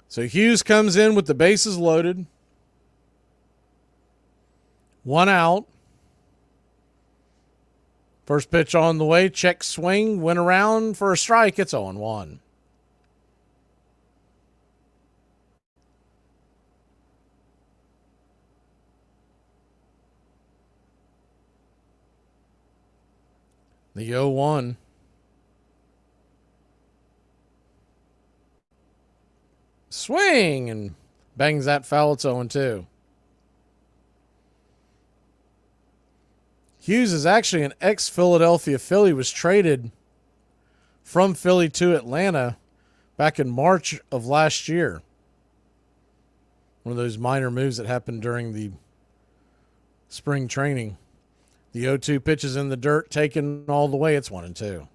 So Hughes comes in with the bases loaded. 1 out. First pitch on the way, check swing, went around for a strike. It's 0-1. The 0-1. Swing and bangs that foul. It's 0-2. Hughes is actually an ex-Philadelphia Philly, was traded from Philly to Atlanta back in March of last year. One of those minor moves that happened during the spring training. The 0-2 pitch is in the dirt, taken all the way. It's 1-2.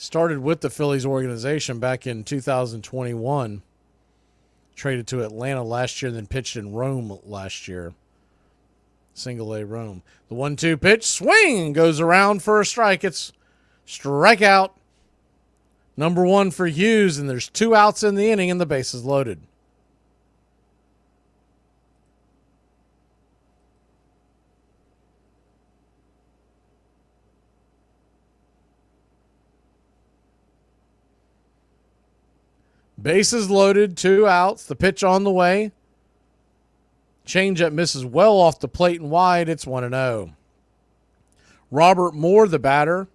Started with the Phillies organization back in 2021. Traded to Atlanta last year and then pitched in Rome last year. Single A Rome. The 1-2 pitch, swing, goes around for a strike. It's strikeout. Number 1 for Hughes, and there's 2 outs in the inning and the bases loaded. Bases loaded, 2 outs, the pitch on the way. Changeup misses well off the plate and wide. It's 1-0. Robert Moore, the batter,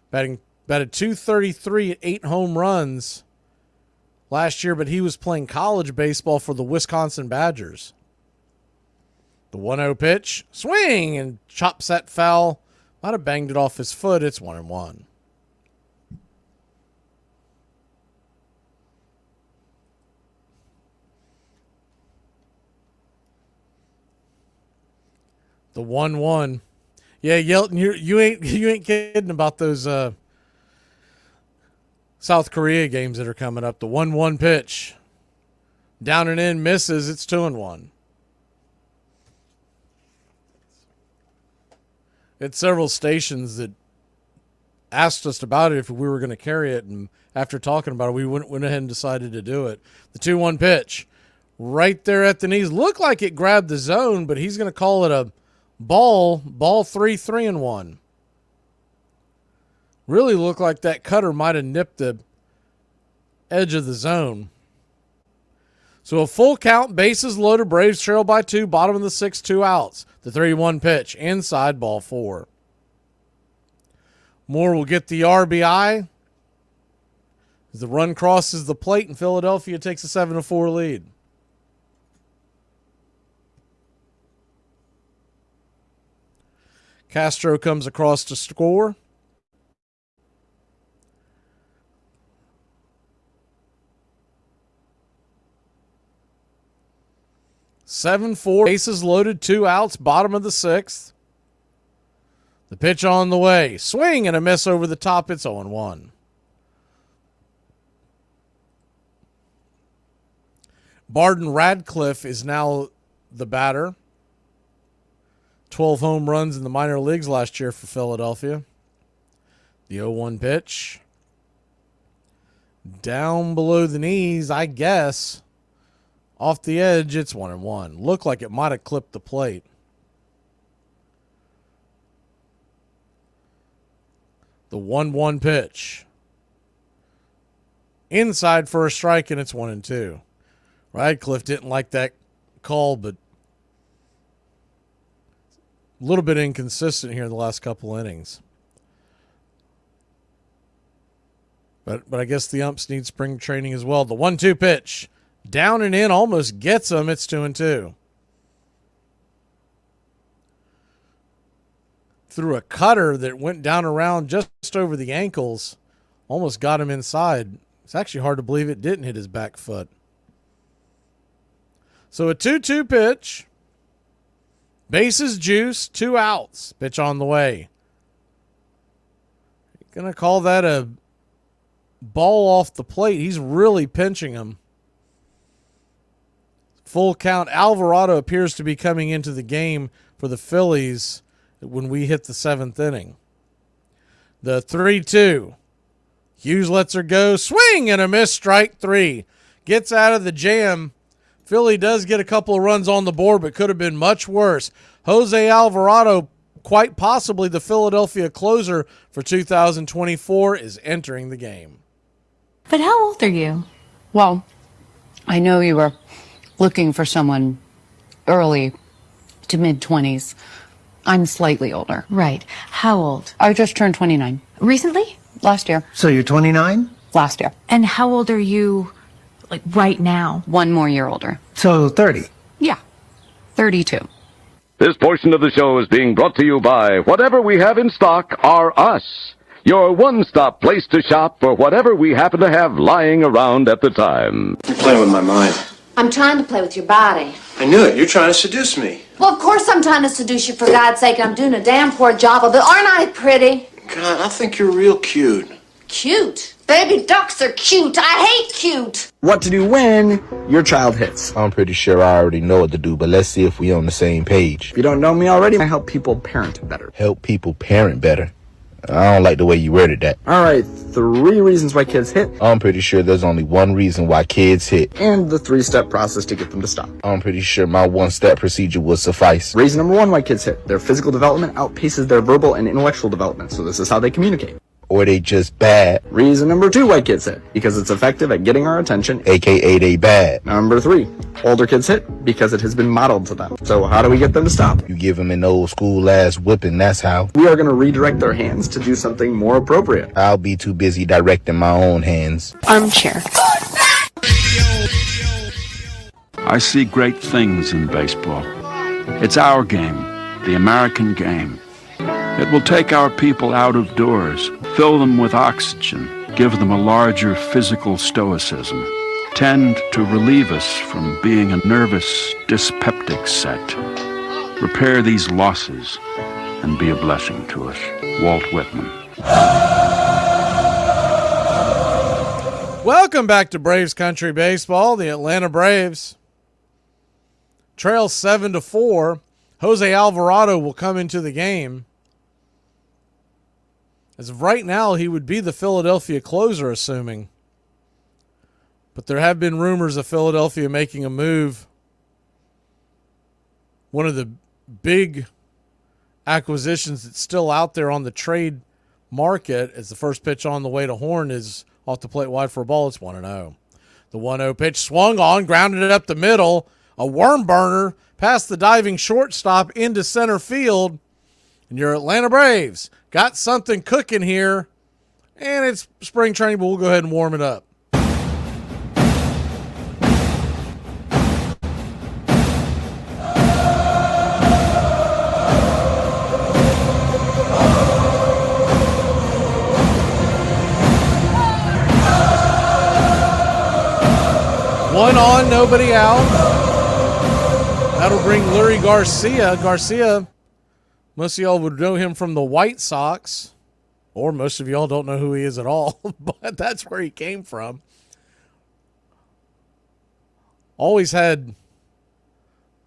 batted .233 at 8 home runs last year, but he was playing college baseball for the Wisconsin Badgers. The 1-0 pitch, swing, and chops that foul. Might have banged it off his foot. It's 1-1. The 1-1. Yeah, Yelton, you ain't kidding about those South Korea games that are coming up. The 1-1 pitch. Down and in, misses. It's 2-1. It's several stations that asked us about it if we were going to carry it, and after talking about it, we went ahead and decided to do it. The 2-1 pitch. Right there at the knees. Looked like it grabbed the zone, but he's going to call it a ball 3-1. Really looked like that cutter might have nipped the edge of the zone. So a full count, bases loaded, Braves trail by 2, bottom of the 6th, 2 outs. The 3-1 pitch, inside, ball 4. Moore will get the RBI as the run crosses the plate and Philadelphia takes a 7-4 lead. Castro comes across to score. (7-4), bases loaded, 2 outs, bottom of the 6th. The pitch on the way. Swing and a miss over the top. It's 0-1. Barden Radcliffe is now the batter. 12 home runs in the minor leagues last year for Philadelphia. The 0-1 pitch. Down below the knees, I guess. Off the edge, it's 1-1. Looked like it might have clipped the plate. The 1-1 pitch. Inside for a strike, and it's 1-2. Radcliffe didn't like that call, but a little bit inconsistent here in the last couple innings. But I guess the umps need spring training as well. The 1-2 pitch. Down and in, almost gets him. It's 2-2. Threw a cutter that went down around just over the ankles. Almost got him inside. It's actually hard to believe it didn't hit his back foot. So a 2-2 pitch. Bases juice, 2 outs. Pitch on the way. Gonna call that a ball off the plate. He's really pinching him. Full count. Alvarado appears to be coming into the game for the Phillies when we hit the 7th inning. The 3-2. Hughes lets her go. Swing and a miss. Strike 3. Gets out of the jam. Philly does get a couple of runs on the board, but could have been much worse. Jose Alvarado, quite possibly the Philadelphia closer for 2024, is entering the game. But how old are you? Well, I know you were looking for someone early to mid-20s. I'm slightly older. Right. How old? I just turned 29. Recently? Last year. So you're 29? Last year. And how old are you, like, right now? 1 more year older. So 30. Yeah. 32. This portion of the show is being brought to you by whatever we have in stock are us. Your one-stop place to shop for whatever we happen to have lying around at the time. You're playing with my mind. I'm trying to play with your body. I knew it. You're trying to seduce me. Well, of course I'm trying to seduce you, for God's sake. I'm doing a damn poor job of it. Aren't I pretty? God, I think you're real cute. Cute? Baby ducks are cute. I hate cute. What to do when your child hits. I'm pretty sure I already know what to do, but let's see if we're on the same page. If you don't know me already, I help people parent better. Help people parent better. I don't like the way you worded that. All right, 3 reasons why kids hit. I'm pretty sure there's only one reason why kids hit. And the 3-step process to get them to stop. I'm pretty sure my 1-step procedure would suffice. Reason number 1 why kids hit. Their physical development outpaces their verbal and intellectual development, so this is how they communicate. Or they just bad. Reason number 2 why kids hit. Because it's effective at getting our attention. AKA they bad. Number 3. Older kids hit because it has been modeled to them. So how do we get them to stop? You give them an old school ass whipping, that's how. We are going to redirect their hands to do something more appropriate. I'll be too busy directing my own hands. Armchair. I see great things in baseball. It's our game, the American game. It will take our people out of doors, fill them with oxygen, give them a larger physical stoicism, tend to relieve us from being a nervous, dyspeptic set, repair these losses, and be a blessing to us. Walt Whitman. Welcome back to Braves Country Baseball. The Atlanta Braves trail 7-4. Jose Alvarado will come into the game. As of right now, he would be the Philadelphia closer, assuming. But there have been rumors of Philadelphia making a move. One of the big acquisitions that's still out there on the trade market as the first pitch on the way to Horn is off the plate wide for a ball. It's 1-0. The 1-0 pitch swung on, grounded it up the middle. A worm burner past the diving shortstop into center field. And your Atlanta Braves got something cooking here. And it's spring training, but we'll go ahead and warm it up. One on, nobody out. That'll bring Leury Garcia. Garcia, most of y'all would know him from the White Sox, or most of y'all don't know who he is at all, but that's where he came from. Always had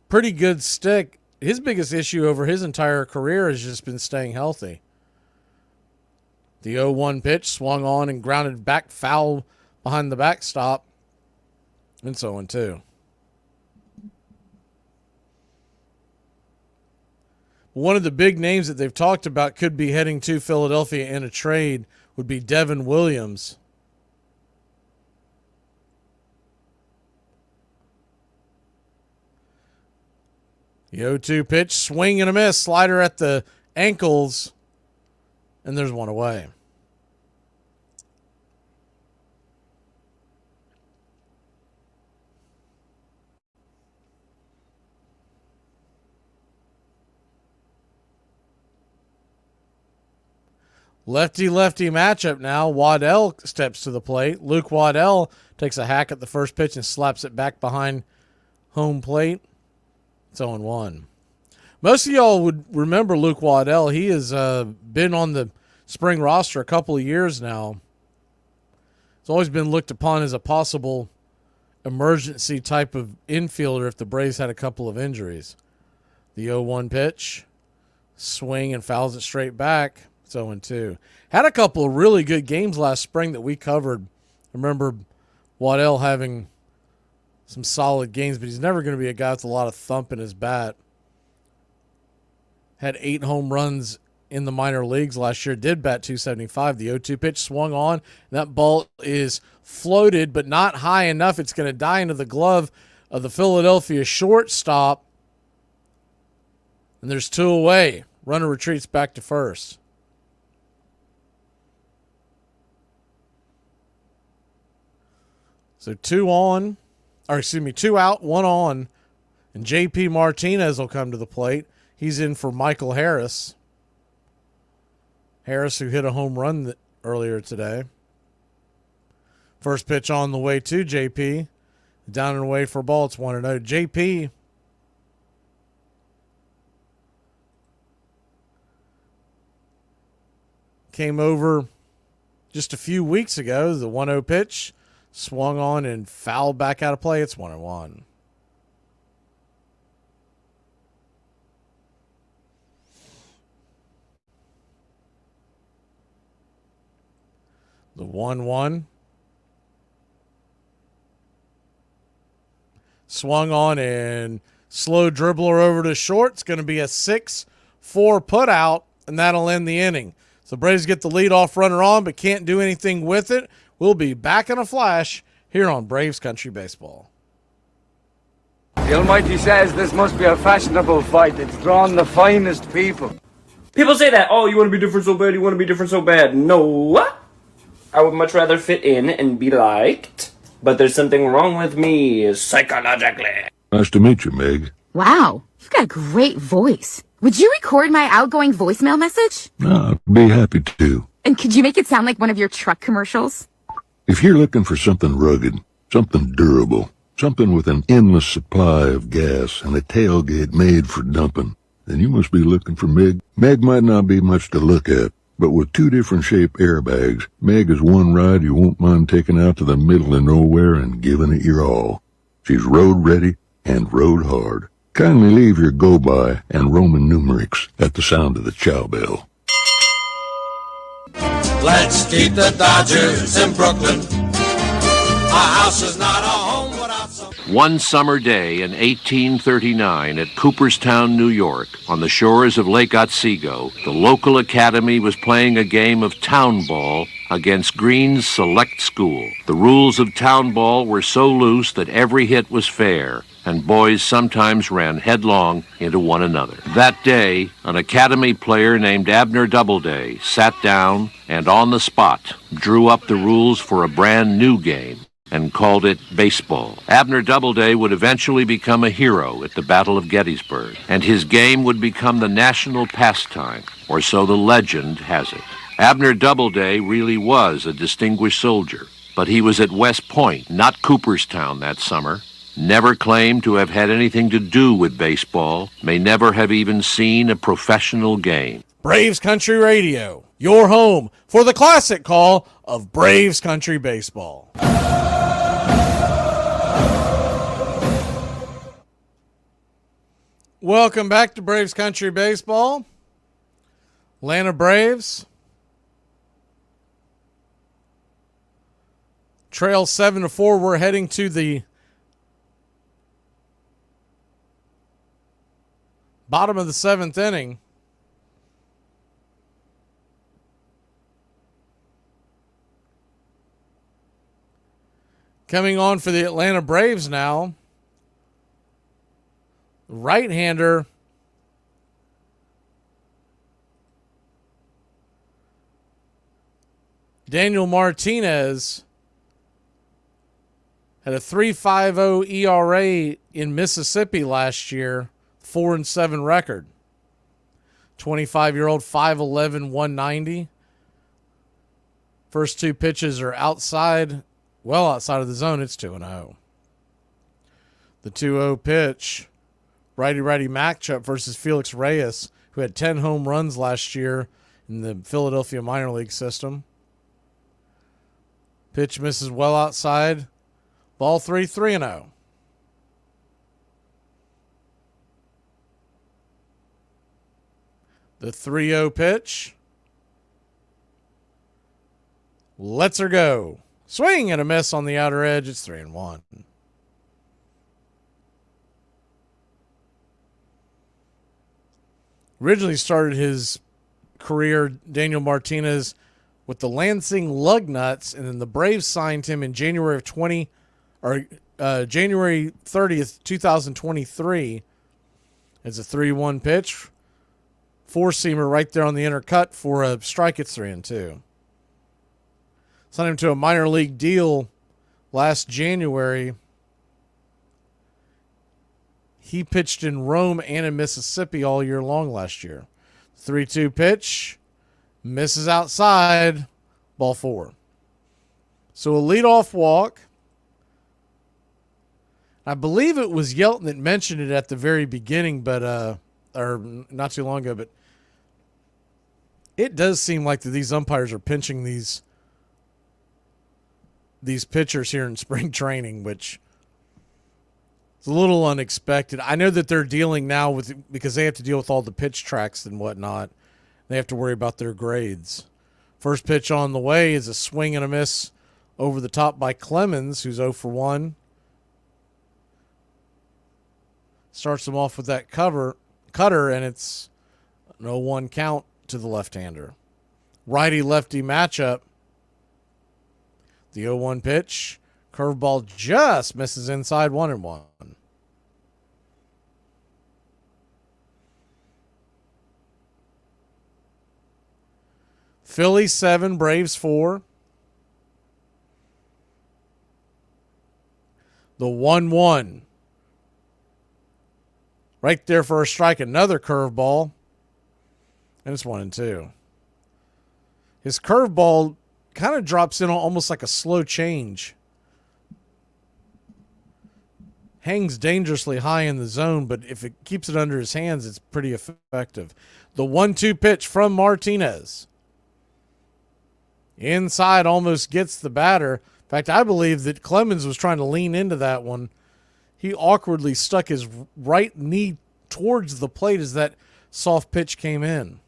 pretty good stick. His biggest issue over his entire career has just been staying healthy. The 0-1 pitch swung on and grounded back foul behind the backstop. And so on, too. One of the big names that they've talked about could be heading to Philadelphia in a trade would be Devin Williams. The 0-2 pitch, swing and a miss, slider at the ankles, and there's one away. Lefty-lefty matchup now. Waddell steps to the plate. Luke Waddell takes a hack at the first pitch and slaps it back behind home plate. It's 0-1. Most of y'all would remember Luke Waddell. He has been on the spring roster a couple of years now. He's always been looked upon as a possible emergency type of infielder if the Braves had a couple of injuries. The 0-1 pitch. Swing and fouls it straight back. 0-2. Had a couple of really good games last spring that we covered. I remember Waddell having some solid games, but he's never going to be a guy with a lot of thump in his bat. Had 8 home runs in the minor leagues last year. Did bat .275. The 0-2 pitch swung on. And that ball is floated, but not high enough. It's going to die into the glove of the Philadelphia shortstop. And there's 2 away. Runner retreats back to first. So 2 out, 1 on, and J.P. Martinez will come to the plate. He's in for Michael Harris. Harris, who hit a home run earlier today. First pitch on the way to J.P. Down and away for a ball. It's 1-0. J.P. came over just a few weeks ago. The 1-0 pitch swung on and fouled back out of play. It's 1-1. The 1-1 swung on and slow dribbler over to short. It's going to be a 6-4 put out, and that'll end the inning. So Braves get the leadoff runner on, but can't do anything with it. We'll be back in a flash here on Braves Country Baseball. The Almighty says this must be a fashionable fight. It's drawn the finest people. People say that, oh, you want to be different so bad, you want to be different so bad. No. I would much rather fit in and be liked. But there's something wrong with me psychologically. Nice to meet you, Meg. Wow, you've got a great voice. Would you record my outgoing voicemail message? I'd be happy to. And could you make it sound like one of your truck commercials? If you're looking for something rugged, something durable, something with an endless supply of gas and a tailgate made for dumping, then you must be looking for Meg. Meg might not be much to look at, but with 2 different shape airbags, Meg is one ride you won't mind taking out to the middle of nowhere and giving it your all. She's road ready and rode hard. Kindly leave your go-by and Roman numerals at the sound of the chow bell. Let's keep the Dodgers in Brooklyn. Our house is not a home without some... One summer day in 1839 at Cooperstown, New York, on the shores of Lake Otsego, the local academy was playing a game of town ball against Green's Select School. The rules of town ball were so loose that every hit was fair, and boys sometimes ran headlong into one another. That day, an academy player named Abner Doubleday sat down and on the spot drew up the rules for a brand new game and called it baseball. Abner Doubleday would eventually become a hero at the Battle of Gettysburg, and his game would become the national pastime, or so the legend has it. Abner Doubleday really was a distinguished soldier, but he was at West Point, not Cooperstown that summer, never claimed to have had anything to do with baseball, may never have even seen a professional game. Braves Country Radio, your home for the classic call of Braves Country Baseball. Welcome back to Braves Country Baseball. Atlanta Braves trail 7-4. We're heading to the bottom of the 7th inning. Coming on for the Atlanta Braves now, right-hander Daniel Martinez had a 3.50 ERA in Mississippi last year, 4-7 record. 25-year-old, 5'11", 190. First 2 pitches are outside, well outside of the zone. It's 2-0. The 2-0 pitch, righty-righty matchup versus Felix Reyes, who had 10 home runs last year in the Philadelphia minor league system. Pitch misses well outside. Ball 3, 3-0. The 3-0 pitch. Lets her go. Swing and a miss on the outer edge. It's 3-1. Originally started his career, Daniel Martinez, with the Lansing Lugnuts, and then the Braves signed him in January 30th, 2023. It's a 3-1 pitch. 4-seamer right there on the inner cut for a strike. It's 3-2. Signed him to a minor league deal last January. He pitched in Rome and in Mississippi all year long last year. 3-2 pitch. Misses outside. Ball 4. So a leadoff walk. I believe it was Yelton that mentioned it at the very beginning, but or not too long ago, but It does seem like that these umpires are pinching these pitchers here in spring training, which is a little unexpected. I know that they're dealing now with, because they have to deal with all the pitch tracks and whatnot. They have to worry about their grades. First pitch on the way is a swing and a miss over the top by Clemens, who's 0 for 1. Starts him off with that cutter, and it's an 0-1 count to the left-hander. Righty-lefty matchup. The 0-1 pitch. Curveball just misses inside 1-1. Phillies 7, Braves 4. The 1-1. Right there for a strike, another curveball. And it's 1-2. His curveball kind of drops in almost like a slow change. Hangs dangerously high in the zone, but if it keeps it under his hands, it's pretty effective. The 1-2 pitch from Martinez. Inside, almost gets the batter. In fact, I believe that Clemens was trying to lean into that one. He awkwardly stuck his right knee towards the plate as that soft pitch came in.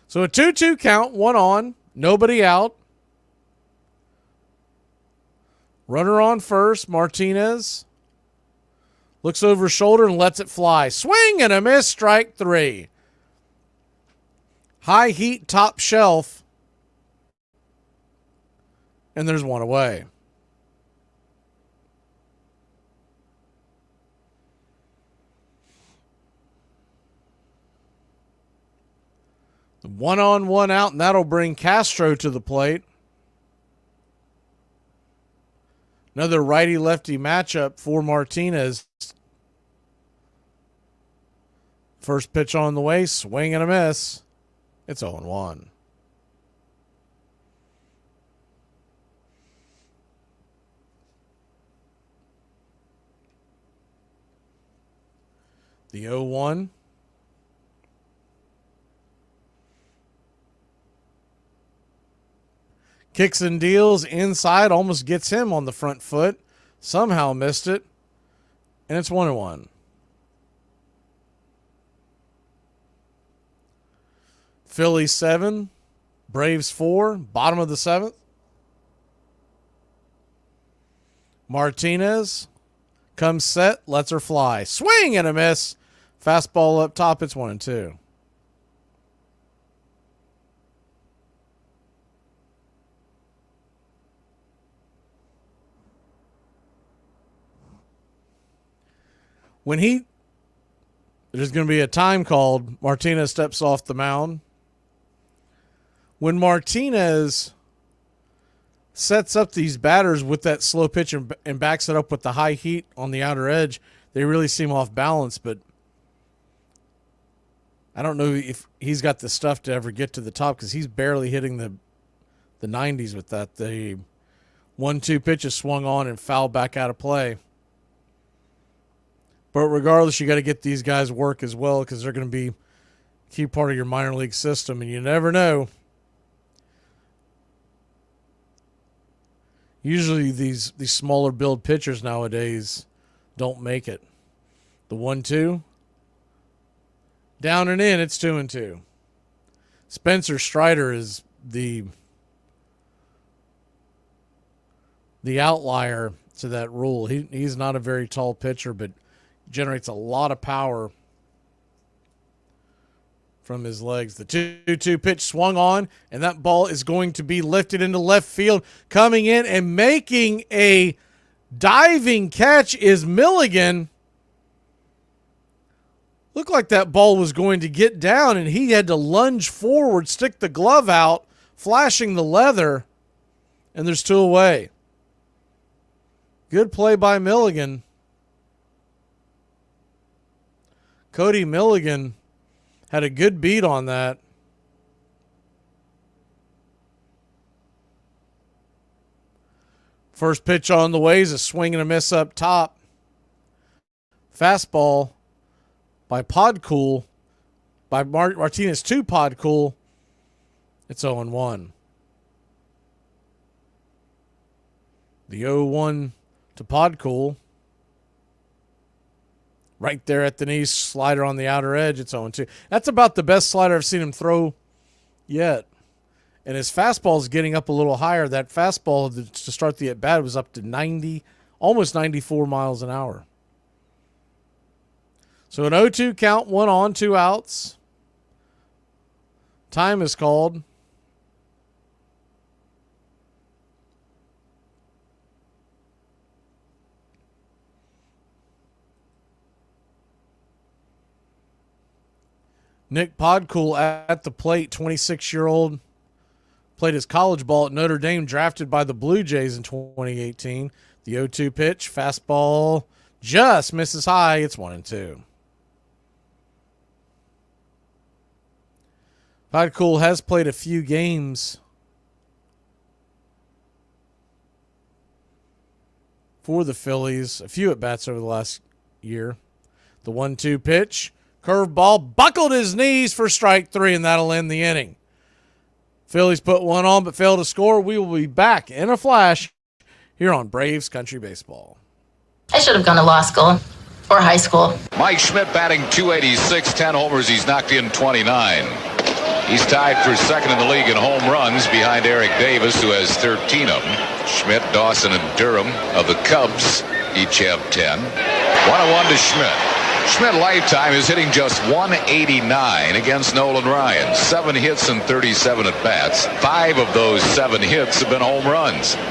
So a 2-2 count, 1 on, nobody out. Runner on first, Martinez looks over his shoulder and lets it fly. Swing and a miss, strike 3. High heat, top shelf. And there's 1 away. The 1-on-1 out, and that'll bring Castro to the plate. Another righty-lefty matchup for Martinez. First pitch on the way, swing and a miss. It's 0-1. The 0-1. Kicks and deals inside, almost gets him on the front foot. Somehow missed it. And it's 1-1. Phillies 7, Braves 4, bottom of the 7th. Martinez comes set, lets her fly. Swing and a miss. Fastball up top, it's 1-2. There's going to be a time called. Martinez steps off the mound. When Martinez sets up these batters with that slow pitch and backs it up with the high heat on the outer edge, they really seem off balance, but I don't know if he's got the stuff to ever get to the top because he's barely hitting the 90s with that. The 1-2 pitch is swung on and fouled back out of play. But regardless, you got to get these guys work as well because they're going to be a key part of your minor league system, and you never know. Usually these smaller build pitchers nowadays don't make it. The 1-2. Down and in, it's 2-2. Spencer Strider is the outlier to that rule. He's not a very tall pitcher, but generates a lot of power from his legs. The 2-2 pitch swung on, and that ball is going to be lifted into left field. Coming in and making a diving catch is Milligan. Looked like that ball was going to get down, and he had to lunge forward, stick the glove out, flashing the leather, and there's 2 away. Good play by Milligan. Cody Milligan had a good beat on that. First pitch on the way is a swing and a miss up top. Fastball by Podcool By Martinez to Podcool, it's 0-1. The 0-1 to Podcool. Right there at the knee, slider on the outer edge, it's 0-2. That's about the best slider I've seen him throw yet. And his fastball is getting up a little higher. That fastball to start the at-bat was up to 90, almost 94 miles an hour. So an 0-2 count, 1 on, 2 outs. Time is called. Nick Podcool at the plate, 26-year-old. Played his college ball at Notre Dame, drafted by the Blue Jays in 2018. The 0-2 pitch, fastball just misses high. It's 1-2. Podcool has played a few games for the Phillies, a few at-bats over the last year. The 1-2 pitch, curveball, buckled his knees for strike 3, and that'll end the inning. Phillies put 1 on but failed to score. We will be back in a flash here on Braves Country Baseball. I should have gone to law school or high school. Mike Schmidt batting .286, 10 homers. He's knocked in 29. He's tied for second in the league in home runs behind Eric Davis, who has 13 of them. Schmidt, Dawson, and Durham of the Cubs each have 10. 1-1 to Schmidt. Schmidt lifetime is hitting just .189 against Nolan Ryan. 7 hits and 37 at-bats. 5 of those 7 hits have been home runs. Struck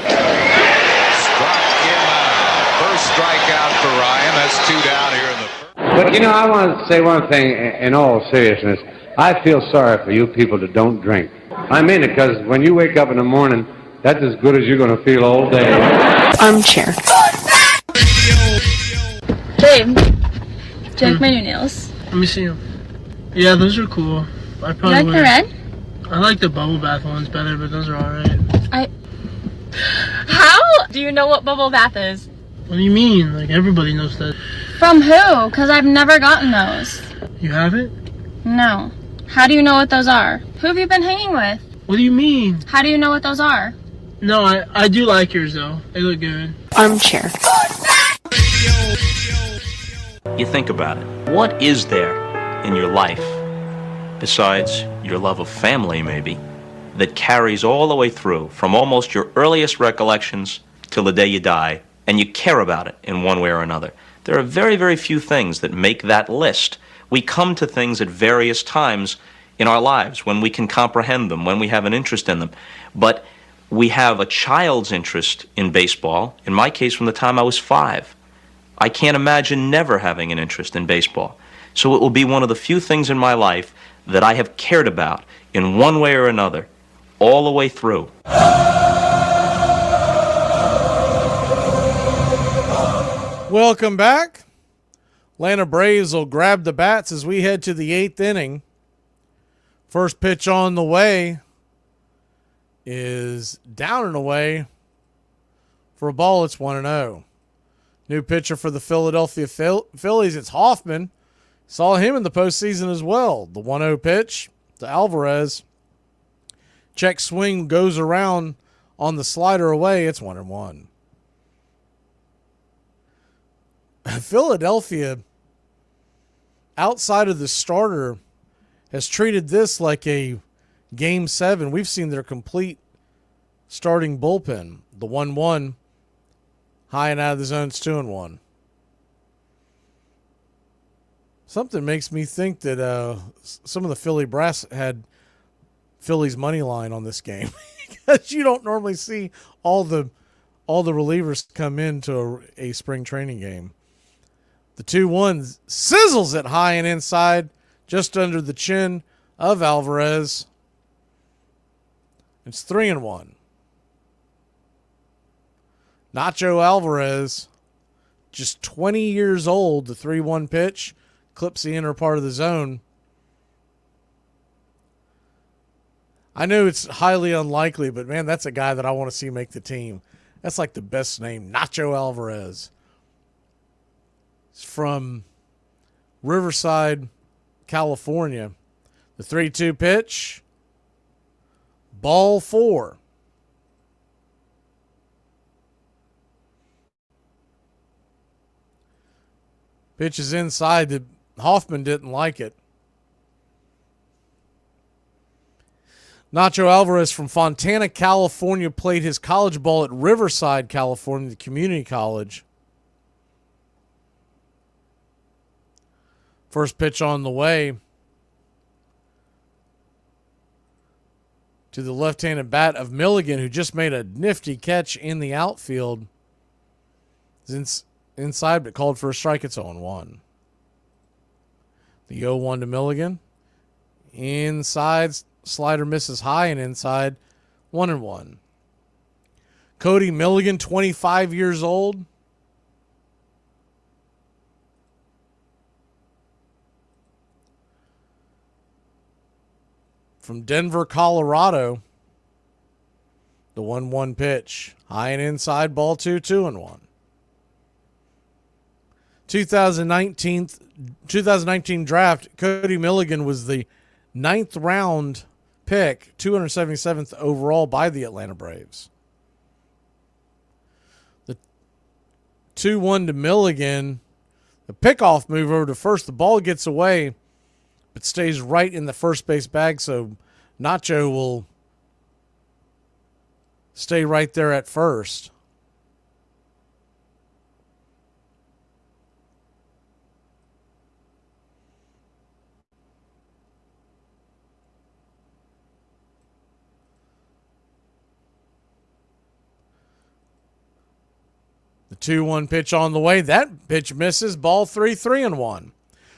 him out. First strikeout for Ryan. That's 2 down here in the first. But, you know, I want to say one thing in all seriousness. I feel sorry for you people that don't drink. I mean it, because when you wake up in the morning, that's as good as you're going to feel all day. Armchair. Babe, do you like my new nails? Let me see them. Yeah, those are cool. I probably You like the red? I like the bubble bath ones better, but those are alright. How do you know what bubble bath is? What do you mean? Like, everybody knows that. From who? Because I've never gotten those. You haven't? No. How do you know what those are? Who have you been hanging with? What do you mean? How do you know what those are? No, I do like yours, though. They look good. Armchair. You think about it. What is there in your life, besides your love of family maybe, that carries all the way through, from almost your earliest recollections till the day you die, and you care about it in one way or another? There are very, very few things that make that list. We come to things at various times in our lives when we can comprehend them, when we have an interest in them. But we have a child's interest in baseball, in my case from the time I was 5. I can't imagine never having an interest in baseball. So it will be one of the few things in my life that I have cared about in one way or another all the way through. Welcome back. Atlanta Braves will grab the bats as we head to the 8th inning. First pitch on the way is down and away for a ball. It's 1-0. New pitcher for the Philadelphia Phillies, it's Hoffman. Saw him in the postseason as well. The 1-0 pitch to Alvarez. Check swing goes around on the slider away. It's 1-1. Philadelphia, outside of the starter, has treated this like a Game 7. We've seen their complete starting bullpen. The 1-1, high and out of the zone, it's 2-1. Something makes me think that some of the Philly brass had Philly's money line on this game because you don't normally see all the relievers come into a spring training game. The 2-1 sizzles it high and inside, just under the chin of Alvarez. It's 3-1. Nacho Alvarez, just 20 years old, the 3-1 pitch, clips the inner part of the zone. I know it's highly unlikely, but man, that's a guy that I want to see make the team. That's like the best name, Nacho Alvarez. He's from Riverside, California. The 3-2 pitch. Ball 4. Pitch is inside. Hoffman didn't like it. Nacho Alvarez from Fontana, California, played his college ball at Riverside, California, the community college. First pitch on the way to the left-handed bat of Milligan, who just made a nifty catch in the outfield. Inside, but called for a strike. It's 0-1. The 0-1 to Milligan. Inside, slider misses high, and inside, 1-1. Cody Milligan, 25 years old. From Denver, Colorado. The 1-1 pitch. High and inside, ball 2, 2-1. 2019 draft, Cody Milligan was the 9th round pick, 277th overall by the Atlanta Braves. The 2-1 to Milligan. The pickoff move over to first. The ball gets away, but stays right in the first base bag, so Nacho will stay right there at first. The 2-1 pitch on the way. That pitch misses. Ball 3, 3-1.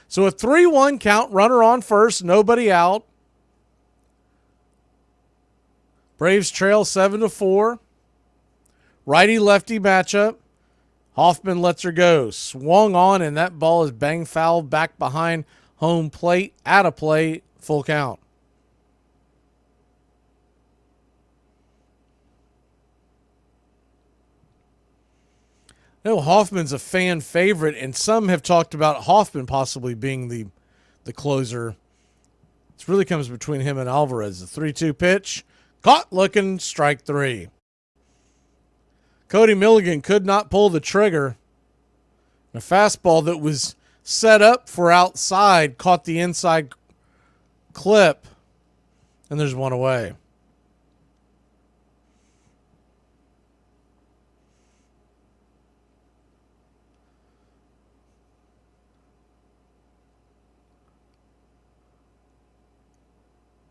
So a 3-1 count, runner on first, nobody out. Braves trail 7-4. Righty-lefty matchup. Hoffman lets her go. Swung on, and that ball is bang foul back behind home plate. Out of play, full count. No, Hoffman's a fan favorite, and some have talked about Hoffman possibly being the closer. It really comes between him and Alvarez. The 3-2 pitch, caught looking, strike 3. Cody Milligan could not pull the trigger. A fastball that was set up for outside caught the inside clip, and there's one away.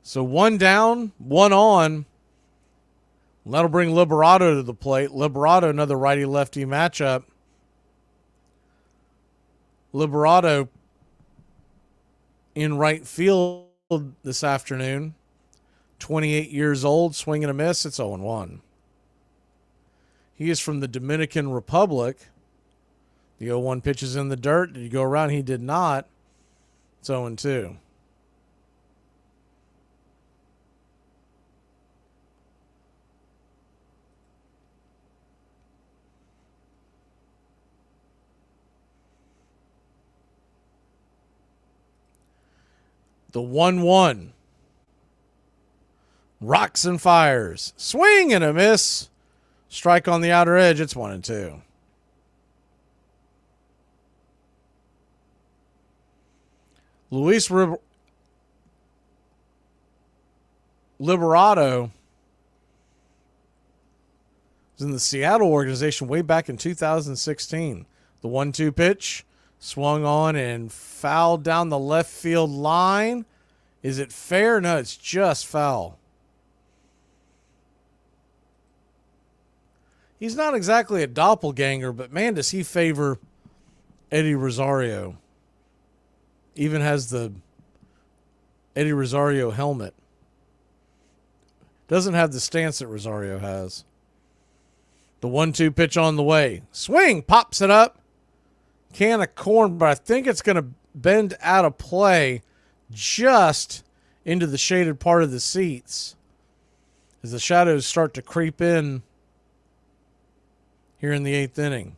So 1 down, 1 on. That'll bring Liberato to the plate. Liberato, another righty-lefty matchup. Liberato in right field this afternoon. 28 years old, swing and a miss. It's 0-1. He is from the Dominican Republic. The 0-1 pitch is in the dirt. Did he go around? He did not. It's 0-2. The 1-1. Rocks and fires. Swing and a miss. Strike on the outer edge. It's 1-2. Luis Liberato was in the Seattle organization way back in 2016. The 1-2 pitch. Swung on and fouled down the left field line. Is it fair? No, it's just foul. He's not exactly a doppelganger, but man, does he favor Eddie Rosario. Even has the Eddie Rosario helmet. Doesn't have the stance that Rosario has. The 1-2 pitch on the way. Swing, pops it up. Can of corn, but I think it's going to bend out of play just into the shaded part of the seats as the shadows start to creep in here in the 8th inning.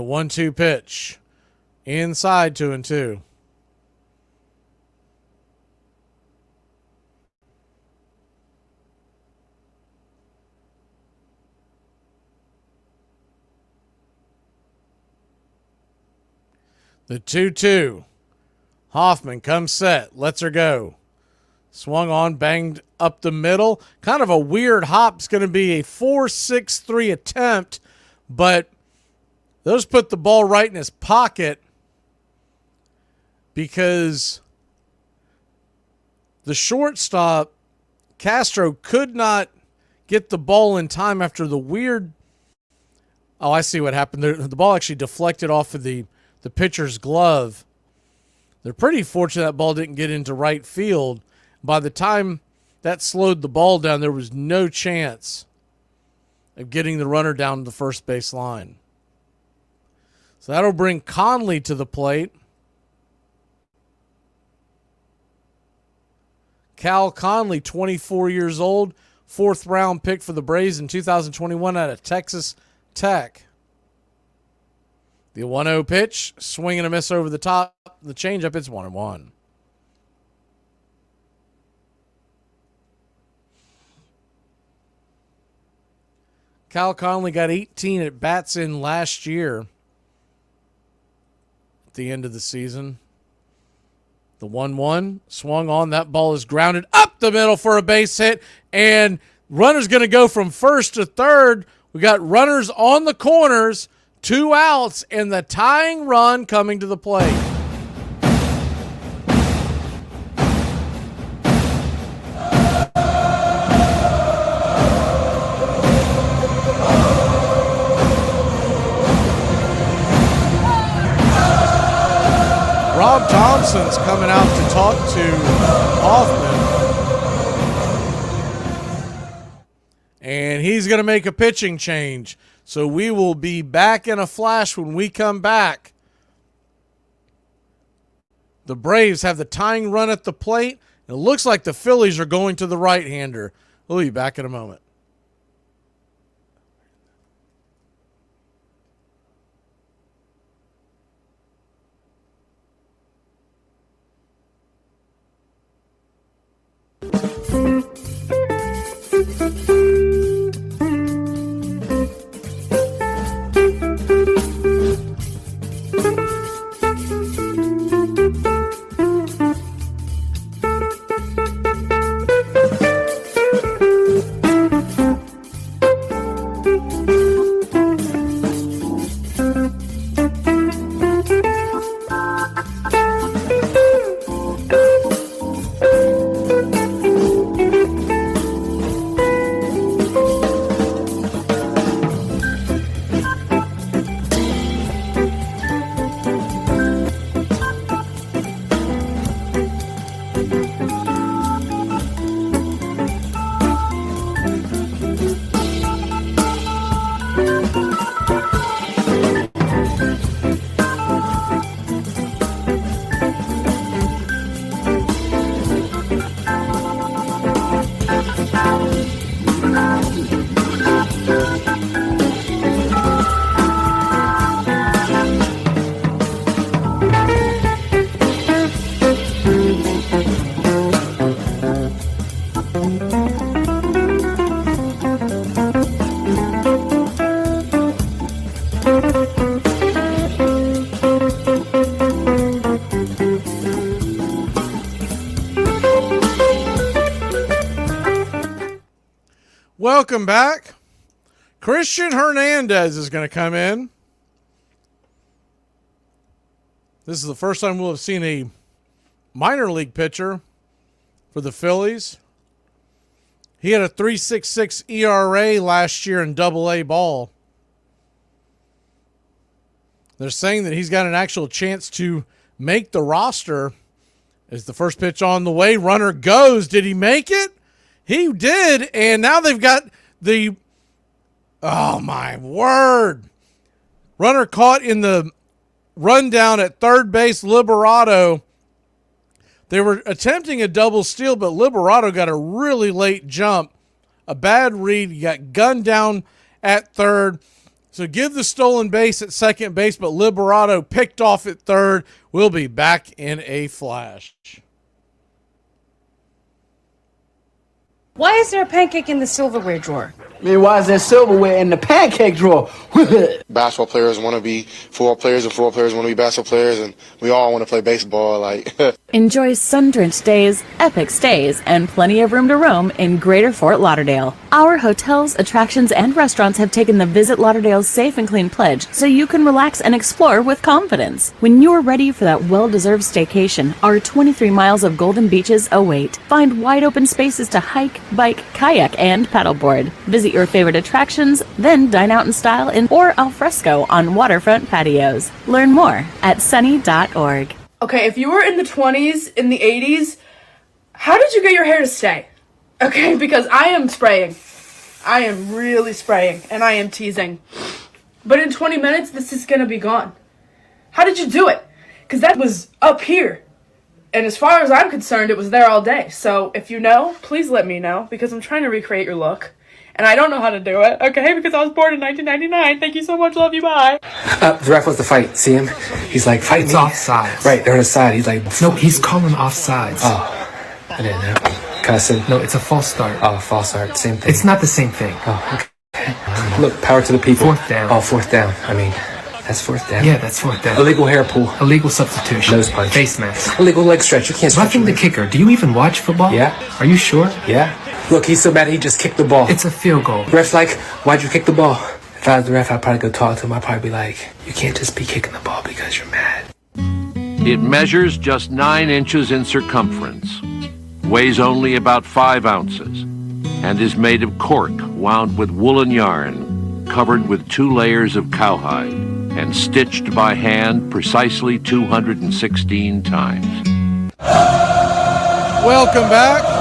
The 1-2 pitch. Inside 2-2. The 2-2. Hoffman comes set. Lets her go. Swung on, banged up the middle. Kind of a weird hop. It's going to be a 4-6-3 attempt, but those put the ball right in his pocket because the shortstop, Castro, could not get the ball in time after the weird... Oh, I see what happened. The ball actually deflected off of the pitcher's glove. They're pretty fortunate that ball didn't get into right field. By the time that slowed the ball down, there was no chance of getting the runner down to the first base line. So that'll bring Conley to the plate. Cal Conley, 24 years old, 4th round pick for the Braves in 2021 out of Texas Tech. The 1-0 pitch, swing and a miss over the top. The changeup, it's 1-1. Cal Conley got 18 at bats in last year at the end of the season. The 1-1 swung on. That ball is grounded up the middle for a base hit, and runner's going to go from first to third. We got runners on the corners, 2 outs, and the tying run coming to the plate. Rob Thompson's coming out to talk to Hoffman. And he's going to make a pitching change. So we will be back in a flash when we come back. The Braves have the tying run at the plate. It looks like the Phillies are going to the right-hander. We'll be back in a moment. Welcome back. Christian Hernandez is going to come in. This is the first time we'll have seen a minor league pitcher for the Phillies. He had a 3.66 ERA last year in Double-A ball. They're saying that he's got an actual chance to make the roster. Is the first pitch on the way? Runner goes. Did he make it? He did, and now they've got the, oh my word, runner caught in the rundown at third base, Liberato. They were attempting a double steal, but Liberato got a really late jump, a bad read. He got gunned down at third, So give the stolen base at second base, but Liberato picked off at third. We'll be back in a flash. Why is there a pancake in the silverware drawer? I mean, why is there silverware in the pancake drawer? Basketball players want to be football players, and football players want to be basketball players, and we all want to play baseball. Enjoy sun-drenched days, epic stays, and plenty of room to roam in Greater Fort Lauderdale. Our hotels, attractions, and restaurants have taken the Visit Lauderdale's Safe and Clean pledge so you can relax and explore with confidence. When you're ready for that well-deserved staycation, our 23 miles of golden beaches await. Find wide-open spaces to hike, bike, kayak, and paddleboard. Visit your favorite attractions, then dine out in style or al fresco on waterfront patios. Learn more at sunny.org. Okay, if you were in the 20s, in the 80s, how did you get your hair to stay? Okay, because I am spraying. I am really spraying, and I am teasing. But in 20 minutes, this is gonna be gone. How did you do it? Because that was up here. And as far as I'm concerned, it was there all day. So if you know, please let me know, because I'm trying to recreate your look. And I don't know how to do it, okay? Because I was born in 1999. Thank you so much. Love you. Bye. The ref wants to fight. See him? He's like, fight it's me. Offsides. Right, they're on his side. He's like... No, he's calling offsides. Oh, I didn't know. Cussing. No, it's a false start. Oh, false start. Same thing. It's not the same thing. Oh, okay. Look, power to the people. Fourth down. Oh, fourth down. I mean, that's fourth down. Yeah, that's fourth down. Illegal hair pull. Illegal substitution. Nose punch. Face mask. Illegal leg stretch. You can't stretch. Roughing the kicker. Do you even watch football? Yeah. Are you sure? Yeah. Look, he's so mad he just kicked the ball. It's a field goal. Ref's like, why'd you kick the ball? If I was the ref, I'd probably go talk to him. I'd probably be like, you can't just be kicking the ball because you're mad. It measures just 9 inches in circumference, weighs only about 5 ounces, and is made of cork wound with woolen yarn, covered with 2 layers of cowhide, and stitched by hand precisely 216 times. Welcome back.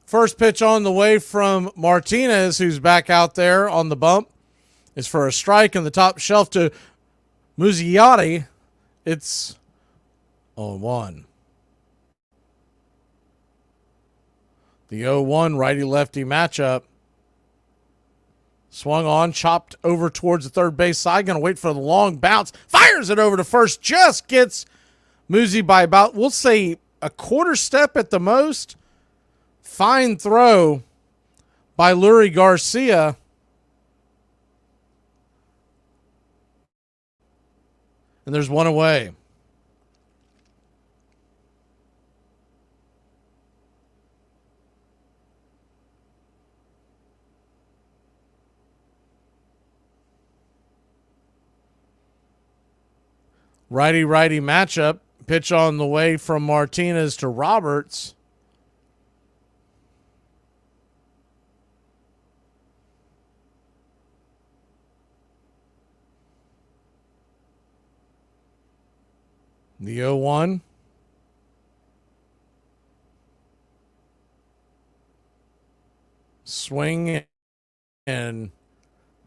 First pitch on the way from Martinez, who's back out there on the bump, is for a strike in the top shelf to Muzziotti. It's 0-1. The 0-1 righty-lefty matchup. Swung on, chopped over towards the third base side. Going to wait for the long bounce. Fires it over to first. Just gets Muzzy by about, we'll say, a quarter step at the most. Fine throw by Lurie Garcia. And there's one away. Righty-righty matchup. Pitch on the way from Martinez to Roberts. The 0-1. Swing and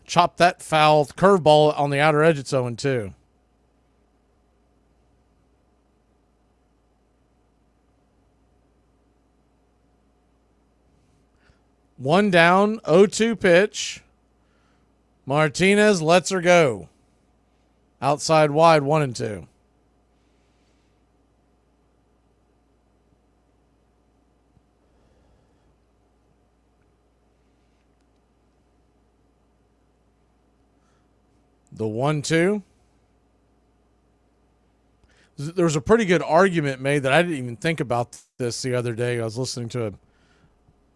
chop that foul curveball on the outer edge. It's 0-2. One down, 0-2 pitch. Martinez lets her go. Outside wide, 1-2. The 1-2. There was a pretty good argument made that I didn't even think about this the other day. I was listening to a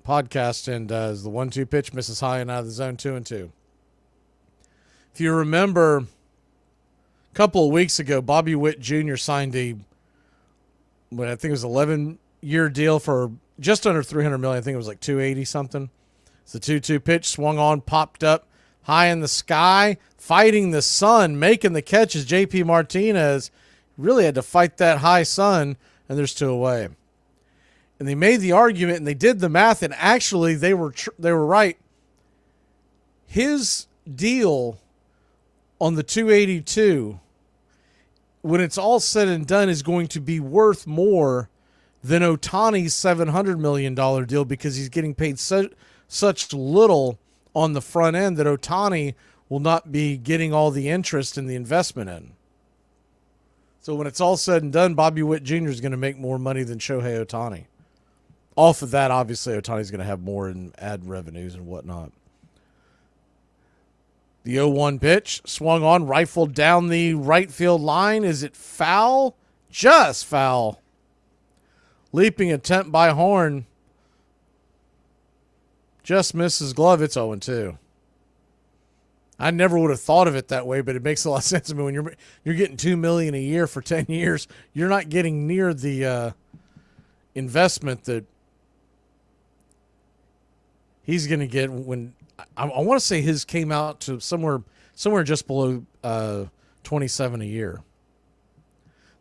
podcast, and as the 1-2 pitch misses high and out of the zone, 2-2. If you remember, a couple of weeks ago, Bobby Witt Jr. signed I think it was 11-year deal for just under $300 million. I think it was like $280 something. It's the 2-2 pitch, swung on, popped up high in the sky, fighting the sun, making the catches. JP Martinez really had to fight that high sun, and there's 2 away. And they made the argument, and they did the math, and actually they were right. His deal on the 282, when it's all said and done, is going to be worth more than Ohtani's $700 million deal because he's getting paid such little on the front end that Ohtani will not be getting all the interest in the investment in. So when it's all said and done, Bobby Witt Jr. is going to make more money than Shohei Ohtani. Off of that, obviously, Ohtani's going to have more in ad revenues and whatnot. The 0-1 pitch, swung on, rifled down the right field line. Is it foul? Just foul. Leaping attempt by Horn. Just misses glove. It's 0-2. I never would have thought of it that way, but it makes a lot of sense. I mean, when you're getting $2 million a year for 10 years, you're not getting near the investment that he's going to get. When I want to say his came out to somewhere just below 27 a year.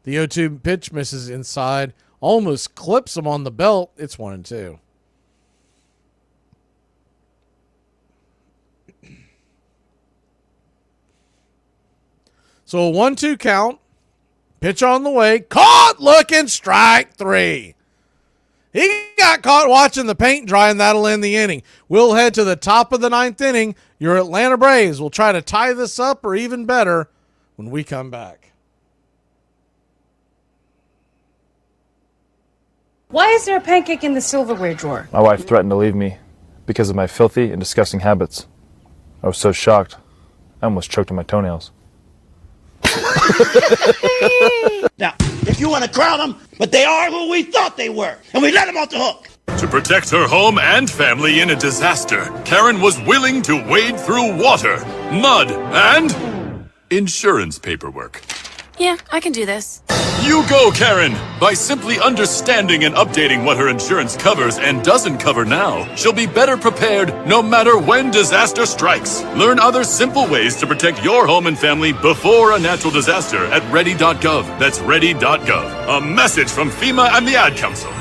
The 0-2 pitch misses inside, almost clips him on the belt. It's 1-2. So a 1-2 count, pitch on the way, caught looking, strike 3. He got caught watching the paint dry, and that'll end the inning. We'll head to the top of the 9th inning. Your Atlanta Braves will try to tie this up or even better when we come back. Why is there a pancake in the silverware drawer? My wife threatened to leave me because of my filthy and disgusting habits. I was so shocked, I almost choked on my toenails. Now, if you want to crown them, but they are who we thought they were, and we let them off the hook. To protect her home and family in a disaster, Karen was willing to wade through water, mud, and insurance paperwork. Yeah, I can do this. You go, Karen! By simply understanding and updating what her insurance covers and doesn't cover now, she'll be better prepared no matter when disaster strikes. Learn other simple ways to protect your home and family before a natural disaster at ready.gov. That's ready.gov. A message from FEMA and the Ad Council.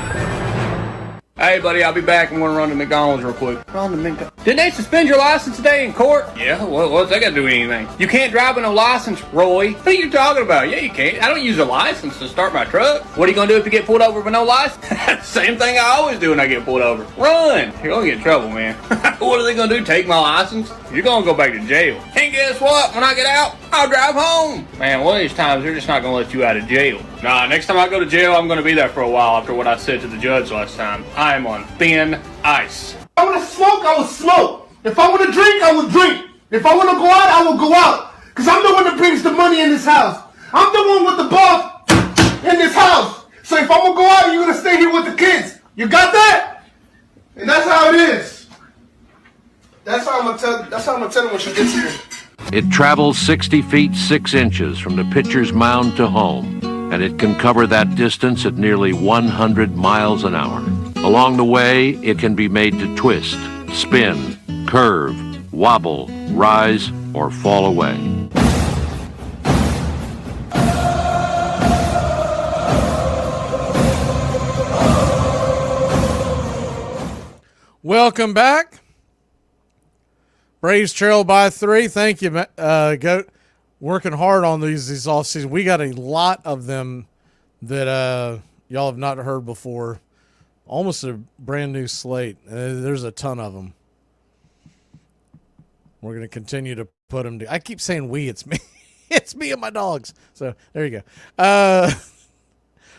Hey, buddy, I'll be back. I'm going to run to McDonald's real quick. Run to McDonald's. Didn't they suspend your license today in court? Yeah, what's that got to do with anything? You can't drive with no license, Roy. What are you talking about? Yeah, you can't. I don't use a license to start my truck. What are you going to do if you get pulled over with no license? Same thing I always do when I get pulled over. Run. You're going to get in trouble, man. What are they going to do? Take my license? You're going to go back to jail. And guess what? When I get out, I'll drive home. Man, one of these times, they're just not going to let you out of jail. Nah, next time I go to jail, I'm going to be there for a while after what I said to the judge last time. I am on thin ice. If I want to smoke, I will smoke. If I want to drink, I will drink. If I want to go out, I will go out. Because I'm the one that brings the money in this house. I'm the one with the boss in this house. So if I'm going to go out, you're going to stay here with the kids. You got that? And that's how it is. That's how I'm going to tell him when she gets here. It travels 60 feet 6 inches from the pitcher's mound to home, and it can cover that distance at nearly 100 miles an hour. Along the way, it can be made to twist, spin, curve, wobble, rise, or fall away. Welcome back. Braves trail by 3. Thank you, Goat. Working hard on these offseason. We got a lot of them that y'all have not heard before. Almost a brand new slate. There's a ton of them. We're going to continue to put them. I keep saying we. It's me. It's me and my dogs. So there you go.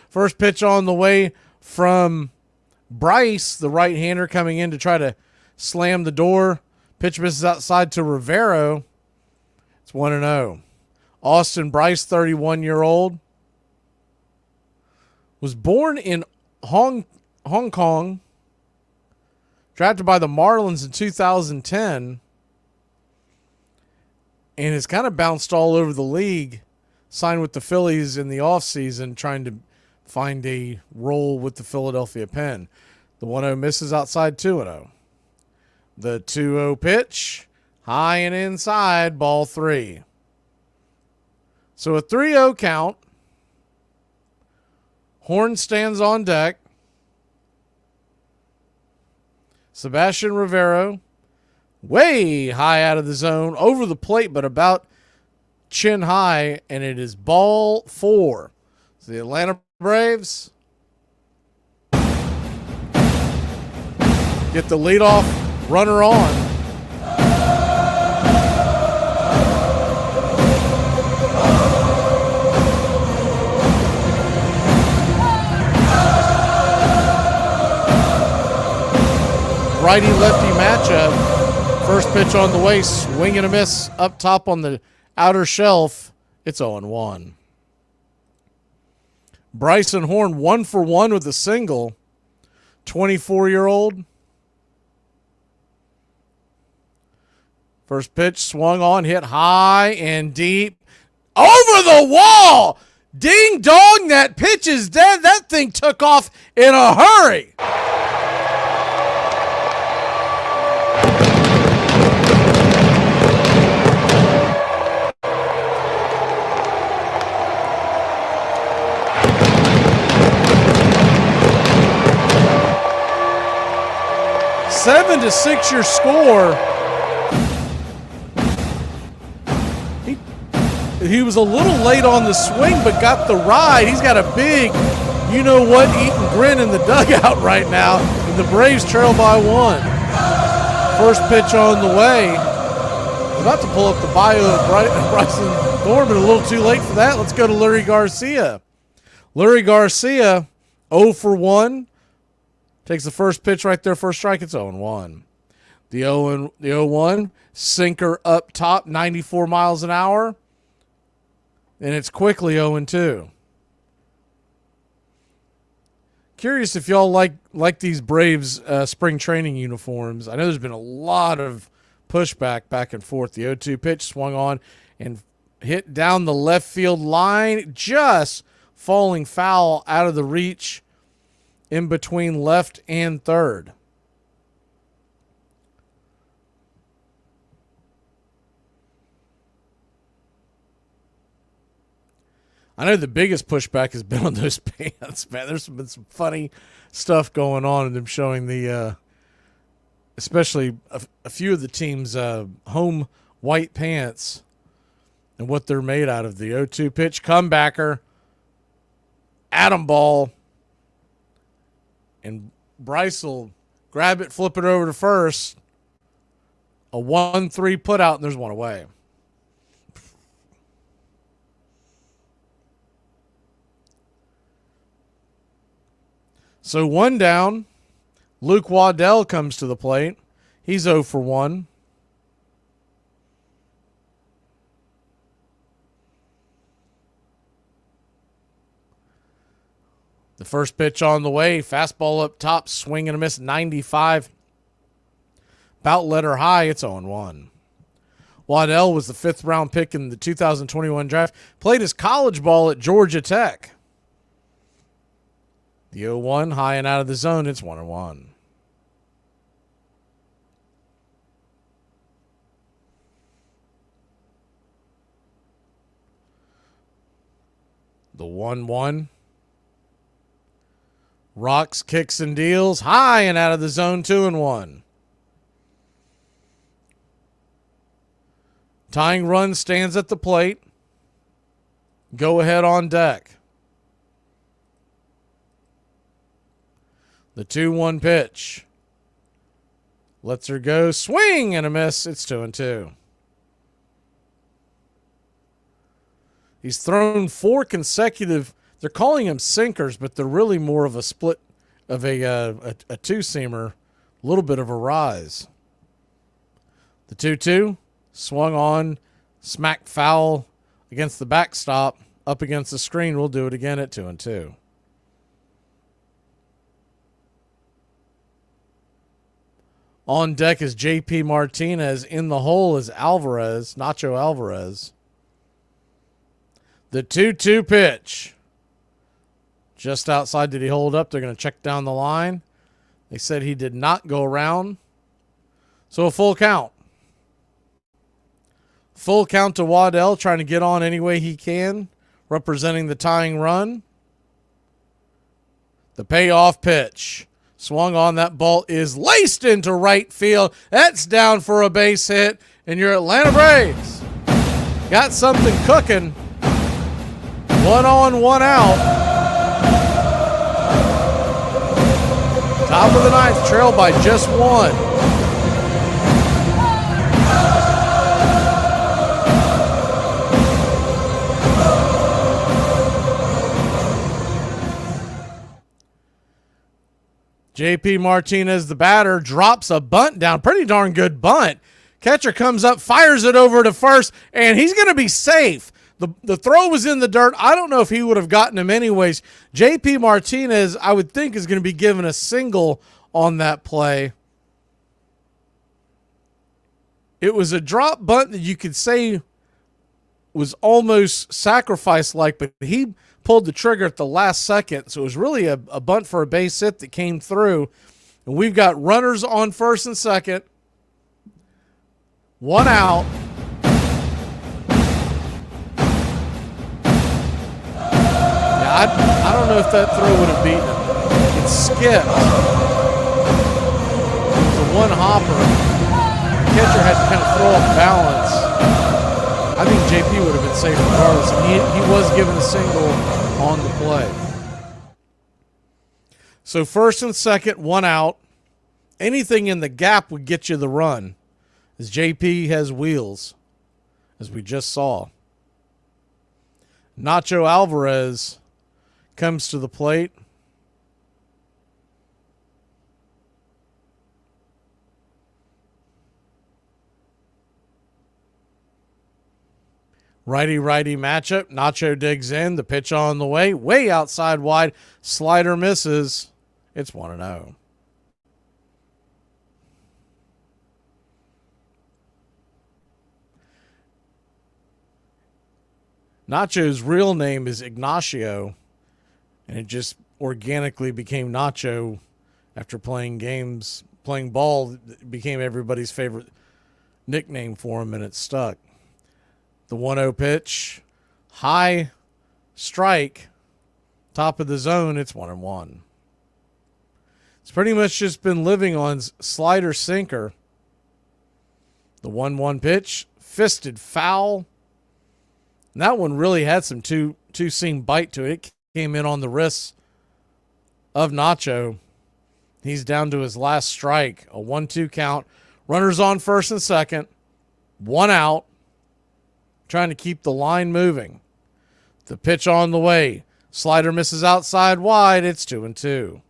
First pitch on the way from Bryce, the right-hander, coming in to try to slam the door. Pitch misses outside to Rivero. It's 1-0. Austin Bryce, 31-year-old, was born in Hong Kong, drafted by the Marlins in 2010, and has kind of bounced all over the league, signed with the Phillies in the offseason, trying to find a role with the Philadelphia Pen. The 1-0 misses outside, 2-0. The 2-0 pitch, high and inside, ball 3. So a 3-0 count. Horn stands on deck. Sebastian Rivero, way high out of the zone, over the plate, but about chin high, and it is ball 4. So the Atlanta Braves get the leadoff runner on. righty-lefty matchup. First pitch on the way, swing and a miss up top on the outer shelf. It's 0-1. Bryson Horn 1 for 1 with a single. 24-year-old. First pitch swung on, hit high and deep. Over the wall! Ding dong, that pitch is dead. That thing took off in a hurry. Seven to 6 your score. He was a little late on the swing, but got the ride. He's got a big, you-know-what, eating grin in the dugout right now, and the Braves trail by 1. First pitch on the way. About to pull up the bio of Bryson Thorne, but a little too late for that. Let's go to Lurie Garcia. Lurie Garcia, 0 for 1. Takes the first pitch right there, first strike. It's 0-1. The 0-1, sinker up top, 94 miles an hour. And it's quickly 0-2. Curious if y'all like these Braves spring training uniforms. I know there's been a lot of pushback back and forth. The 0-2 pitch swung on and hit down the left field line, just falling foul out of the reach in between left and third. I know the biggest pushback has been on those pants, man. There's been some funny stuff going on in them showing the, especially a few of the teams' home white pants and what they're made out of. The 0-2 pitch, comebacker, atom ball, and Bryce will grab it, flip it over to first. A 1-3 put out, and there's one away. So 1 down. Luke Waddell comes to the plate. He's 0 for 1. The first pitch on the way. Fastball up top. Swing and a miss. 95. About letter high. It's 0-1. Waddell was the 5th round pick in the 2021 draft. Played his college ball at Georgia Tech. The 0-1, high and out of the zone. It's 1-1. The 1-1. Rocks, kicks, and deals. High and out of the zone. 2-1. Tying run stands at the plate. Go ahead on deck. The 2-1 pitch. Lets her go. Swing and a miss. It's 2-2. He's thrown 4 consecutive. They're calling them sinkers, but they're really more of a split of a two-seamer. A little bit of a rise. The 2-2 swung on. Smack foul against the backstop. Up against the screen. We'll do it again at 2-2. On deck is J.P. Martinez. In the hole is Alvarez, Nacho Alvarez. The 2-2 pitch. Just outside. Did he hold up? They're going to check down the line. They said he did not go around. So a full count. Full count to Waddell, trying to get on any way he can, representing the tying run. The payoff pitch. Swung on. That ball is laced into right field. That's down for a base hit. And your Atlanta Braves got something cooking. 1 on, 1 out. Top of the 9th, trailed by just 1. JP Martinez, the batter, drops a bunt down. Pretty darn good bunt. Catcher comes up, fires it over to first, and he's going to be safe. The throw was in the dirt. I don't know if he would have gotten him anyways. JP Martinez, I would think, is going to be given a single on that play. It was a drop bunt that you could say was almost sacrifice-like, but he pulled the trigger at the last second, so it was really a bunt for a base hit that came through. And we've got runners on first and second. One out. Yeah, I don't know if that throw would have beaten him. It skipped. It was a one hopper. The catcher had to kind of throw off balance. I think JP would have been safe regardless. And he was given a single on the play. So first and second, one out. Anything in the gap would get you the run, as JP has wheels, as we just saw. Nacho Alvarez comes to the plate. Righty-righty matchup. Nacho digs in. The pitch on the way outside wide. Slider misses. It's 1-0. Nacho's real name is Ignacio, and it just organically became Nacho after playing ball. It became everybody's favorite nickname for him, and it stuck. The 1-0 pitch, high strike, top of the zone. It's 1-1. It's pretty much just been living on slider sinker. The 1-1 pitch, fisted foul. And that one really had some two-seam bite to it. It came in on the wrists of Nacho. He's down to his last strike. A 1-2 count. Runners on first and second. One out. Trying to keep the line moving. The pitch on the way. Slider misses outside wide. It's 2-2.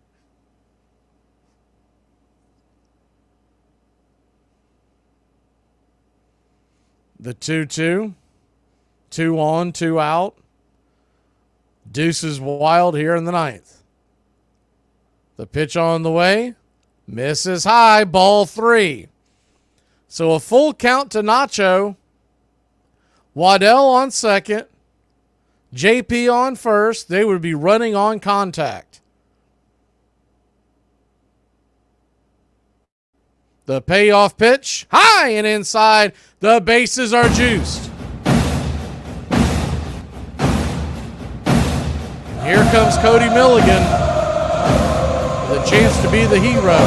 The 2-2. 2 on, 2 out. Deuces wild here in the ninth. The pitch on the way. Misses high. Ball 3. So a full count to Nacho. Waddell on second. JP on first. They would be running on contact. The payoff pitch. High and inside. The bases are juiced. Here comes Cody Milligan, the chance to be the hero.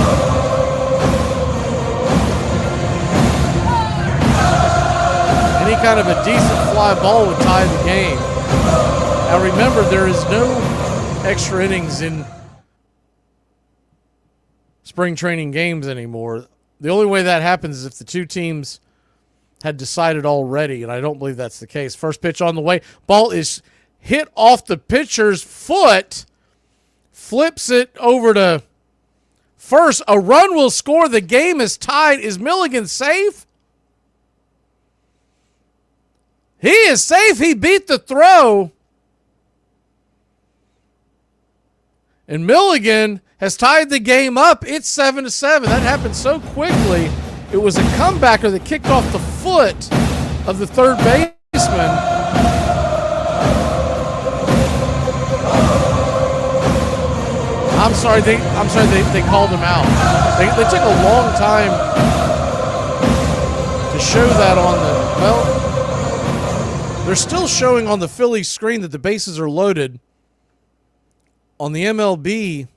Any kind of a decent fly ball would tie the game. Now remember, there is no extra innings in spring training games anymore. The only way that happens is if the two teams had decided already, and I don't believe that's the case. First pitch on the way. Ball is hit off the pitcher's foot, flips it over to first. A run will score. The game is tied. Is Milligan safe? He is safe. He beat the throw. And Milligan has tied the game up. It's 7-7. That happened so quickly. It was a comebacker that kicked off the foot of the third baseman. I'm sorry, they called him out. They took a long time to show that on the, well, they're still showing on the Phillies screen that the bases are loaded. On the MLB,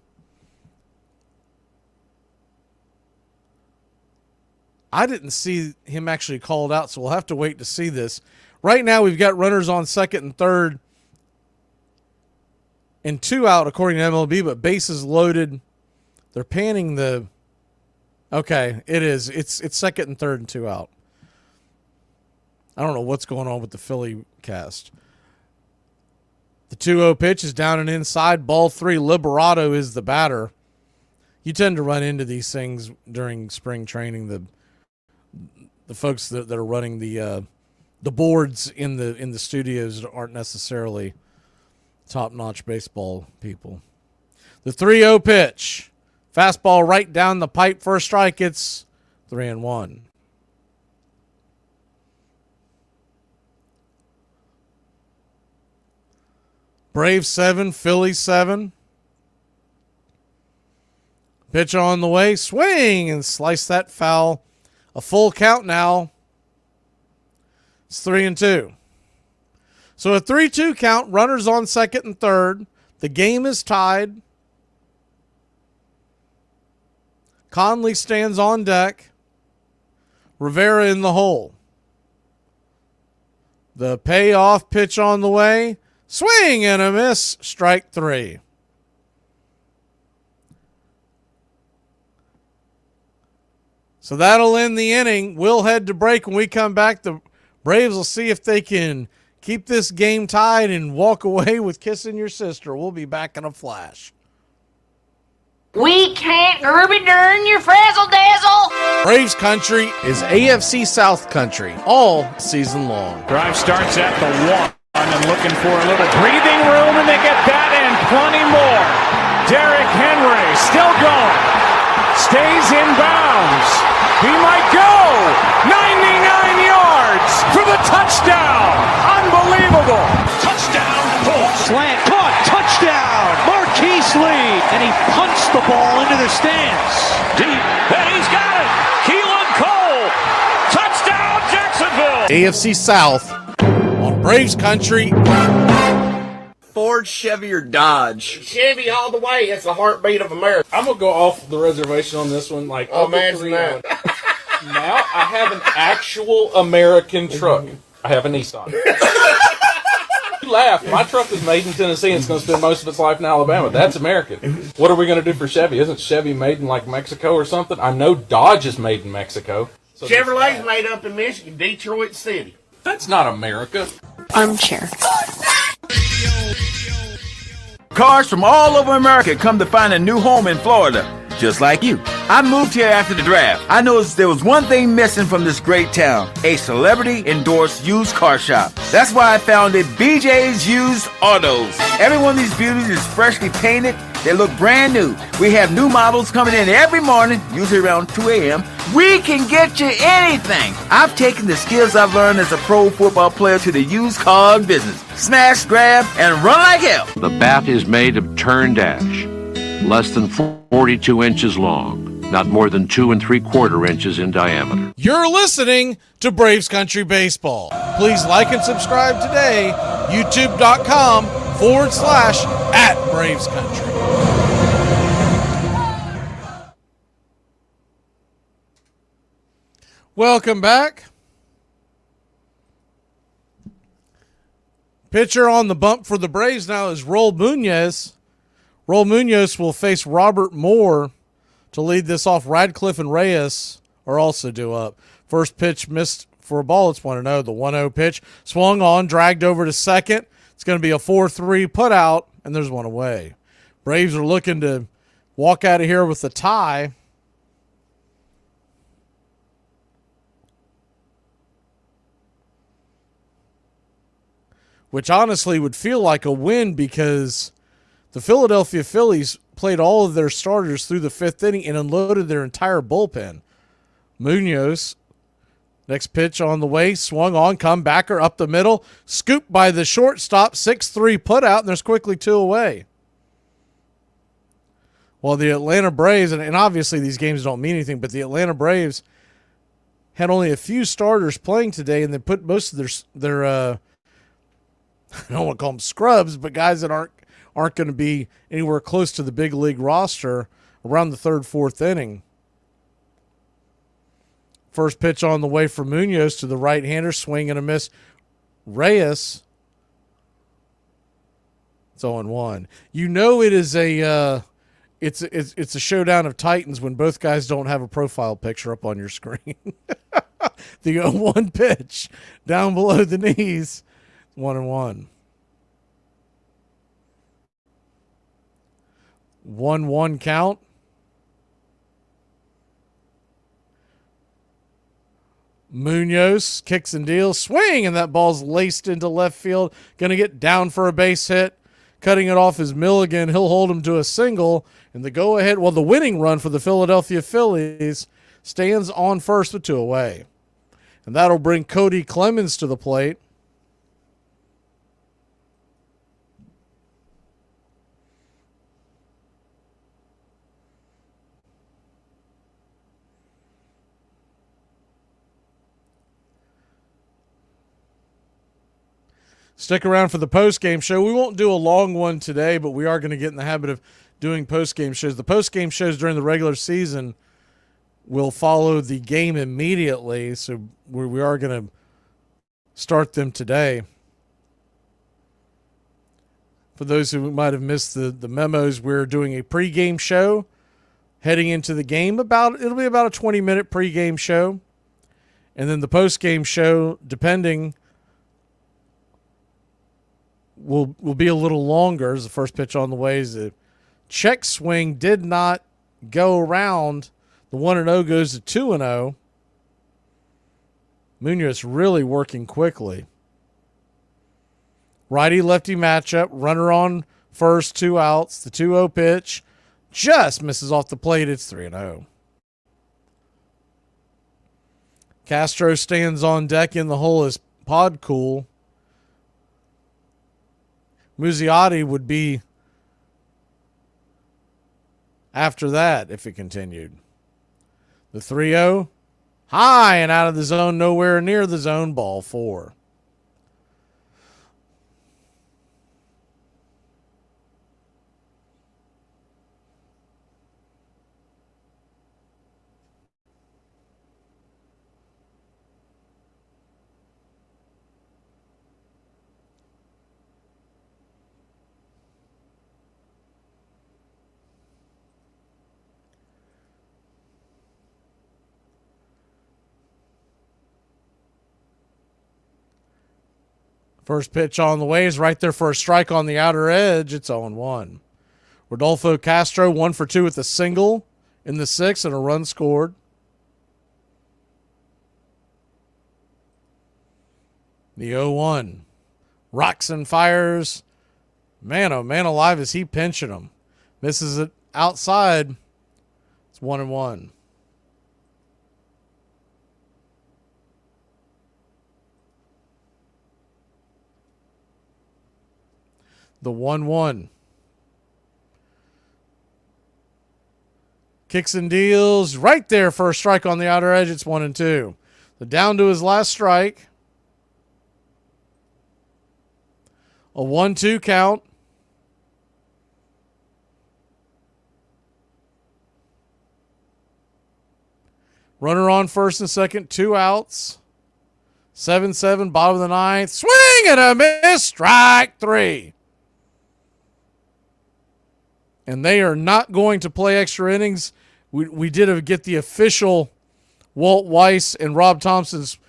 I didn't see him actually called out, so we'll have to wait to see this. Right now, we've got runners on second and third and 2 out according to MLB, but bases loaded. They're panning the... Okay, it is. It's second and third and 2 out. I don't know what's going on with the Philly cast. The 2-0 pitch is down and inside. Ball 3. Liberato is the batter. You tend to run into these things during spring training. The folks that are running the boards in the studios aren't necessarily top-notch baseball people. The 3-0 pitch. Fastball right down the pipe for a strike. It's 3-1. Braves 7, Phillies 7. Pitch on the way. Swing and slice that foul. A full count now. It's 3-2. So a 3-2 count. Runners on second and third. The game is tied. Conley stands on deck. Rivera in the hole. The payoff pitch on the way. Swing and a miss. Strike 3. So that'll end the inning. We'll head to break. When we come back, the Braves will see if they can keep this game tied and walk away with kissing your sister. We'll be back in a flash. We can't Ruby Dern your frazzle dazzle. Braves country is AFC South country all season long. Drive starts at the 1 and looking for a little breathing room, and they get that and plenty more. Derrick Henry still going. Stays in bounds. He might go. 99 yards for the touchdown. Unbelievable. Touchdown. Slant caught. Touchdown. Marquise Lee. And he punched the ball into the stands. Deep. And he's got it. Keelan Cole. Touchdown Jacksonville. AFC South on Braves country. Ford, Chevy, or Dodge? Chevy all the way. It's the heartbeat of America. I'm going to go off the reservation on this one. Like, oh, man, now I have an actual American truck. I have a Nissan. You laugh. My truck was made in Tennessee and it's going to spend most of its life in Alabama. That's American. What are we going to do for Chevy? Isn't Chevy made in, like, Mexico or something? I know Dodge is made in Mexico. So Chevrolet's made up in Michigan, Detroit City. That's not America. Armchair. Cars from all over America come to find a new home in Florida, just like you. I moved here after the draft. I noticed there was one thing missing from this great town: a celebrity-endorsed used car shop. That's why I founded BJ's Used Autos. Every one of these beauties is freshly painted. They look brand new. We have new models coming in every morning, usually around 2 a.m. We can get you anything. I've taken the skills I've learned as a pro football player to the used car business. Smash, grab, and run like hell. The bat is made of turned ash, less than 42 inches long, not more than 2 3/4 inches in diameter. You're listening to Braves Country Baseball. Please like and subscribe today. YouTube.com/@Braves Country. Welcome back. Pitcher on the bump for the Braves now is Roel Munoz. Roel Munoz will face Robert Moore to lead this off. Radcliffe and Reyes are also due up. First pitch missed for a ball. It's 1-0. The 1-0 pitch swung on, dragged over to second. It's going to be a 4-3 put out, and there's one away. Braves are looking to walk out of here with a tie. Which honestly would feel like a win because the Philadelphia Phillies played all of their starters through the fifth inning and unloaded their entire bullpen. Munoz, next pitch on the way, swung on, comebacker up the middle, scooped by the shortstop, 6-3 put out, and there's quickly 2 away. Well, the Atlanta Braves, and obviously these games don't mean anything, but the Atlanta Braves had only a few starters playing today, and they put most of their I don't want to call them scrubs, but guys that aren't going to be anywhere close to the big league roster around the third, fourth inning. First pitch on the way for Munoz to the right-hander, swing and a miss. Reyes, it's 0-1. You know it is it's a showdown of titans when both guys don't have a profile picture up on your screen. The 0-1 pitch down below the knees. 1-1. 1-1 count. Munoz kicks and deals, swing, and that ball's laced into left field. Going to get down for a base hit. Cutting it off is Milligan. He'll hold him to a single. And the go-ahead, the winning run for the Philadelphia Phillies stands on first with 2 away. And that'll bring Cody Clemens to the plate. Stick around for the post-game show. We won't do a long one today, but we are going to get in the habit of doing post-game shows. The post-game shows during the regular season will follow the game immediately, so we are going to start them today. For those who might have missed the memos, we're doing a pregame show heading into the game. It'll be about a 20-minute pregame show. And then the postgame show, depending, will be a little longer as the first pitch on the way. Is a check swing did not go around. The 1-0 goes to 2-0. Munoz really working quickly. Righty-lefty matchup. Runner on first, 2 outs. The 2-0 pitch just misses off the plate. It's 3-0. Castro stands on deck in the hole as Pod Cool. Muzziotti would be after that if it continued. The 3-0, high and out of the zone, nowhere near the zone, ball 4. First pitch on the way is right there for a strike on the outer edge. It's 0-1. Rodolfo Castro 1 for 2 with a single in the 6th and a run scored. The 0-1. Rocks and fires. Man, oh man alive, is he pinching him. Misses it outside. It's 1-1. The 1-1. Kicks and deals right there for a strike on the outer edge. It's 1-2. So down to his last strike. A 1-2 count. Runner on first and second, 2 outs. 7-7, bottom of the 9th. Swing and a miss. Strike 3. And they are not going to play extra innings. We did get the official Walt Weiss and Rob Thompson's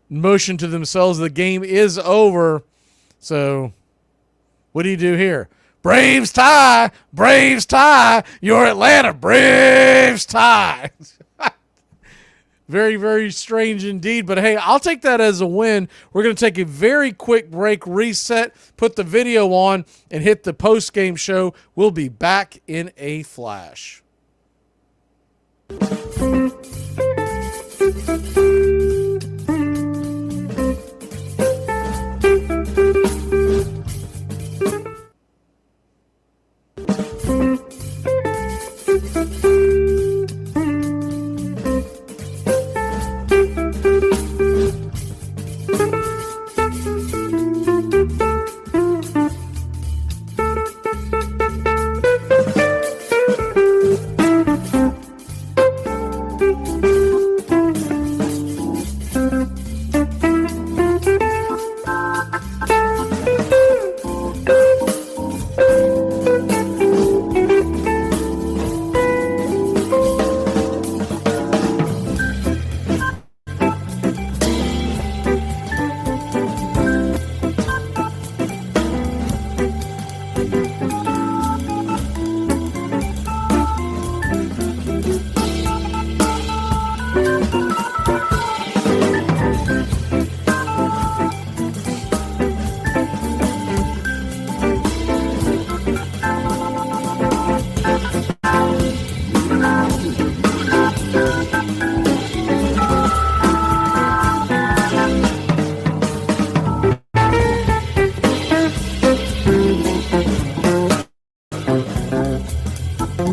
motion to themselves. The game is over. So what do you do here? Braves tie. Braves tie. Your Atlanta Braves tie. Very, very strange indeed. But, hey, I'll take that as a win. We're going to take a very quick break, reset, put the video on, and hit the post-game show. We'll be back in a flash. We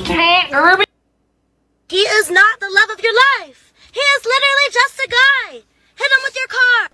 can't, Urban. He is not the love of your life. He is literally just a guy. Hit him with your car.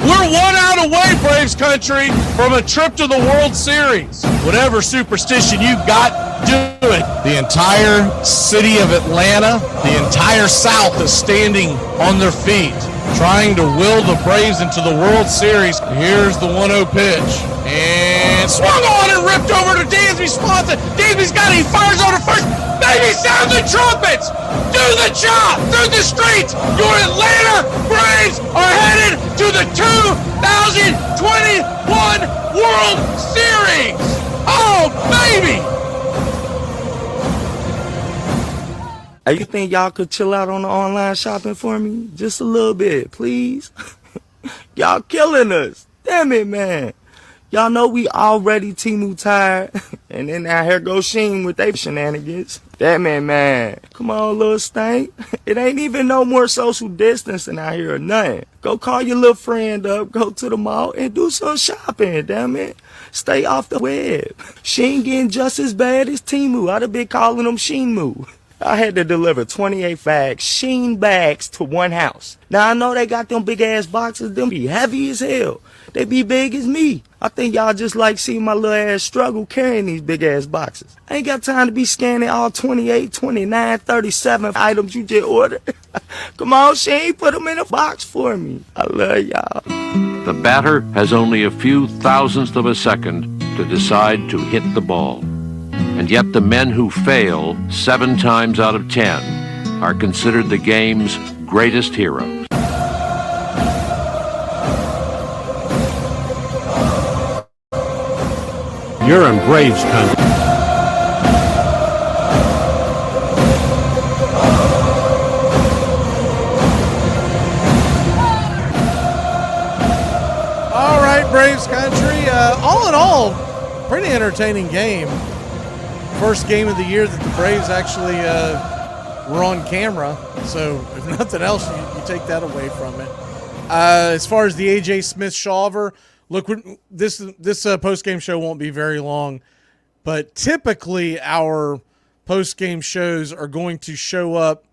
We're 1 out away, Braves country, from a trip to the World Series. Whatever superstition you got, do it. The entire city of Atlanta, the entire South is standing on their feet, trying to will the Braves into the World Series. Here's the 1-0 pitch. And swung on and ripped over to Dansby Swanson. Dansby's got it. He fires over to first. Baby, sound the trumpets. Do the job through the streets. Your Atlanta Braves are headed to the 2021 World Series. Oh, baby. Hey, you think y'all could chill out on the online shopping for me? Just a little bit, please. Y'all killing us. Damn it, man. Y'all know we already Temu tired. And then now here goes Sheen with they shenanigans. Damn it, man. Come on, little stank. It ain't even no more social distancing out here or nothing. Go call your little friend up, go to the mall, and do some shopping, damn it. Stay off the web. Sheen getting just as bad as Temu. I'd have been calling them Sheenmu. I had to deliver 28 bags, Sheen bags, to one house. Now, I know they got them big-ass boxes. Them be heavy as hell. They be big as me. I think y'all just like seeing my little ass struggle carrying these big-ass boxes. I ain't got time to be scanning all 28, 29, 37 items you just ordered. Come on, Sheen, put them in a box for me. I love y'all. The batter has only a few thousandths of a second to decide to hit the ball. And yet the men who fail 7 times out of 10 are considered the game's greatest heroes. You're in Braves country. All right, Braves country. All in all, pretty entertaining game. First game of the year that the Braves actually were on camera. So if nothing else, you take that away from it. As far as the A.J. Smith-SHAWVER, look, this post-game show won't be very long, but typically our post-game shows are going to show up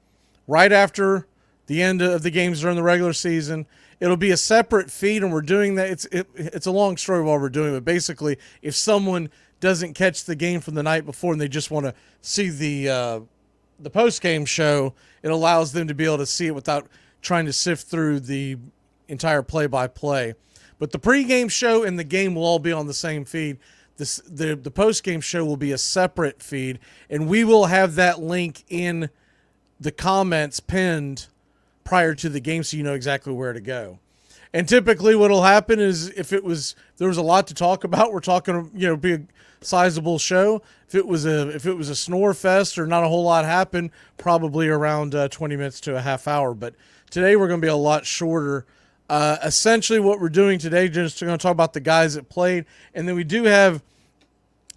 right after the end of the games during the regular season. It'll be a separate feed, and we're doing that. It's a long story while we're doing it, but basically, if someone doesn't catch the game from the night before and they just want to see the post-game show, it allows them to be able to see it without trying to sift through the entire play-by-play. But the pregame show and the game will all be on the same feed. The post-game show will be a separate feed, and we will have that link in the comments pinned prior to the game so you know exactly where to go. And typically what will happen is if there was a lot to talk about, we're talking, be a sizable show. If it was a snore fest or not a whole lot happened, probably around 20 minutes to a half hour. But today we're going to be a lot shorter. Essentially what we're doing today, just going to talk about the guys that played, and then we do have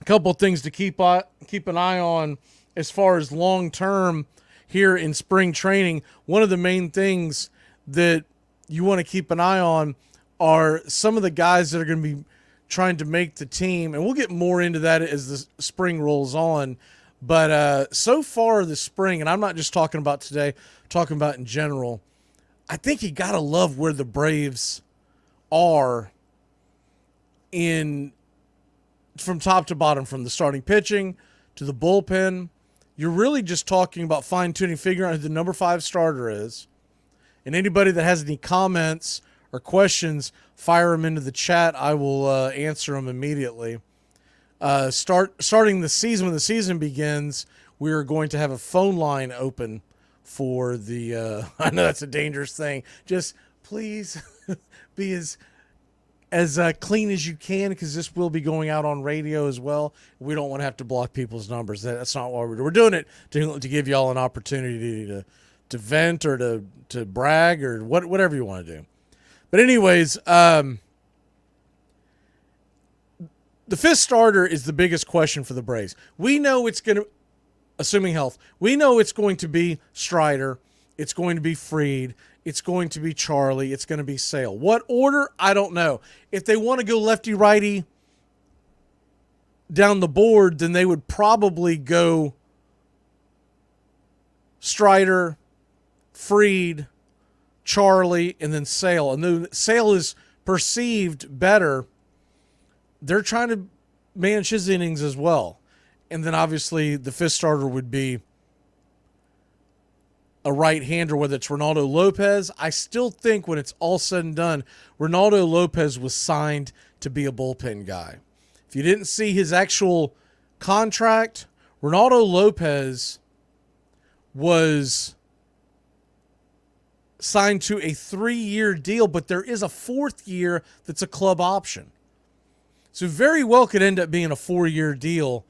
a couple of things to keep an eye on as far as long-term here in spring training. One of the main things that you want to keep an eye on are some of the guys that are going to be trying to make the team, and we'll get more into that as the spring rolls on. But so far this spring, and I'm not just talking about today, talking about in general, I think you got to love where the Braves are from top to bottom, from the starting pitching to the bullpen. You're really just talking about fine-tuning, figuring out who the number 5 starter is. And anybody that has any comments or questions, fire them into the chat. I will answer them immediately. Starting the season, when the season begins, we are going to have a phone line open for the I know that's a dangerous thing. Just please be as clean as you can, because this will be going out on radio as well. We don't want to have to block people's numbers. That's not why we're doing it, to give y'all an opportunity vent or to brag or whatever you want to do. But anyways, the fifth starter is the biggest question for the Braves. We know it's going to, assuming health, we know it's going to be Strider, it's going to be Fried, it's going to be Charlie, it's going to be Sale. What order? I don't know. If they want to go lefty-righty down the board, then they would probably go Strider, Fried, Charlie, and then Sale. And then Sale is perceived better. They're trying to manage his innings as well. And then obviously the fifth starter would be a right-hander, whether it's Ronaldo Lopez. I still think when it's all said and done, Ronaldo Lopez was signed to be a bullpen guy. If you didn't see his actual contract, Ronaldo Lopez was signed to a 3-year deal, but there is a 4th year that's a club option. So very well could end up being a 4-year deal.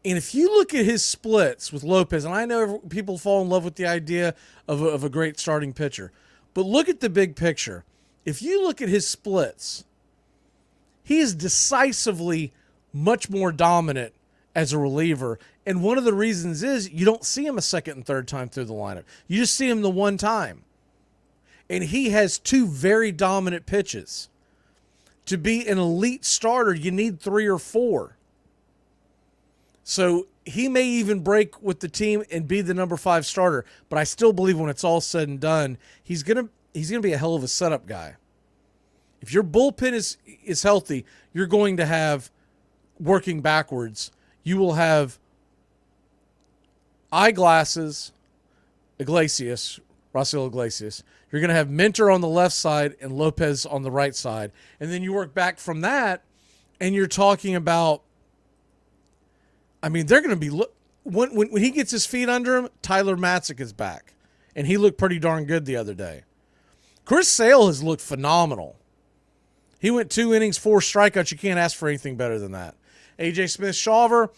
And if you look at his splits with Lopez, and I know people fall in love with the idea of a great starting pitcher, but look at the big picture. If you look at his splits, he is decisively much more dominant as a reliever. And one of the reasons is you don't see him a second and third time through the lineup. You just see him the one time. And he has 2 very dominant pitches. To be an elite starter, you need 3 or 4. So he may even break with the team and be the number 5 starter. But I still believe when it's all said and done, he's gonna be a hell of a setup guy. If your bullpen is healthy, you're going to have, working backwards, you will have Eyeglasses, Raciel Iglesias. You're going to have Minter on the left side and Lopez on the right side. And then you work back from that, and you're talking about, I mean, they're going to be, when he gets his feet under him, Tyler Matzik is back. And he looked pretty darn good the other day. Chris Sale has looked phenomenal. He went 2 innings, 4 strikeouts. You can't ask for anything better than that. A.J. Smith-Shawver,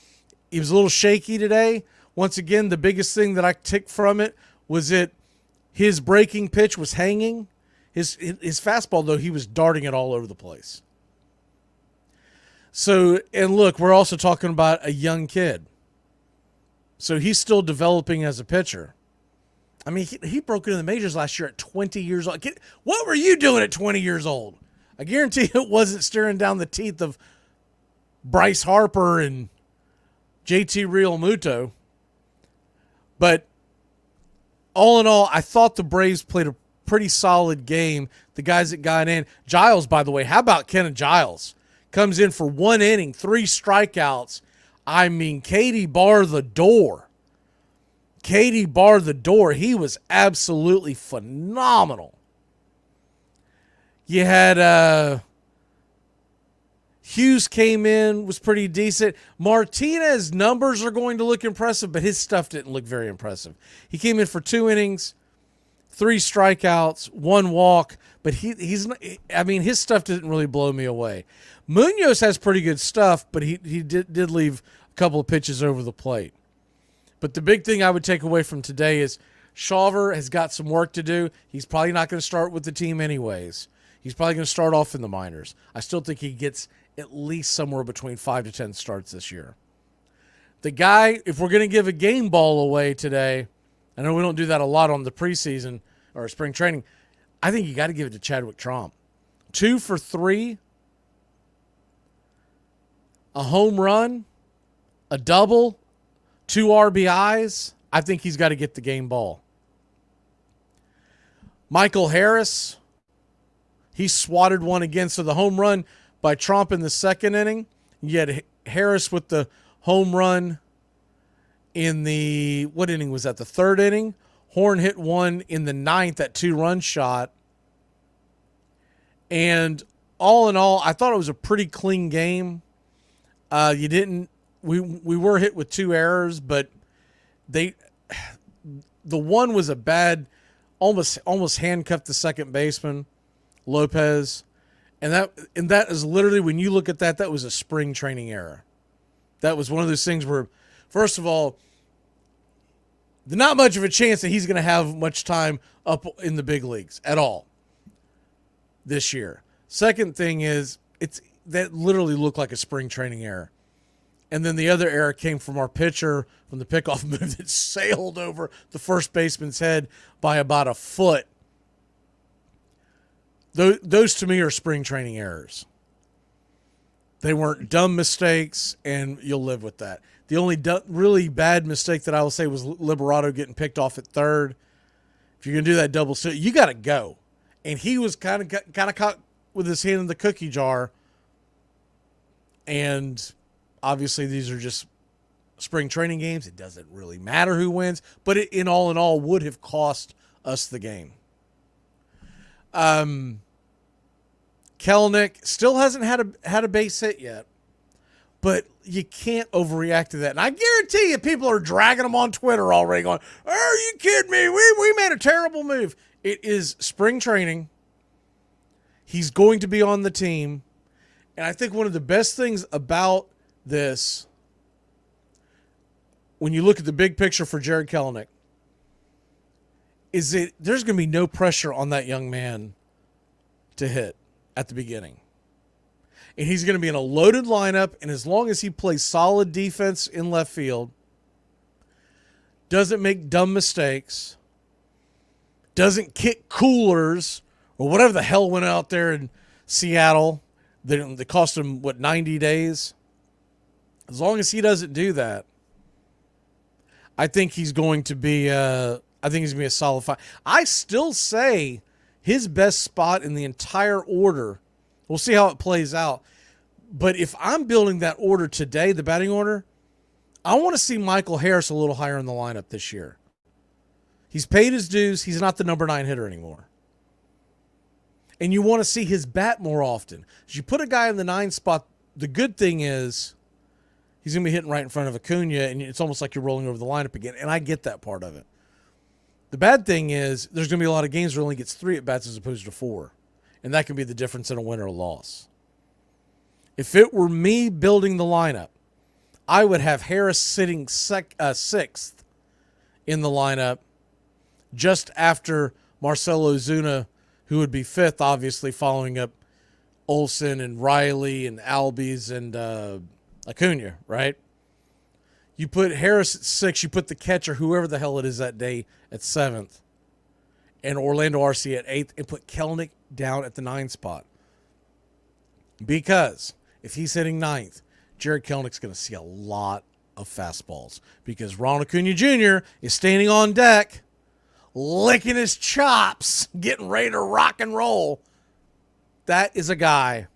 he was a little shaky today. Once again, the biggest thing that I took from it was that his breaking pitch was hanging. His fastball, though, he was darting it all over the place. So, and look, we're also talking about a young kid. So he's still developing as a pitcher. I mean, he broke into the majors last year at 20 years old. What were you doing at 20 years old? I guarantee it wasn't staring down the teeth of Bryce Harper and JT Realmuto. But all in all, I thought the Braves played a pretty solid game. The guys that got in. Giles, by the way, how about Kenna Giles? Comes in for 1 inning, 3 strikeouts. I mean, Katie barred the door. Katie barred the door. He was absolutely phenomenal. You had Hughes came in, was pretty decent. Martinez's numbers are going to look impressive, but his stuff didn't look very impressive. He came in for 2 innings, 3 strikeouts, 1 walk, but he's I mean, his stuff didn't really blow me away. Munoz has pretty good stuff, but he did leave a couple of pitches over the plate. But the big thing I would take away from today is Shawver has got some work to do. He's probably not going to start with the team anyways. He's probably going to start off in the minors. I still think he gets at least somewhere between 5 to 10 starts this year. The guy, if we're going to give a game ball away today, I know we don't do that a lot on the preseason or spring training, I think you got to give it to Chadwick Tromp. 2 for 3, a home run, a double, 2 RBIs. I think he's got to get the game ball. Michael Harris, he swatted one again. So the home run by Tromp in the 2nd inning. You had Harris with the home run in the, what inning was that? The 3rd inning. Horn hit one in the 9th, that 2-run shot. And all in all, I thought it was a pretty clean game. We were hit with 2 errors, but the one was a bad, almost handcuffed the second baseman, Lopez. And that is literally, when you look at that was a spring training error. That was one of those things where, first of all, not much of a chance that he's going to have much time up in the big leagues at all this year. Second thing is, that literally looked like a spring training error. And then the other error came from our pitcher from the pickoff move that sailed over the first baseman's head by about a foot. Those to me are spring training errors. They weren't dumb mistakes, and you'll live with that. The only really bad mistake that I will say was Liberato getting picked off at third. If you're going to do that double steal, you got to go. And he was kind of caught with his hand in the cookie jar. And obviously these are just spring training games. It doesn't really matter who wins, but it, in all, would have cost us the game. Kelenic still hasn't had a base hit yet, but you can't overreact to that. And I guarantee you people are dragging him on Twitter already going, are you kidding me? We made a terrible move. It is spring training. He's going to be on the team. And I think one of the best things about this, when you look at the big picture for Jared Kelenic, is that there's going to be no pressure on that young man to hit at the beginning. And he's going to be in a loaded lineup, and as long as he plays solid defense in left field, doesn't make dumb mistakes, doesn't kick coolers, or whatever the hell went out there in Seattle, they cost him, 90 days? As long as he doesn't do that, I think he's going to be a solid five. I still say his best spot in the entire order, we'll see how it plays out, but if I'm building that order today, the batting order, I want to see Michael Harris a little higher in the lineup this year. He's paid his dues. He's not the number 9 hitter anymore. And you want to see his bat more often. As you put a guy in the 9 spot, the good thing is he's going to be hitting right in front of Acuna, and it's almost like you're rolling over the lineup again, and I get that part of it. The bad thing is there's going to be a lot of games where he only gets 3 at-bats as opposed to 4, and that can be the difference in a win or a loss. If it were me building the lineup, I would have Harris sitting 6th in the lineup just after Marcell Ozuna, who would be 5th, obviously, following up Olsen and Riley and Albies and Acuna, right? You put Harris at 6, you put the catcher, whoever the hell it is that day, at 7th, and Orlando Arcia at 8th, and put Kelenic down at the 9 spot. Because if he's hitting 9th, Jared Kelenic's going to see a lot of fastballs because Ronald Acuna Jr. is standing on deck, licking his chops, getting ready to rock and roll. That is a guy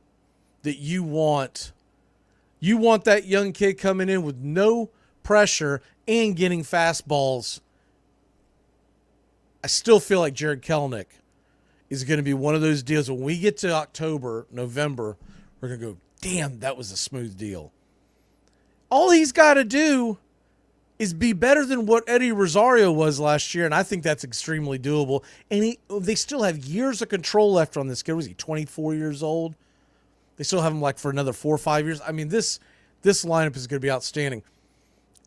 that you want. You want that young kid coming in with no pressure and getting fastballs. I still feel like Jared Kelenic is going to be one of those deals when we get to October, November, we're going to go, damn, that was a smooth deal. All he's got to do is be better than what Eddie Rosario was last year, and I think that's extremely doable. And they still have years of control left on this kid. Was he 24 years old? They still have him like for another 4 or 5 years. I mean, this lineup is going to be outstanding.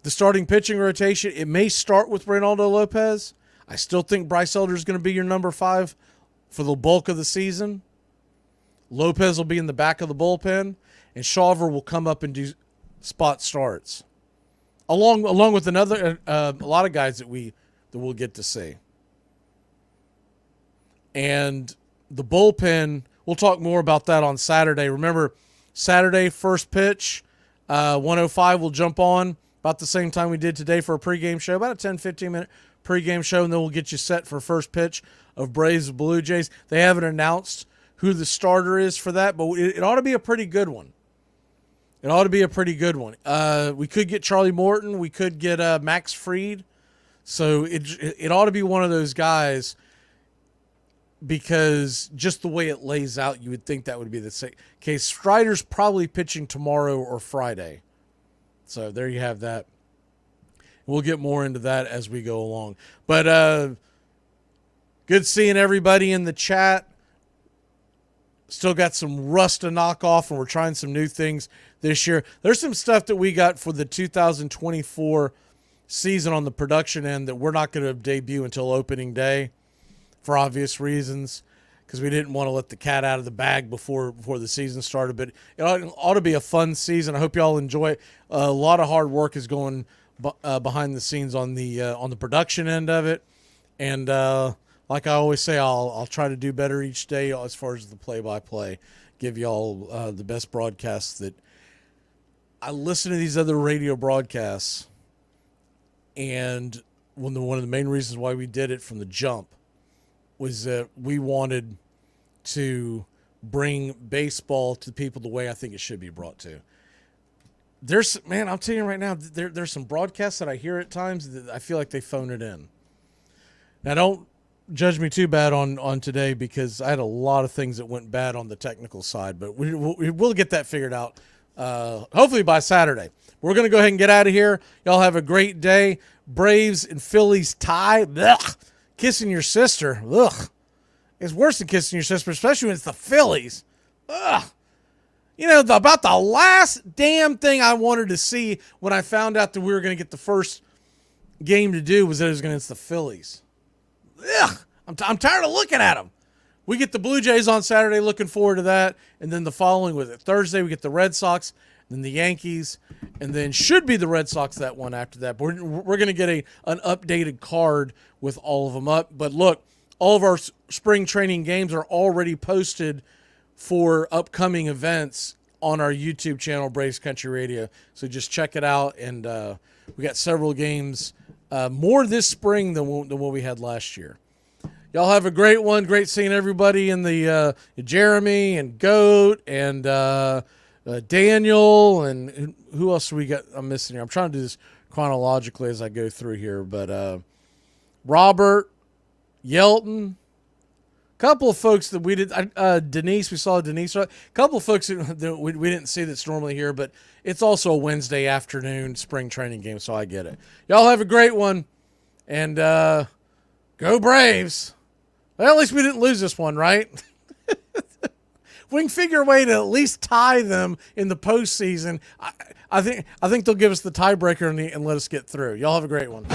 The starting pitching rotation, it may start with Reynaldo Lopez. I still think Bryce Elder is going to be your number 5 for the bulk of the season. Lopez will be in the back of the bullpen, and Shawver will come up and do spot starts, along with another a lot of guys that we'll get to see. And the bullpen, we'll talk more about that on Saturday. Remember, Saturday first pitch, 105 will jump on about the same time we did today for a pregame show, about a 10-15 minute pregame show, and then we'll get you set for first pitch of Braves Blue Jays. They haven't announced who the starter is for that, but it ought to be a pretty good one. It ought to be a pretty good one. We could get Charlie Morton. We could get Max Fried. So it ought to be one of those guys because just the way it lays out, you would think that would be the case. Strider's probably pitching tomorrow or Friday. So there you have that. We'll get more into that as we go along. But good seeing everybody in the chat. Still got some rust to knock off, and we're trying some new things this year. There's some stuff that we got for the 2024 season on the production end that we're not going to debut until opening day for obvious reasons, because we didn't want to let the cat out of the bag before the season started. But it ought to be a fun season. I hope y'all enjoy it. A lot of hard work is going behind the scenes on the production end of it, and like I always say, I'll try to do better each day as far as the play-by-play. Give y'all the best broadcasts that I listen to these other radio broadcasts, and one of the main reasons why we did it from the jump was that we wanted to bring baseball to people the way I think it should be brought to. I'm telling you right now, there's some broadcasts that I hear at times that I feel like they phone it in. Now, don't judge me too bad on today, because I had a lot of things that went bad on the technical side, but we'll get that figured out hopefully by Saturday. We're going to go ahead and get out of here. Y'all have a great day. Braves and Phillies tie. Ugh. Kissing your sister. Ugh. It's worse than kissing your sister, especially when it's the Phillies. Ugh. You know, about the last damn thing I wanted to see when I found out that we were going to get the first game to do was that it was against the Phillies. Ugh. I'm tired of looking at them. We get the Blue Jays on Saturday, looking forward to that. And then the following with it, Thursday, we get the Red Sox, then the Yankees, and then should be the Red Sox that one after that. But we're going to get an updated card with all of them up. But look, all of our spring training games are already posted for upcoming events on our YouTube channel, Braves Country Radio. So just check it out. And we got several games, more this spring than what we had last year. Y'all have a great one. Great seeing everybody in the Jeremy and Goat and Daniel and who else we got? I'm missing here. I'm trying to do this chronologically as I go through here, but Robert, Yelton, a couple of folks that we did. Denise, we saw Denise. A couple of folks that we didn't see that's normally here, but it's also a Wednesday afternoon spring training game, so I get it. Y'all have a great one, and go Braves. Well, at least we didn't lose this one, right? We can figure a way to at least tie them in the postseason. I think they'll give us the tiebreaker and let us get through. Y'all have a great one.